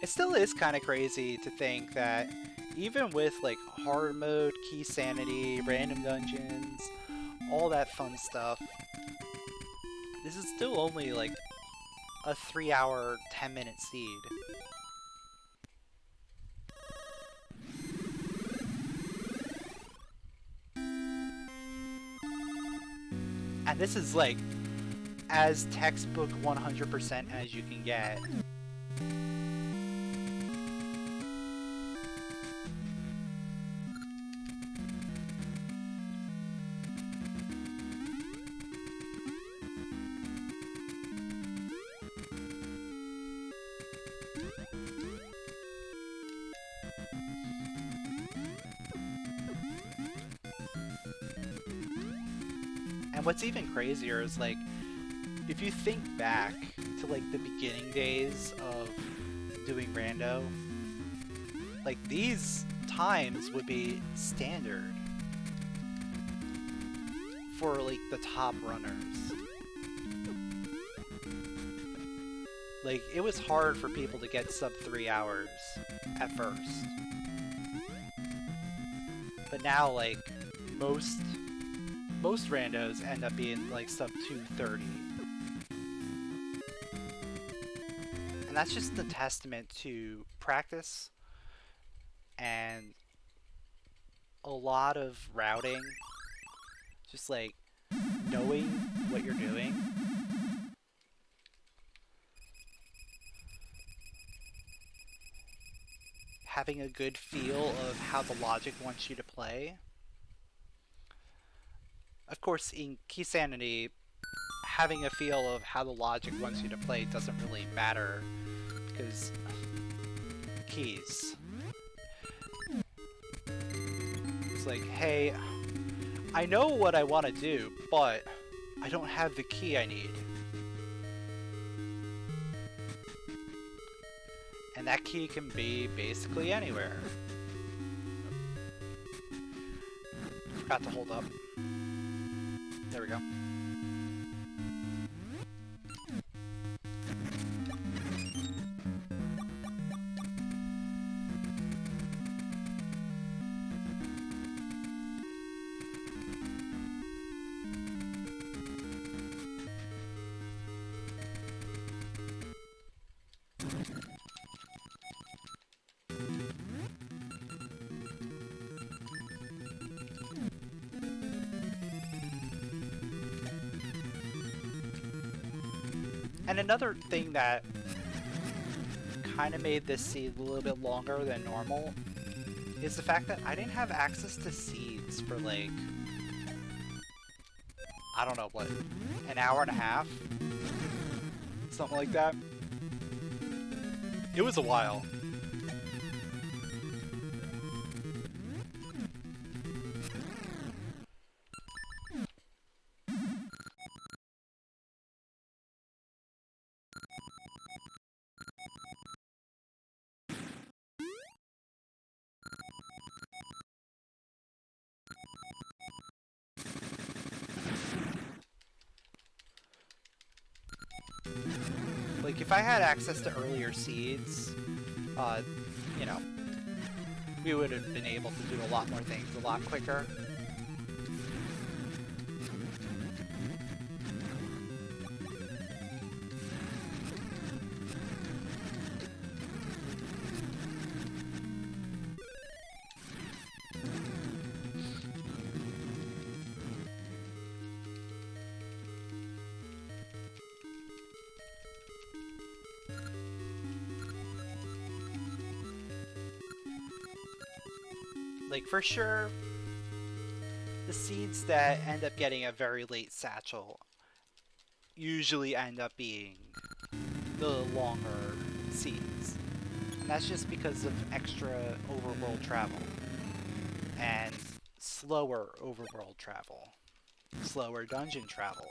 It still is kind of crazy to think that even with like hard mode, keysanity, random dungeons, all that fun stuff, this is still only like a 3-hour, 10-minute seed. And this is like as textbook 100% as you can get. And what's even crazier is, like, if you think back to, like, the beginning days of doing rando, like, these times would be standard for, like, the top runners. Like, it was hard for people to get sub 3 hours at first. But now, like, most randos end up being, like, sub 230. And that's just a testament to practice and a lot of routing. Just, like, knowing what you're doing. Having a good feel of how the logic wants you to play. Of course, in keysanity, having a feel of how the logic wants you to play doesn't really matter, because keys. It's like, hey, I know what I want to do, but I don't have the key I need. And that key can be basically anywhere. Forgot to hold up. There we go. And another thing that kind of made this seed a little bit longer than normal is the fact that I didn't have access to seeds for, like, I don't know, what, an hour and a half? Something like that. It was a while. Like, if I had access to earlier seeds, you know, we would have been able to do a lot more things a lot quicker. Like, for sure, the seeds that end up getting a very late satchel usually end up being the longer seeds. And that's just because of extra overworld travel. And slower overworld travel. Slower dungeon travel.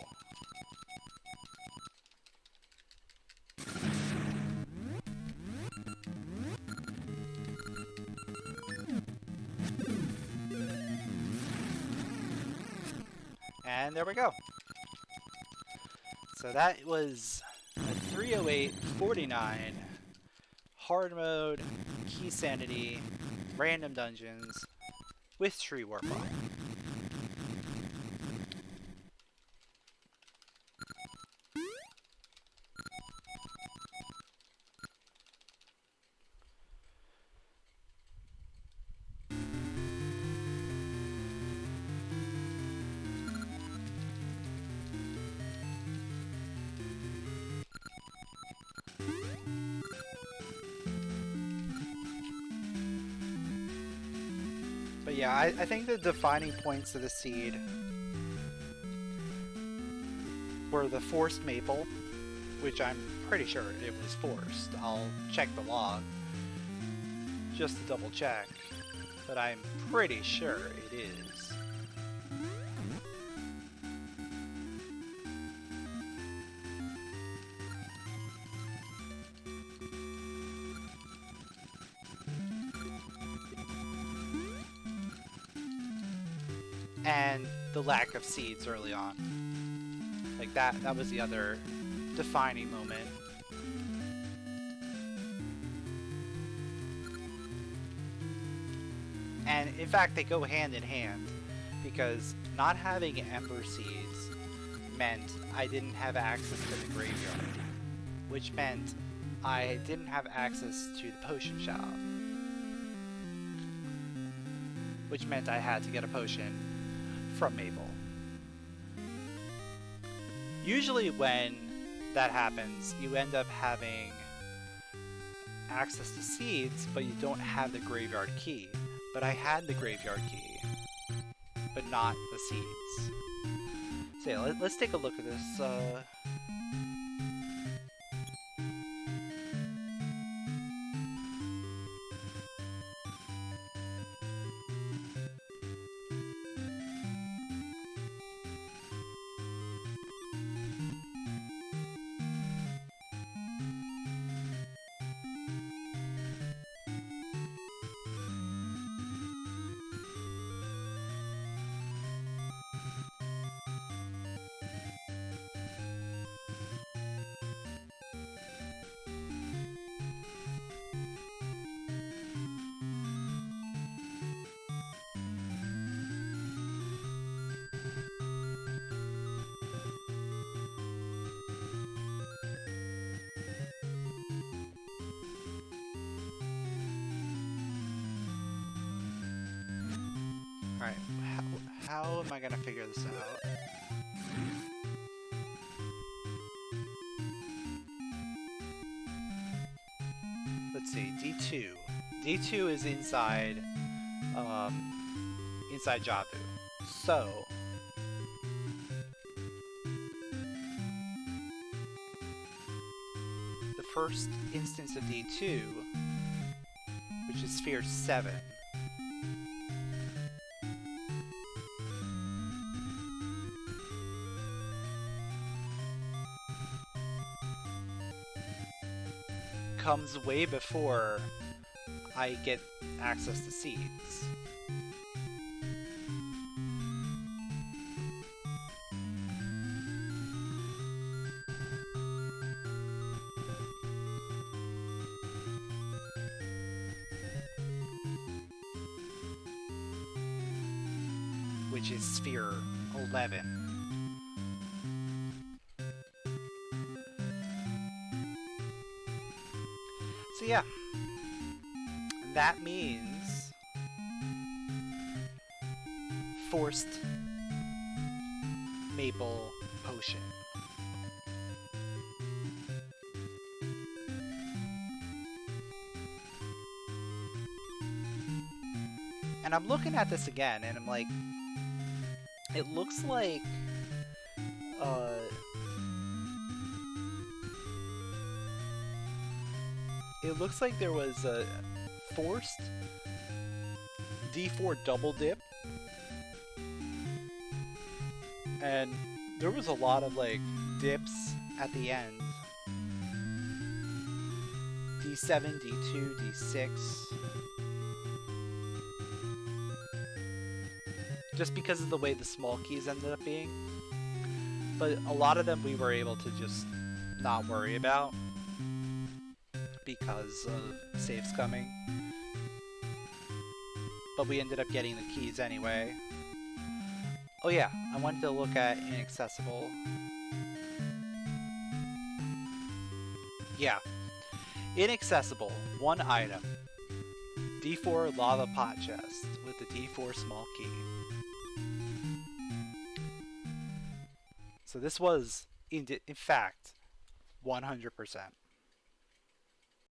And there we go. So that was a 308.49 hard mode, keysanity, random dungeons with tree warp on. But yeah, I think the defining points of the seed were the forced maple, which I'm pretty sure it was forced. I'll check the log just to double check, but I'm pretty sure it is. and the lack of seeds early on. Like that was the other defining moment. And in fact, they go hand in hand, because not having ember seeds meant I didn't have access to the graveyard, which meant I didn't have access to the potion shop, which meant I had to get a potion from Mabel. Usually when that happens, you end up having access to seeds, but you don't have the graveyard key. But I had the graveyard key, but not the seeds. So yeah, let's take a look at this. Alright, how am I gonna figure this out? Let's see, D2. D2 is inside, inside Jabu. So, the first instance of D2, which is Sphere 7, comes way before I get access to seeds. Which is Sphere 11. So yeah, that means forced maple potion. And I'm looking at this again and I'm like, it looks like it looks like there was a forced D4 double dip, and there was a lot of like dips at the end. D7, D2, D6. Just because of the way the small keys ended up being. But a lot of them we were able to just not worry about because of saves coming. But we ended up getting the keys anyway. Oh yeah, I wanted to look at inaccessible. Yeah. Inaccessible, one item. D4 lava pot chest with the D4 small key. So this was, in fact, 100%.